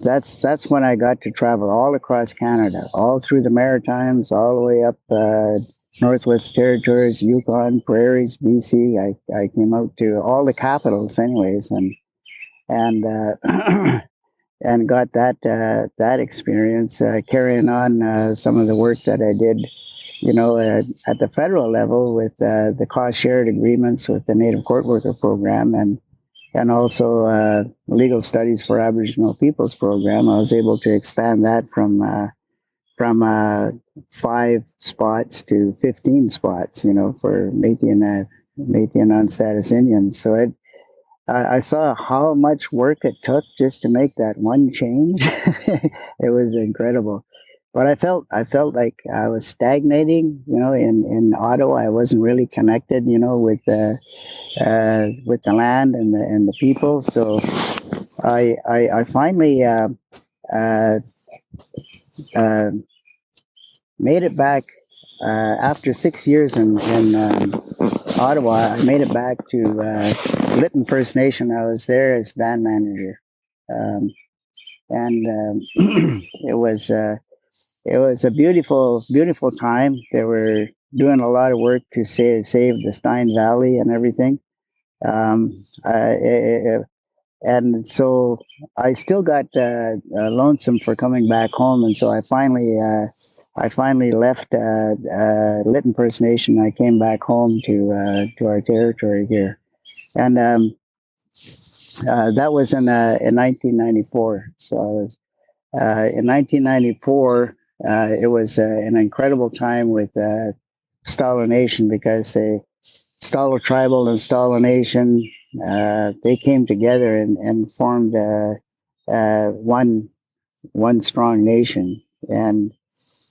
that's when I got to travel all across Canada, all through the Maritimes, all the way up Northwest Territories, Yukon, Prairies, BC. I came out to all the capitals, anyways, and and got that experience, carrying on some of the work that I did, at the federal level with the cost shared agreements with the Native Court Worker Program, and also Legal Studies for Aboriginal Peoples Program. I was able to expand that from 5 spots to 15 spots, for Métis and non-status Indians. So I saw how much work it took just to make that one change. It was incredible. But I felt like I was stagnating, in Ottawa. I wasn't really connected, with the land and the people. So I finally uh, uh, made it back after 6 years in Ottawa. I made it back to Lytton First Nation. I was there as band manager, um, and it was a beautiful, beautiful time. They were doing a lot of work to save the Stein Valley and everything. Um, and so I still got lonesome for coming back home, and so I finally left Lytton First Nation. I came back home to our territory here, and that was in 1994. So I was in 1994. It was an incredible time with Stalo Nation, because Stalo Tribal and Stalo Nation, they came together and formed one strong nation. And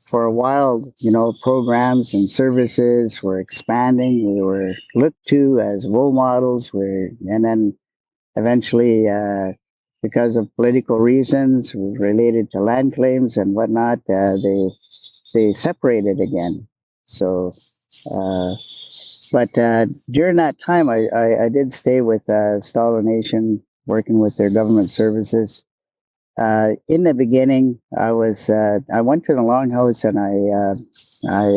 for a while, programs and services were expanding. We were looked to as role models. And then eventually, because of political reasons related to land claims and whatnot, they separated again. So. But during that time, I did stay with Stalo Nation, working with their government services. In the beginning, I went to the Longhouse, and I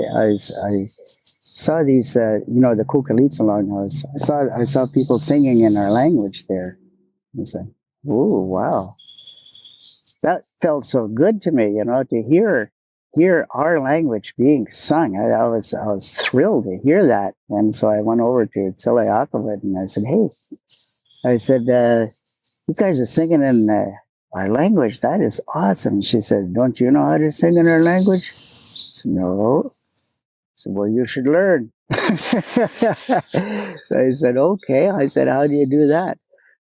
saw these, the Kukulitsa Longhouse. I saw people singing in our language there. I was like, "Oh, wow!" That felt so good to me, to hear our language being sung. I was thrilled to hear that, and so I went over to Tsile Yakovet and I said, "Hey," I said, "you guys are singing in our language. That is awesome." She said, "Don't you know how to sing in our language?" I said, "No." I said, "Well, you should learn." So I said, "Okay." I said, "How do you do that?"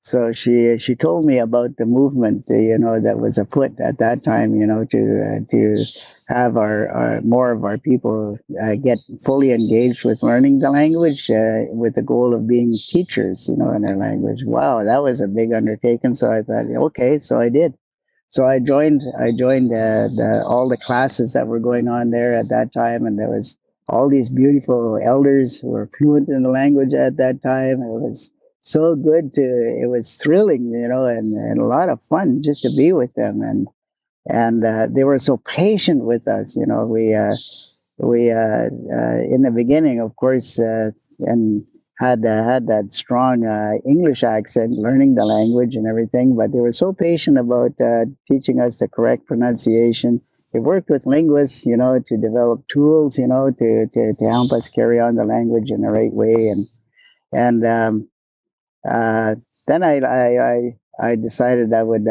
So she told me about the movement, that was afoot at that time, to have our more of our people get fully engaged with learning the language, with the goal of being teachers, in our language. Wow, that was a big undertaking. So I thought, okay, so I did. So I joined all the classes that were going on there at that time, and there was all these beautiful elders who were fluent in the language at that time. It was so good it was thrilling, and a lot of fun just to be with them. And they were so patient with us. we in the beginning, of course, and had that strong English accent, learning the language and everything. But they were so patient about teaching us the correct pronunciation. They worked with linguists, to develop tools, to help us carry on the language in the right way. And then I decided I would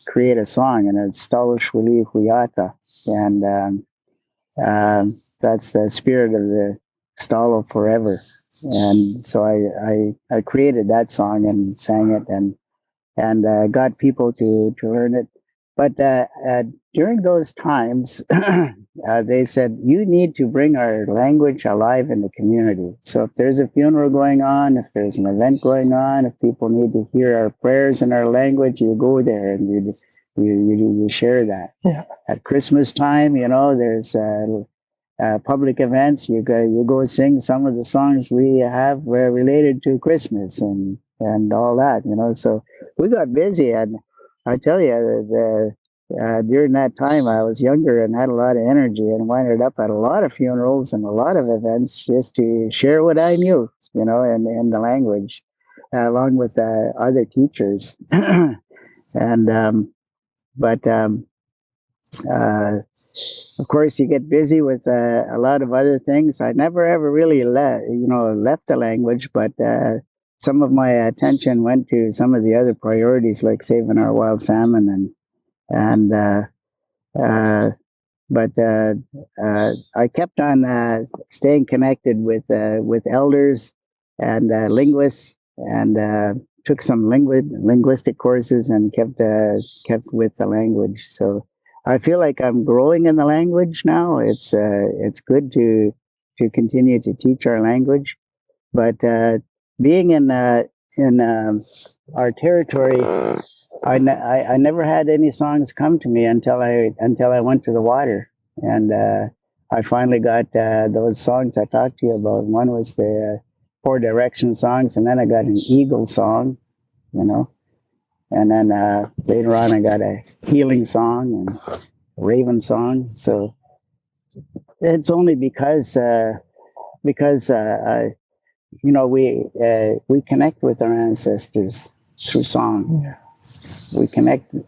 create a song, and it's Stalo Shwili Huyata, and that's the spirit of the Stalo forever. And so I created that song and sang it, and got people to learn it. But during those times, they said, you need to bring our language alive in the community. So if there's a funeral going on, if there's an event going on, if people need to hear our prayers in our language, you go there and you share that. Yeah. At Christmas time, there's public events. You go sing some of the songs we have related to Christmas and all that. So we got busy, and I tell you, during that time, I was younger and had a lot of energy, and winded up at a lot of funerals and a lot of events just to share what I knew, in the language, along with other teachers. And but of course, you get busy with a lot of other things. I never ever really left the language, but some of my attention went to some of the other priorities, like saving our wild salmon and uh, but I kept on staying connected with elders and linguists, and took some linguistic courses, and kept with the language. So I feel like I'm growing in the language now. It's good to continue to teach our language, but being in our territory, I never had any songs come to me until I went to the water, and I finally got those songs I talked to you about. One was the Four Direction songs, and then I got an Eagle song, and then later on I got a healing song and a Raven song. So it's only because we connect with our ancestors through song. Yeah. We connect to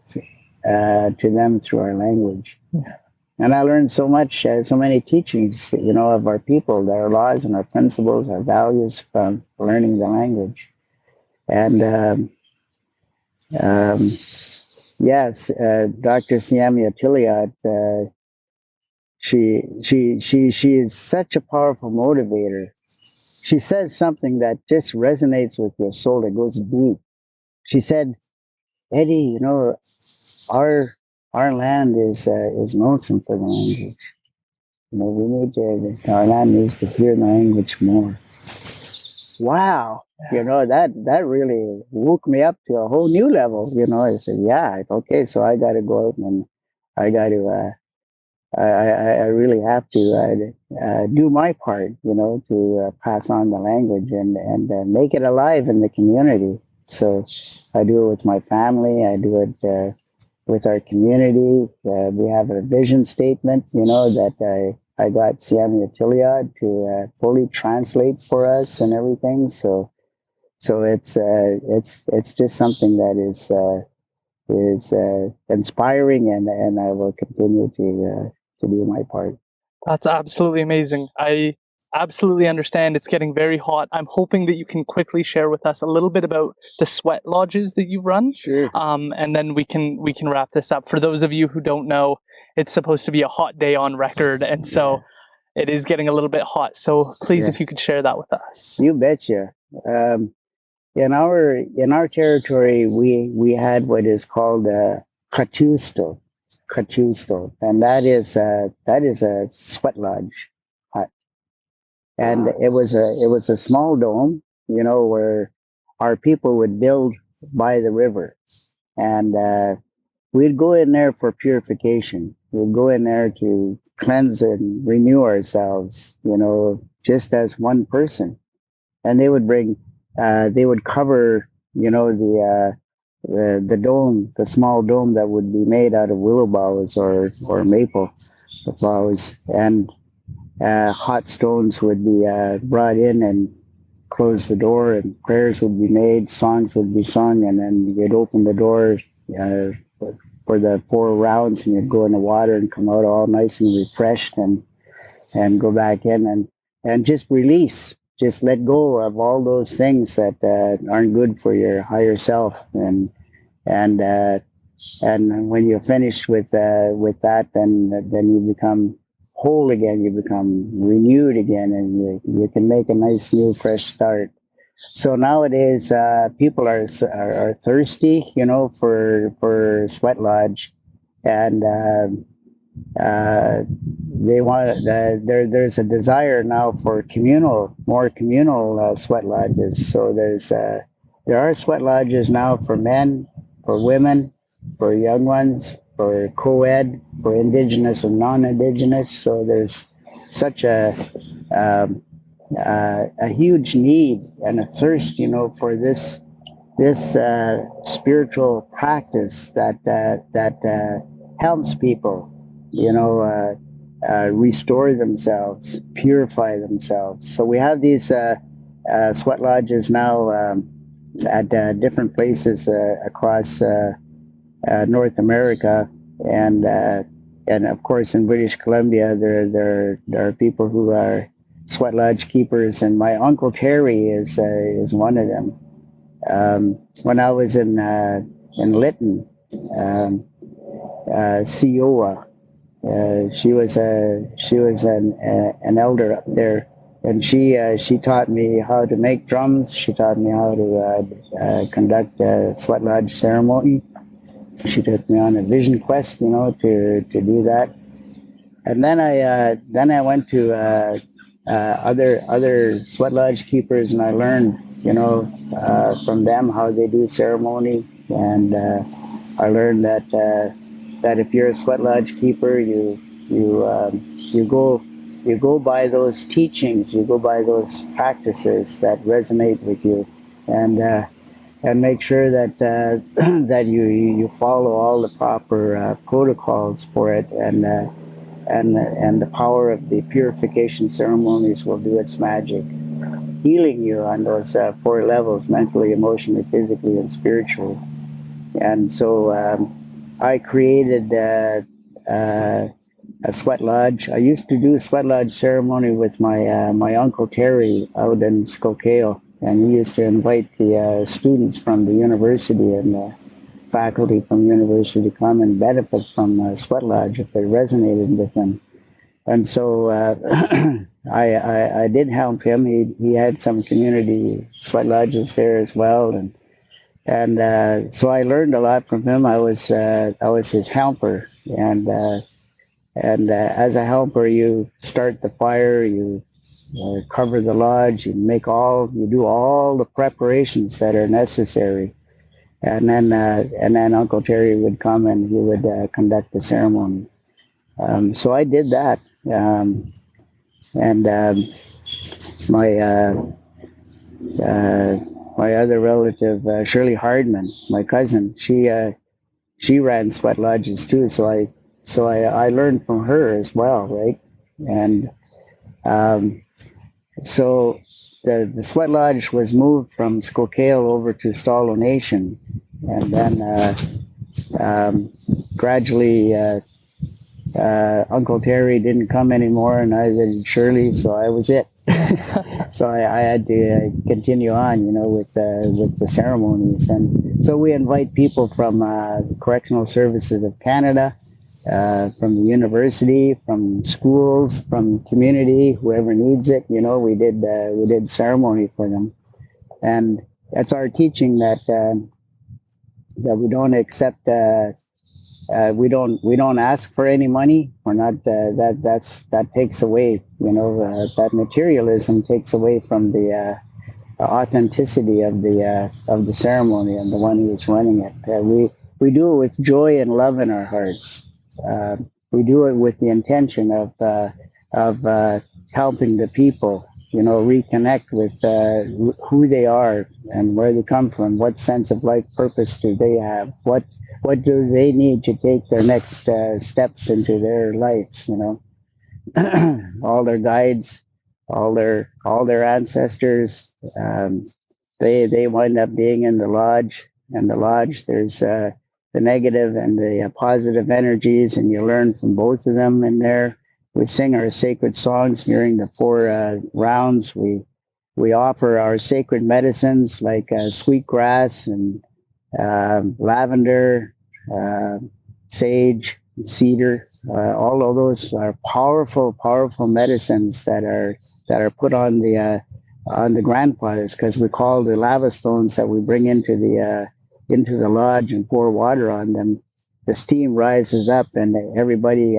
them through our language. Yeah. And I learned so much, so many teachings, of our people, our laws and our principles, our values from learning the language. And yes, Dr. Siamia Tiliot, she is such a powerful motivator. She says something that just resonates with your soul. It goes deep. She said, Eddie, our land is lonesome for the language. We need our land needs to hear the language more. Wow, that really woke me up to a whole new level. I said, yeah, okay, so I got to go out and I got to. I really have to do my part, to pass on the language and make it alive in the community. So I do it with my family. I do it with our community. We have a vision statement, that I got Siamia Tiliad to fully translate for us and everything. So it's just something that is inspiring, and I will continue to do my part. That's absolutely amazing. I absolutely understand it's getting very hot. I'm hoping that you can quickly share with us a little bit about the sweat lodges that you've run. Sure. And then we can wrap this up. For those of you who don't know, it's supposed to be a hot day on record, and so it is getting a little bit hot. So please, if you could share that with us. You betcha. In our territory, we had what is called a katusto, and that is a sweat lodge hut, and it was a small dome, where our people would build by the river, and we'd go in there for purification. We'd go in there to cleanse and renew ourselves, just as one person. And they would cover, the dome, the small dome that would be made out of willow boughs or maple. the vows, and hot stones would be brought in and close the door, and prayers would be made, songs would be sung, and then you'd open the door for the 4 rounds, and you'd go in the water and come out all nice and refreshed, and go back in and just release, just let go of all those things that aren't good for your higher self, and when you're finished with that, then you become whole again, you become renewed again, and you can make a nice new fresh start. So nowadays, people are thirsty, for sweat lodge, and they want there's a desire now for more communal sweat lodges. So there are sweat lodges now for men, for women, for young ones, for co-ed, for Indigenous and non-Indigenous. So there's such a huge need and a thirst, for this spiritual practice that helps people, restore themselves, purify themselves. So we have these sweat lodges now at different places across North America, and of course in British Columbia there are people who are sweat lodge keepers, and my uncle Terry is one of them. When I was in Lytton, Siowa, she was an elder up there, and she taught me how to make drums. She taught me how to conduct a sweat lodge ceremony. She took me on a vision quest, to do that. And then I went to other sweat lodge keepers, and I learned, from them how they do ceremony. And I learned that if you're a sweat lodge keeper, you go by those teachings, you go by those practices that resonate with you, and make sure that that you follow all the proper protocols for it, and the power of the purification ceremonies will do its magic, healing you on those 4 levels: mentally, emotionally, physically, and spiritually. And so I created a sweat lodge. I used to do a sweat lodge ceremony with my uncle Terry out in Skokow. And he used to invite the students from the university and the faculty from the university to come and benefit from Sweat Lodge if it resonated with them. And so I did help him. He had some community sweat lodges there as well, and so I learned a lot from him. I was his helper, and as a helper, you start the fire, you cover the lodge, you do all the preparations that are necessary, and then Uncle Terry would come and he would conduct the ceremony. So I did that, and my other relative, Shirley Hardman, my cousin, she ran sweat lodges too. So I learned from her as well, right? And so the sweat lodge was moved from Skokow over to Stalo Nation, and then gradually Uncle Terry didn't come anymore, and neither did Shirley, so I was it. So I had to continue on, with the ceremonies. And so we invite people from Correctional Services of Canada, from the university, from schools, from community, whoever needs it. We did ceremony for them, and that's our teaching, that we don't accept. We don't ask for any money. We're not. That takes away. That materialism takes away from the authenticity of the ceremony and the one who is running it. We do it with joy and love in our hearts. We do it with the intention of helping the people, reconnect with who they are and where they come from, what sense of life purpose do they have, what do they need to take their next steps into their lives, you know. All their guides, all their ancestors, they wind up being in the lodge. And the lodge, there's the negative and the positive energies, and you learn from both of them in there. We sing our sacred songs during the 4 rounds. We offer our sacred medicines like sweet grass and lavender, sage, cedar. All of those are powerful, powerful medicines that are put on the grandfathers, because we call the lava stones that we bring into the lodge and pour water on them. The steam rises up, and everybody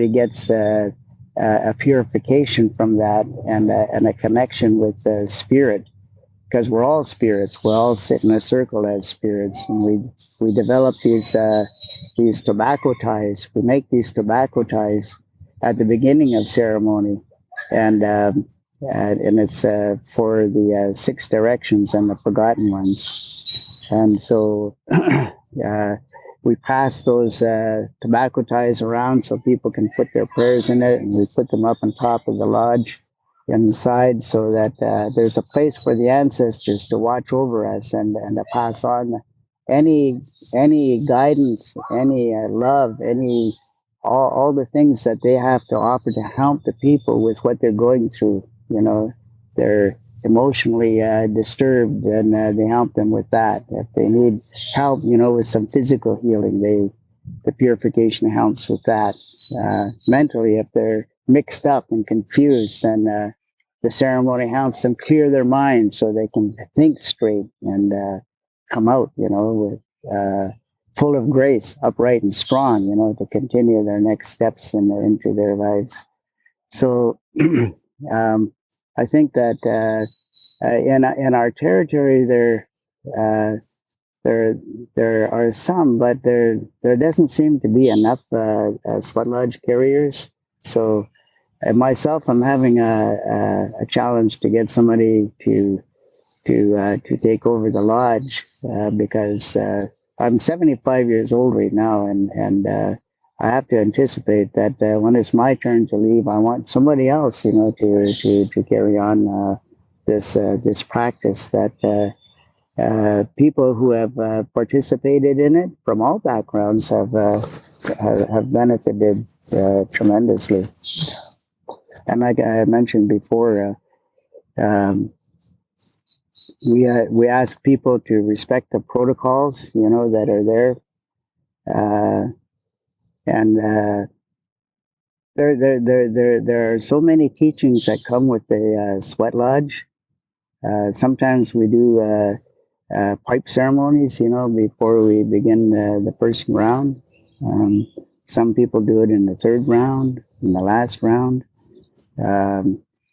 gets a purification from that, and a connection with the spirit, because we're all spirits. We all sit in a circle as spirits, and we develop these tobacco ties. We make these tobacco ties at the beginning of ceremony, and it's for the 6 directions and the forgotten ones. And so we pass those tobacco ties around so people can put their prayers in it, and we put them up on top of the lodge inside, so that there's a place for the ancestors to watch over us, and to pass on any guidance, any love, any all the things that they have to offer to help the people with what they're going through. You know, they're emotionally disturbed, and they help them with that. If they need help, you know, with some physical healing, the purification helps with that. Mentally, if they're mixed up and confused, then the ceremony helps them clear their mind so they can think straight and come out, you know, with full of grace, upright and strong, you know, to continue their next steps into their lives. So I think that in our territory there are some, but there doesn't seem to be enough sweat lodge carriers. So myself, I'm having a challenge to get somebody to take over the lodge, because I'm 75 years old right now, and I have to anticipate that when it's my turn to leave, I want somebody else, you know, to carry on this practice that people who have participated in it from all backgrounds have benefited tremendously. And like I mentioned before, we ask people to respect the protocols, you know, that are there, and there are so many teachings that come with the sweat lodge. Sometimes we do pipe ceremonies, you know, before we begin the first round. Some people do it in the 3rd round, in the last round.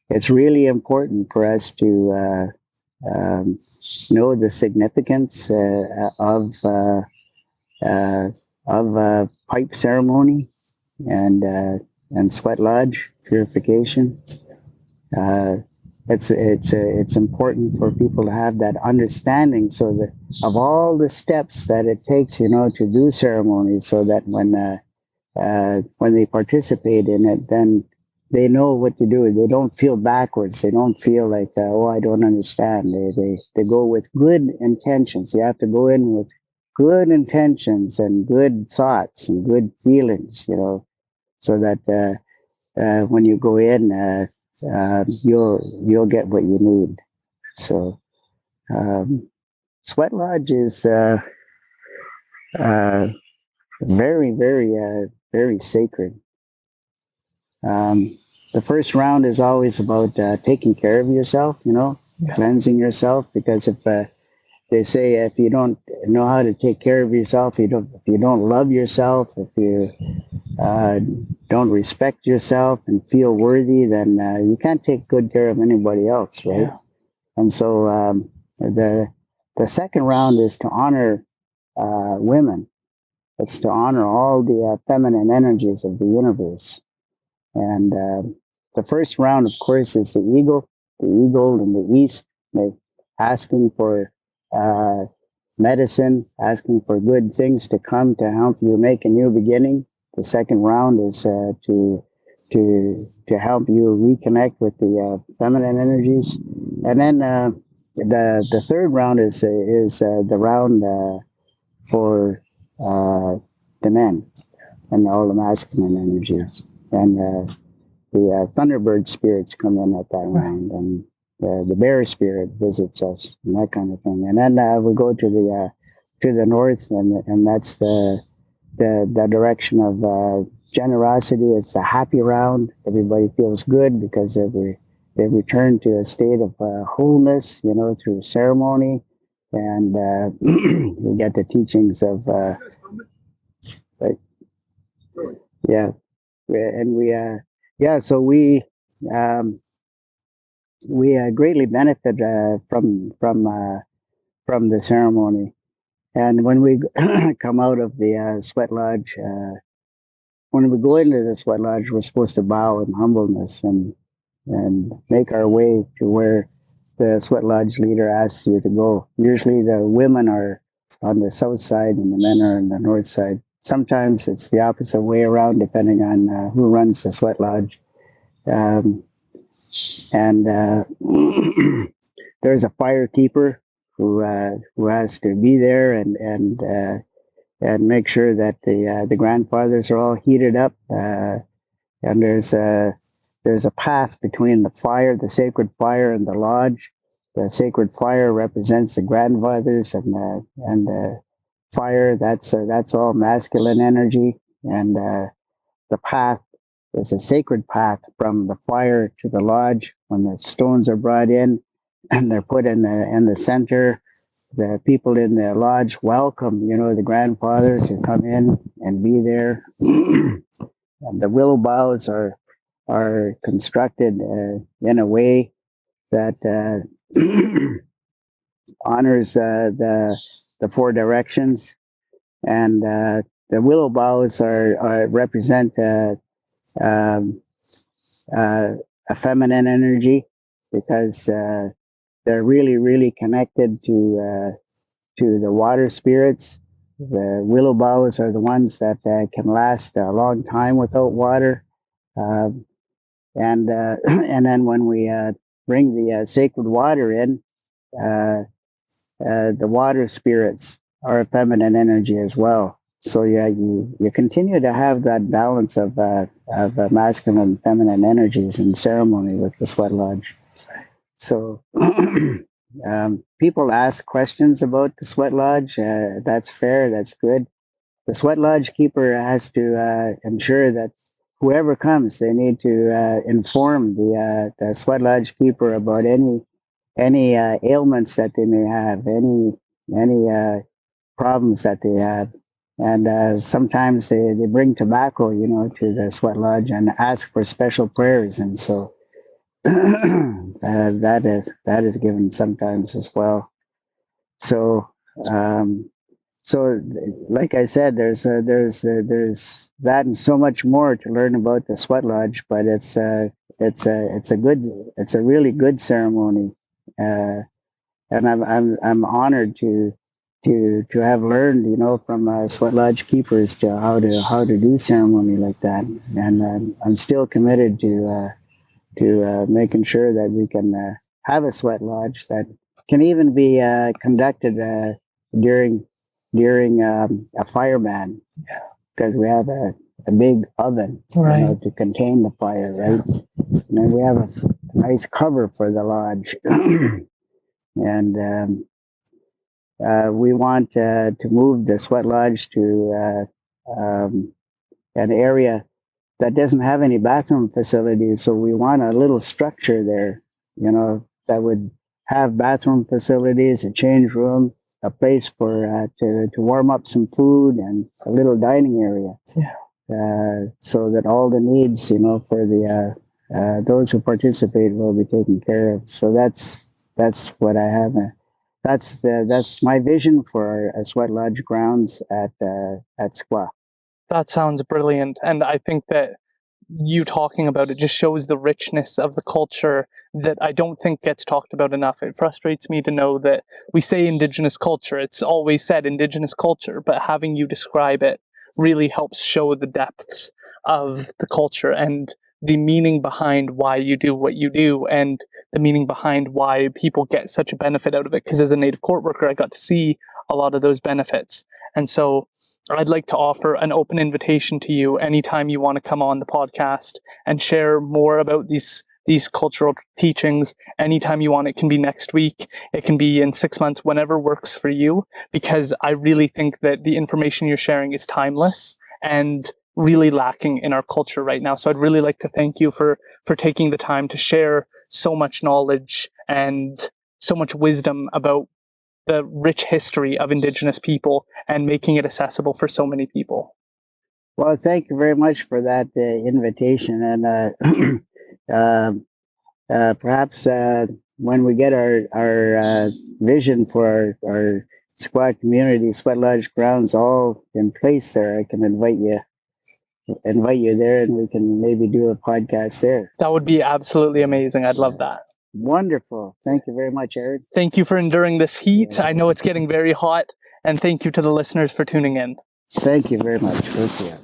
It's really important for us to know the significance of pipe ceremony and sweat lodge purification. It's important for people to have that understanding, so that of all the steps that it takes, you know, to do ceremonies, so that when they participate in it, then they know what to do. They don't feel backwards. They don't feel like, oh, I don't understand. They go with good intentions. You have to go in with good intentions and good thoughts and good feelings, you know, so that when you go in, you'll get what you need. So sweat lodge is very, very sacred. The first round is always about taking care of yourself, you know, cleansing yourself, because if they say if you don't know how to take care of yourself, if you don't love yourself, if you don't respect yourself and feel worthy, then you can't take good care of anybody else, right? Yeah. And so the second round is to honor women. It's to honor all the feminine energies of the universe. And the first round, of course, is the eagle in the east, asking for medicine, asking for good things to come to help you make a new beginning. The second round is to help you reconnect with the feminine energies, and then the third round is the round for the men and all the masculine energies, and the Thunderbird spirits come in at that round, and the bear spirit visits us, and that kind of thing. And then we go to the north, and that's the direction of generosity. It's the happy round. Everybody feels good because they return to a state of wholeness, through ceremony, and you get the teachings of like, yeah, and so we greatly benefit from the ceremony. And when we come out of the sweat lodge, when we go into the sweat lodge, we're supposed to bow in humbleness and make our way to where the sweat lodge leader asks you to go. Usually the women are on the south side and the men are on the north side. Sometimes it's the opposite way around, depending on who runs the sweat lodge. And there's a fire keeper who has to be there and make sure that the grandfathers are all heated up. And there's a path between the fire, the sacred fire, and the lodge. The sacred fire represents the grandfathers, and the fire that's all masculine energy, and the path is a sacred path from the fire to the lodge. When the stones are brought in and they're put in the center, the people in the lodge welcome, the grandfather to come in and be there. And the willow boughs are constructed in a way that honors the four directions, and the willow boughs represent um, a feminine energy because they're really, really connected to the water spirits. The willow boughs are the ones that can last a long time without water. And and then when we bring the sacred water in, the water spirits are a feminine energy as well. So yeah, you continue to have that balance of masculine and feminine energies in ceremony with the sweat lodge. So people ask questions about the sweat lodge. That's fair. That's good. The sweat lodge keeper has to ensure that whoever comes, they need to inform the sweat lodge keeper about any ailments that they may have, any problems that they have. And sometimes they bring tobacco, to the sweat lodge and ask for special prayers. And so that is given sometimes as well. So so like I said, there's that and so much more to learn about the sweat lodge. But it's a really good ceremony, and I'm honored to have learned, from sweat lodge keepers to how to do ceremony like that. And I'm still committed to making sure that we can have a sweat lodge that can even be conducted during a fire ban, because we have a big oven, Right. to contain the fire, right? And then we have a nice cover for the lodge, and we want to move the sweat lodge to an area that doesn't have any bathroom facilities. So we want a little structure there, that would have bathroom facilities, a change room, a place for to warm up some food, and a little dining area. Yeah. So that all the needs, for the those who participate will be taken care of. So that's what I have. That's my vision for our sweat lodge grounds at Skwah. That sounds brilliant. And I think that you talking about it just shows the richness of the culture that I don't think gets talked about enough. It frustrates me to know that we say Indigenous culture, it's always said Indigenous culture, but having you describe it really helps show the depths of the culture and the meaning behind why you do what you do and the meaning behind why people get such a benefit out of it. Because as a Native court worker, I got to see a lot of those benefits. And so I'd like to offer an open invitation to you anytime you want to come on the podcast and share more about these cultural teachings. Anytime you want, it can be next week, it can be in 6 months, whenever works for you, because I really think that the information you're sharing is timeless and really lacking in our culture right now. So I'd really like to thank you for taking the time to share so much knowledge and so much wisdom about the rich history of Indigenous people and making it accessible for so many people. Well, thank you very much for that invitation, and perhaps when we get our vision for our Skwah community, Skwah Lodge grounds all in place there, I can invite you there, and we can maybe do a podcast there. That would be absolutely amazing. I'd love that. Wonderful. Thank you very much, Aaron. Thank you for enduring this heat. I know it's getting very hot, and thank you to the listeners for tuning in. Thank you very much. Thank you.